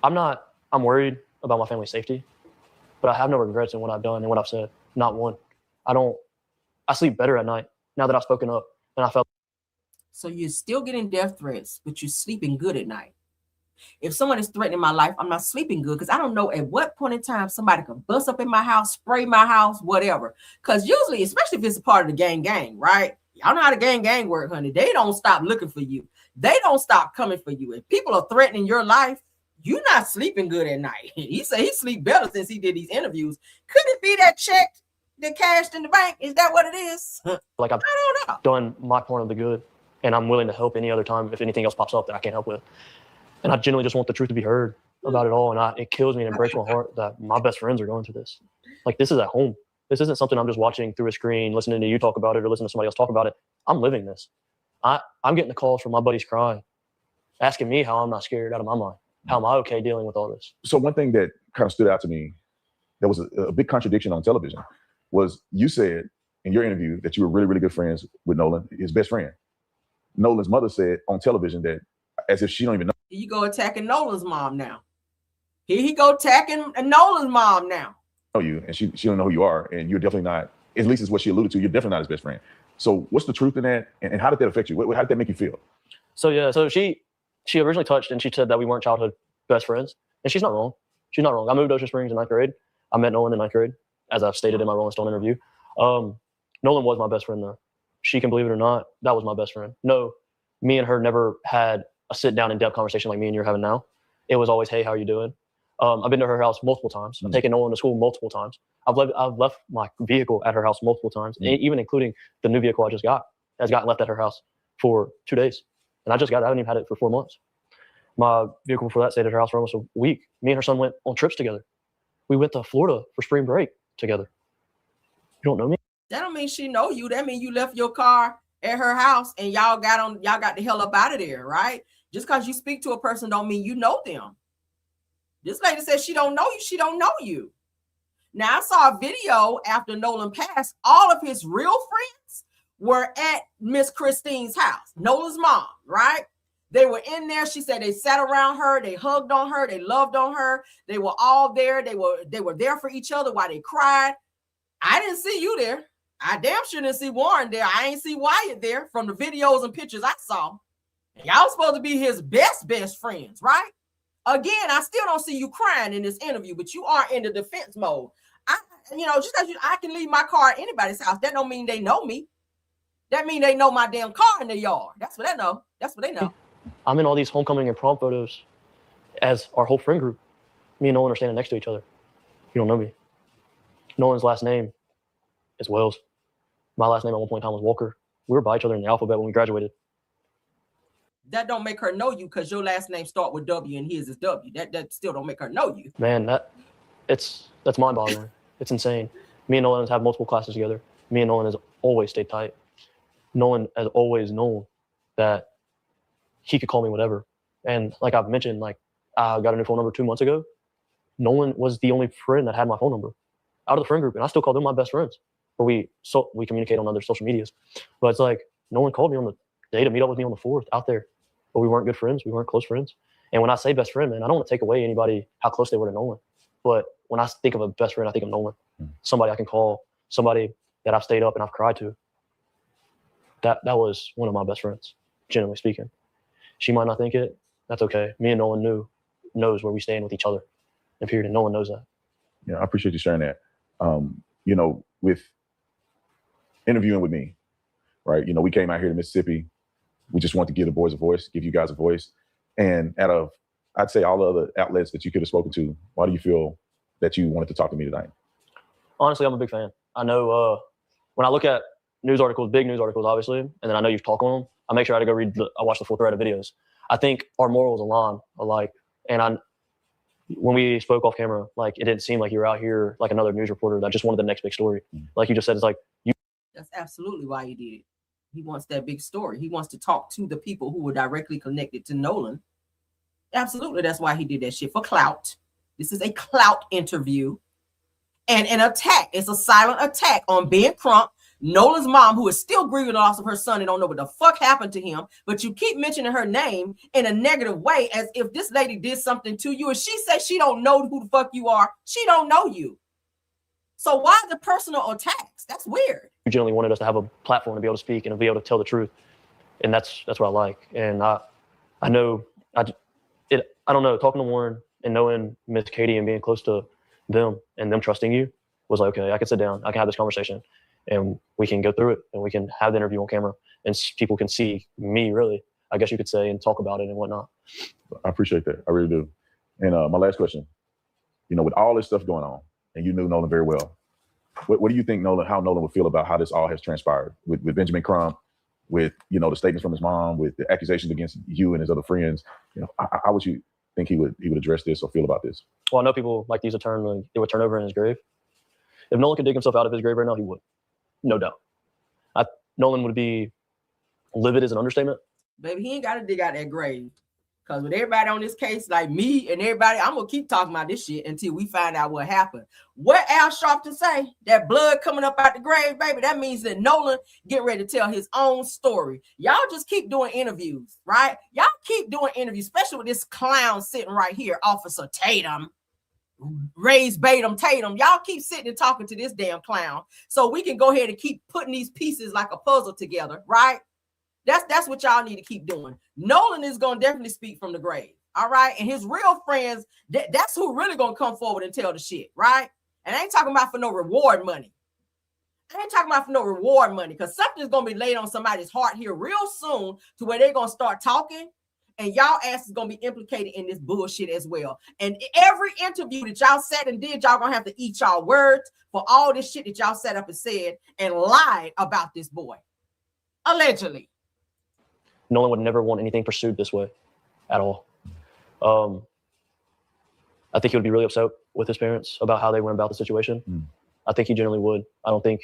I'm worried about my family's safety, but I have no regrets in what I've done and what I've said. Not one. I sleep better at night now that I've spoken up, and I felt. So you're still getting death threats, but you're sleeping good at night. If someone is threatening my life, I'm not sleeping good because I don't know at what point in time somebody could bust up in my house, spray my house, whatever. Because usually, especially if it's a part of the gang, right? Y'all know how the gang work, honey. They don't stop looking for you. They don't stop coming for you. If people are threatening your life, you're not sleeping good at night. He said he sleep better since he did these interviews. Could it be that check that cashed in the bank? Is that what it is? Like I've done my part of the good, and I'm willing to help any other time if anything else pops up that I can't help with. And I genuinely just want the truth to be heard about it all. And it kills me and it breaks my heart that my best friends are going through this. Like, this is at home. This isn't something I'm just watching through a screen, listening to you talk about it or listening to somebody else talk about it. I'm living this. I'm getting the calls from my buddies crying, asking me how I'm not scared out of my mind. How am I okay dealing with all this? So one thing that kind of stood out to me, there was a big contradiction on television, was you said in your interview that you were really, really good friends with Nolan, his best friend. Nolan's mother said on television that as if she don't even know. Here you go attacking Nolan's mom now. Here he go attacking Nolan's mom now. Know you, and she don't know who you are, and you're definitely not, at least is what she alluded to, you're definitely not his best friend. So what's the truth in that, and how did that affect you? How did that make you feel? So she originally touched and she said that we weren't childhood best friends, and she's not wrong. She's not wrong. I moved to Ocean Springs in 9th grade. I met Nolan in 9th grade, as I've stated in my Rolling Stone interview. Nolan was my best friend though. She can believe it or not, that was my best friend. No, me and her never had a sit down in-depth conversation like me and you're having now. It was always, hey, how are you doing? I've been to her house multiple times. I've taken Nolan to school multiple times. I've left my vehicle at her house multiple times, even including the new vehicle I just got. Has gotten left at her house for 2 days. And I just got it. I haven't even had it for 4 months. My vehicle before that stayed at her house for almost a week. Me and her son went on trips together. We went to Florida for spring break together. You don't know me? That don't mean she know you. That mean you left your car at her house and y'all got the hell up out of there, right? Just because you speak to a person don't mean you know them. This lady says she don't know you. She don't know you. Now, I saw a video after Nolan passed. All of his real friends were at Miss Christine's house, Nolan's mom, right? They were in there. She said they sat around her. They hugged on her. They loved on her. They were all there. They were there for each other while they cried. I didn't see you there. I damn sure didn't see Warren there. I ain't see Wyatt there from the videos and pictures I saw. And y'all supposed to be his best friends, right? Again, I still don't see you crying in this interview, but you are in the defense mode. Just as I can leave my car at anybody's house, that don't mean they know me. That mean they know my damn car in the yard. That's what they know. That's what they know. I'm in all these homecoming and prom photos as our whole friend group. Me and Nolan are standing next to each other. You don't know me. Nolan's last name is Wells. My last name at one point in time was Walker. We were by each other in the alphabet when we graduated. That don't make her know you because your last name start with W and his is W. That still don't make her know you. Man, that's mind-boggling. It's insane. Me and Nolan have multiple classes together. Me and Nolan has always stayed tight. Nolan has always known that he could call me whatever. And like I've mentioned, I got a new phone number 2 months ago. Nolan was the only friend that had my phone number out of the friend group, and I still call them my best friends. But we communicate on other social medias. But it's like Nolan called me on the day to meet up with me on the 4th out there. But we weren't good friends. We weren't close friends. And when I say best friend, man, I don't want to take away anybody how close they were to Nolan. But when I think of a best friend, I think of Nolan. Somebody I can call, somebody that I've stayed up and I've cried to. That was one of my best friends, generally speaking. She might not think it. That's okay. Me and Nolan knows where we stand with each other. And period. And Nolan knows that. Yeah, I appreciate you sharing that. With interviewing with me, right? We came out here to Mississippi. We just want to give the boys a voice, give you guys a voice. And out of, I'd say, all the other outlets that you could have spoken to, why do you feel that you wanted to talk to me tonight? Honestly, I'm a big fan. I know when I look at news articles, big news articles, obviously, and then I know you've talked on them, I make sure I go I watch the full thread of videos. I think our morals align alike. And when we spoke off camera, it didn't seem like you were out here like another news reporter that just wanted the next big story. Like you just said, it's like you. That's absolutely why he did it. He wants that big story. He wants to talk to the people who were directly connected to Nolan. Absolutely, that's why he did that shit, for clout. This is a clout interview. and an attack. It's a silent attack on Ben Crump, Nolan's mom, who is still grieving the loss of her son and don't know what the fuck happened to him. But you keep mentioning her name in a negative way, as if this lady did something to you. And she says she don't know who the fuck you are. She don't know you. So why the personal attacks? That's weird. You generally wanted us to have a platform to be able to speak and to be able to tell the truth, and that's what I like. And I know I don't know, talking to Warren and knowing Miss Katie and being close to them and them trusting you was like, okay, I can sit down, I can have this conversation, and we can go through it, and we can have the interview on camera, and people can see me, really, I guess you could say, and talk about it and whatnot. I appreciate that. I really do. And my last question, with all this stuff going on, and you knew Nolan very well, what do you think how Nolan would feel about how this all has transpired with Benjamin Crump, with, the statements from his mom, with the accusations against you and his other friends? How would you think he would address this or feel about this? Well, I know people like these would turn over in his grave. If Nolan could dig himself out of his grave right now, he would. No doubt. Nolan would be livid as an understatement. Baby, he ain't got to dig out that grave. Because with everybody on this case, like me and everybody, I'm going to keep talking about this shit until we find out what happened. What Al Sharpton say, that blood coming up out the grave, baby, that means that Nolan get ready to tell his own story. Y'all just keep doing interviews, right? Y'all keep doing interviews, especially with this clown sitting right here, Officer Tatum. Raised Tatum. Y'all keep sitting and talking to this damn clown so we can go ahead and keep putting these pieces like a puzzle together, right? That's what y'all need to keep doing. Nolan is going to definitely speak from the grave, all right? And his real friends, that's who really going to come forward and tell the shit, right? And I ain't talking about for no reward money. Because something's going to be laid on somebody's heart here real soon to where they're going to start talking, and y'all ass is going to be implicated in this bullshit as well. And every interview that y'all sat and did, y'all going to have to eat y'all words for all this shit that y'all sat up and said and lied about this boy. Allegedly. Nolan would never want anything pursued this way at all. I think he would be really upset with his parents about how they went about the situation. I think he generally would. I don't think.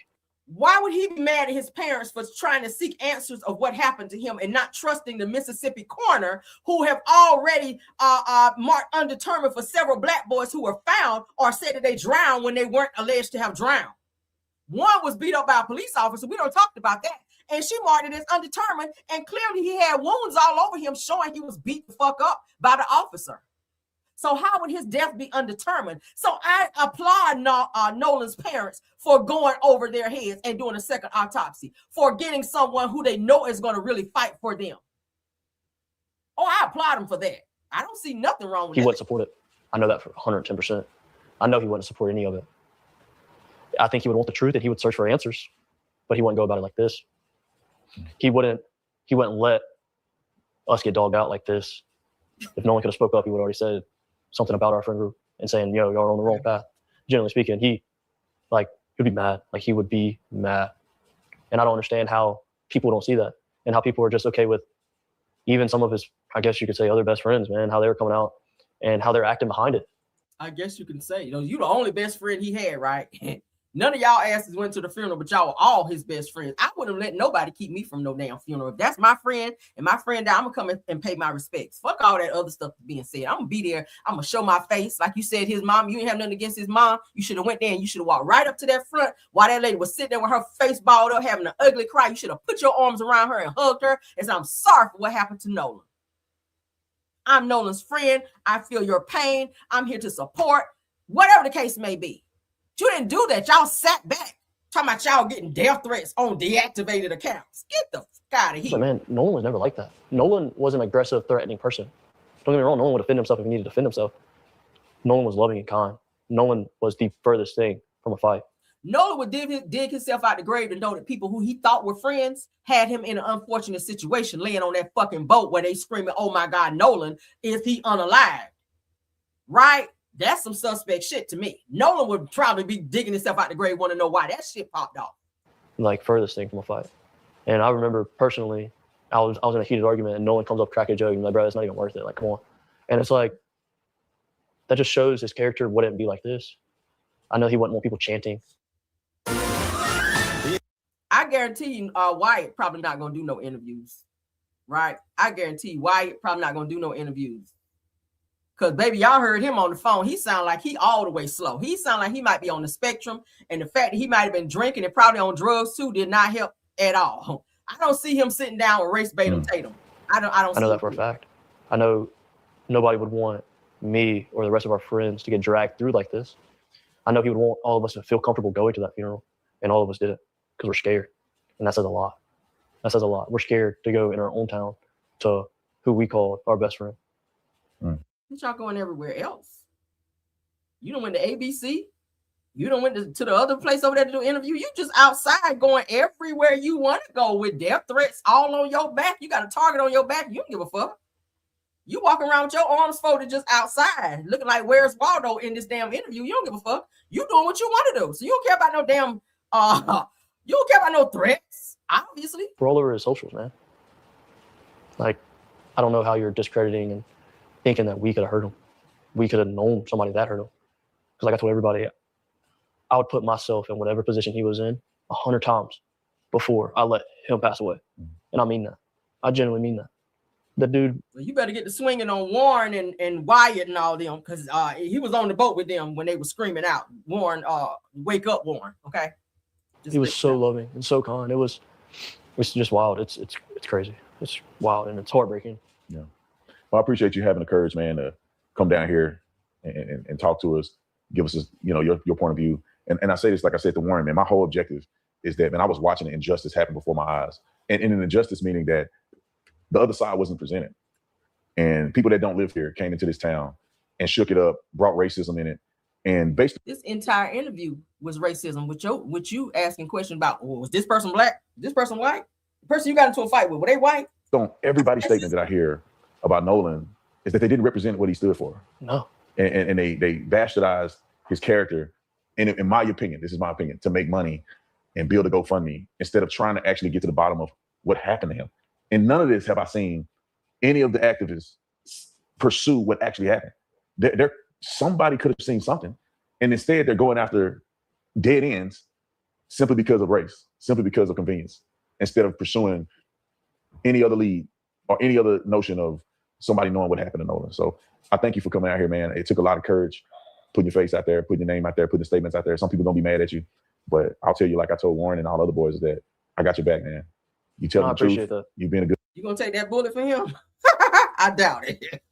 Why would he be mad at his parents for trying to seek answers of what happened to him and not trusting the Mississippi coroner, who have already marked undetermined for several black boys who were found or said that they drowned when they weren't alleged to have drowned? One was beat up by a police officer. We don't talk about that. And she marked it as undetermined, and clearly he had wounds all over him showing he was beat the fuck up by the officer. So how would his death be undetermined? So I applaud Nolan's parents for going over their heads and doing a second autopsy, for getting someone who they know is going to really fight for them. Oh, I applaud him for that. I don't see nothing wrong with that. He wouldn't support it. I know that for 110%. I know he wouldn't support any of it. I think he would want the truth and he would search for answers, but he wouldn't go about it like this. He wouldn't let us get dogged out like this. If no one could have spoke up, he would have already said something about our friend group and saying, yo, y'all are on the wrong path. Generally speaking, he'd be mad. He would be mad. And I don't understand how people don't see that and how people are just okay with even some of his, I guess you could say, other best friends, man, how they were coming out and how they're acting behind it. I guess you can say, you the only best friend he had, right? None of y'all asses went to the funeral, but y'all were all his best friends. I wouldn't let nobody keep me from no damn funeral. If that's my friend and my friend died, I'm going to come and pay my respects. Fuck all that other stuff being said. I'm going to be there. I'm going to show my face. Like you said, his mom, you ain't have nothing against his mom. You should have went there and you should have walked right up to that front while that lady was sitting there with her face balled up, having an ugly cry. You should have put your arms around her and hugged her and said, I'm sorry for what happened to Nolan. I'm Nolan's friend. I feel your pain. I'm here to support, whatever the case may be. You didn't do that. Y'all sat back talking about y'all getting death threats on deactivated accounts. Get the fuck out of here. But man, Nolan was never like that. Nolan was an aggressive, threatening person. Don't get me wrong. Nolan would defend himself if he needed to defend himself. Nolan was loving and kind. Nolan was the furthest thing from a fight. Nolan would dig himself out the grave to know that people who he thought were friends had him in an unfortunate situation, laying on that fucking boat where they screaming, oh my God, Nolan, is he unalived? Right? That's some suspect shit to me. Nolan would probably be digging himself out the grave, want to know why that shit popped off. Furthest thing from a fight. And I remember personally, I was in a heated argument and Nolan comes up cracking a joke and like, bro, that's not even worth it. Come on. And it's like, that just shows his character wouldn't be like this. I know he wouldn't want people chanting. I guarantee you, Wyatt probably not going to do no interviews. Right? I guarantee you, Wyatt probably not going to do no interviews. Because, baby, y'all heard him on the phone. He sound like he all the way slow. He sound like he might be on the spectrum. And the fact that he might have been drinking and probably on drugs, too, did not help at all. I don't see him sitting down with race bait Tatum. I know that for a fact. I know nobody would want me or the rest of our friends to get dragged through like this. I know he would want all of us to feel comfortable going to that funeral, and all of us did it because we're scared. And that says a lot. That says a lot. We're scared to go in our own town to who we call our best friend. But y'all going everywhere else. You don't went to ABC. You don't went to the other place over there to do an interview. You just outside going everywhere you want to go with death threats all on your back. You got a target on your back. You don't give a fuck. You walking around with your arms folded just outside, looking like where's Waldo in this damn interview. You don't give a fuck. You doing what you want to do. So you don't care about no damn you don't care about no threats, obviously. We're all over his socials, man. Like, I don't know how you're discrediting and thinking that we could have hurt him. We could have known somebody that hurt him. Because like I told everybody, I would put myself in whatever position he was in 100 times before I let him pass away. And I mean that. I genuinely mean that. The dude. Well, you better get to swinging on Warren and Wyatt and all them, because he was on the boat with them when they were screaming out, Warren, wake up, Warren. Okay. He was so loving and so kind. It's just wild. It's crazy. It's wild and it's heartbreaking. Yeah. Well, I appreciate you having the courage, man, to come down here and talk to us, give us, your point of view. And I say this, like I said to Warren, man, my whole objective is that, man, I was watching the injustice happen before my eyes. And an injustice meaning that the other side wasn't presented. And people that don't live here came into this town and shook it up, brought racism in it. And basically this entire interview was racism with you asking questions about, was this person black? This person white? The person you got into a fight with, were they white? On everybody's statement that I hear about Nolan is that they didn't represent what he stood for. No. And they bastardized his character, in my opinion, this is my opinion, to make money and build a GoFundMe instead of trying to actually get to the bottom of what happened to him. And none of this have I seen any of the activists pursue what actually happened. Somebody could have seen something. And instead they're going after dead ends simply because of race, simply because of convenience, instead of pursuing any other lead or any other notion of somebody knowing what happened to Nolan. So I thank you for coming out here, man. It took a lot of courage, putting your face out there, putting your name out there, putting the statements out there. Some people gonna be mad at you, but I'll tell you, like I told Warren and all other boys, is that I got your back, man. You tell the truth. You've been a good. You gonna take that bullet for him? I doubt it.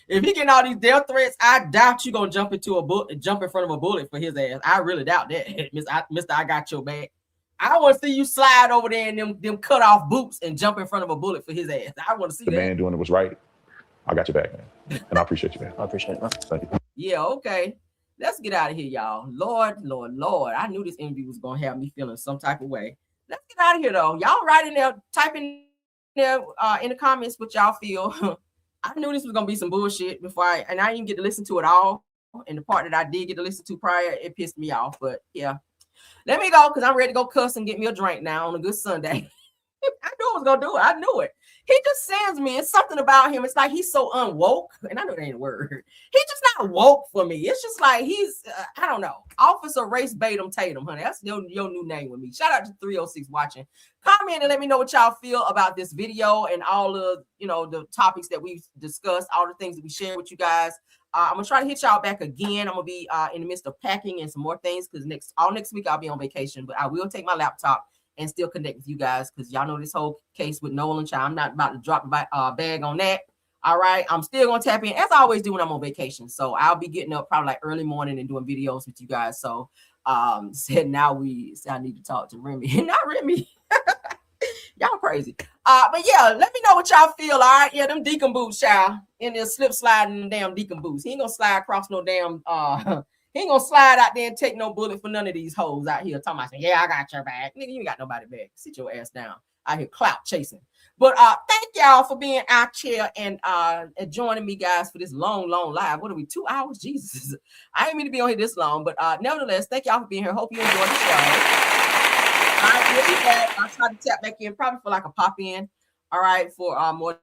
If he getting all these death threats, I doubt you gonna jump in front of a bullet for his ass. I really doubt that, Mister. I got your back. I want to see you slide over there in them cut off boots and jump in front of a bullet for his ass. I want to see the man doing it was right. I got your back, man, and I appreciate you, man. I appreciate it, man. Thank you. Yeah, okay. Let's get out of here, y'all. Lord. I knew this interview was gonna have me feeling some type of way. Let's get out of here, though. Y'all write in there, type in there in the comments what y'all feel. I knew this was gonna be some bullshit before I didn't get to listen to it all. And the part that I did get to listen to prior, it pissed me off. But yeah, let me go because I'm ready to go cuss and get me a drink now on a good Sunday. I knew I was gonna do it. I knew it. He just sends me. It's something about him. It's like he's so unwoke, and I know that ain't a word. He's just not woke for me. It's just like he's I don't know. Officer Race Tatum, honey. That's your new name with me. Shout out to 306 watching. Comment and let me know what y'all feel about this video and all of the topics that we've discussed, all the things that we shared with you guys. I'm gonna try to hit y'all back again. I'm gonna be in the midst of packing and some more things because next week I'll be on vacation, but I will take my laptop and still connect with you guys because y'all know this whole case with Nolan. I'm not about to drop the bag on that. All right, I'm still gonna tap in as I always do when I'm on vacation. So I'll be getting up probably like early morning and doing videos with you guys. So I need to talk to Remy. Not Remy. Y'all crazy. But yeah, let me know what y'all feel. All right, yeah, them deacon boots, y'all, in there slip sliding them damn deacon boots. He ain't gonna slide across no damn he ain't gonna slide out there and take no bullet for none of these hoes out here talking about, yeah, I got your back. Nigga, you ain't got nobody back. Sit your ass down out here clout chasing. But thank y'all for being out here and joining me, guys, for this long live. What are we, 2 hours? Jesus. I ain't mean to be on here this long, but nevertheless, thank y'all for being here. Hope you enjoyed the show. All right, we'll be back. I'll try to tap back in, probably for like a pop in. All right, for more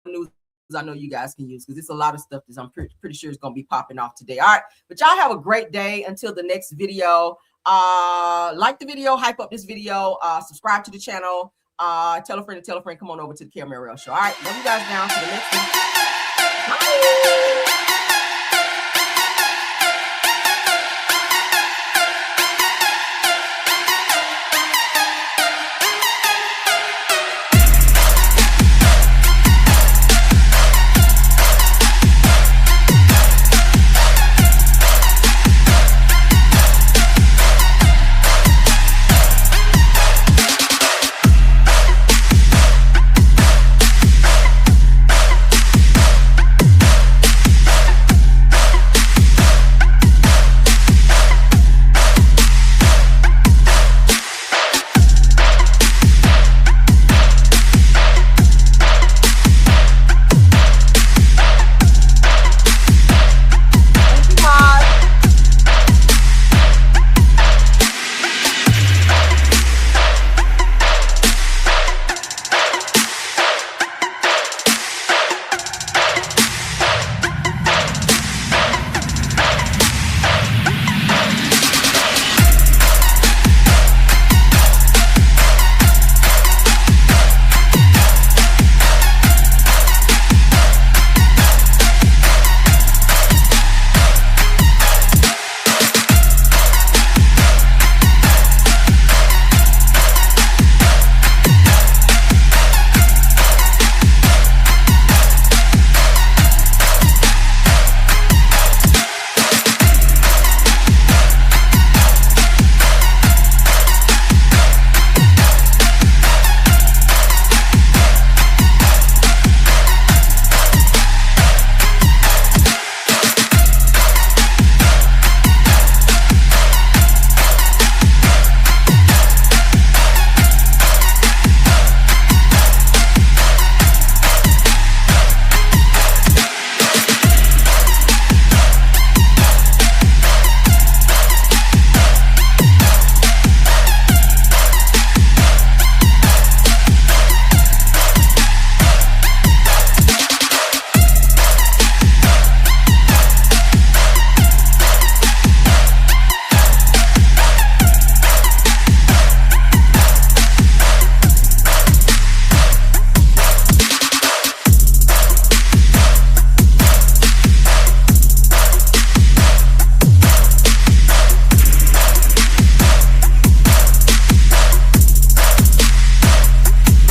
news I know you guys can use because it's a lot of stuff that I'm pretty sure is going to be popping off today. All right, but y'all have a great day until the next video. Like the video, hype up this video, subscribe to the channel, tell a friend, come on over to the Camera Show. All right, love you guys down to the next one. Bye.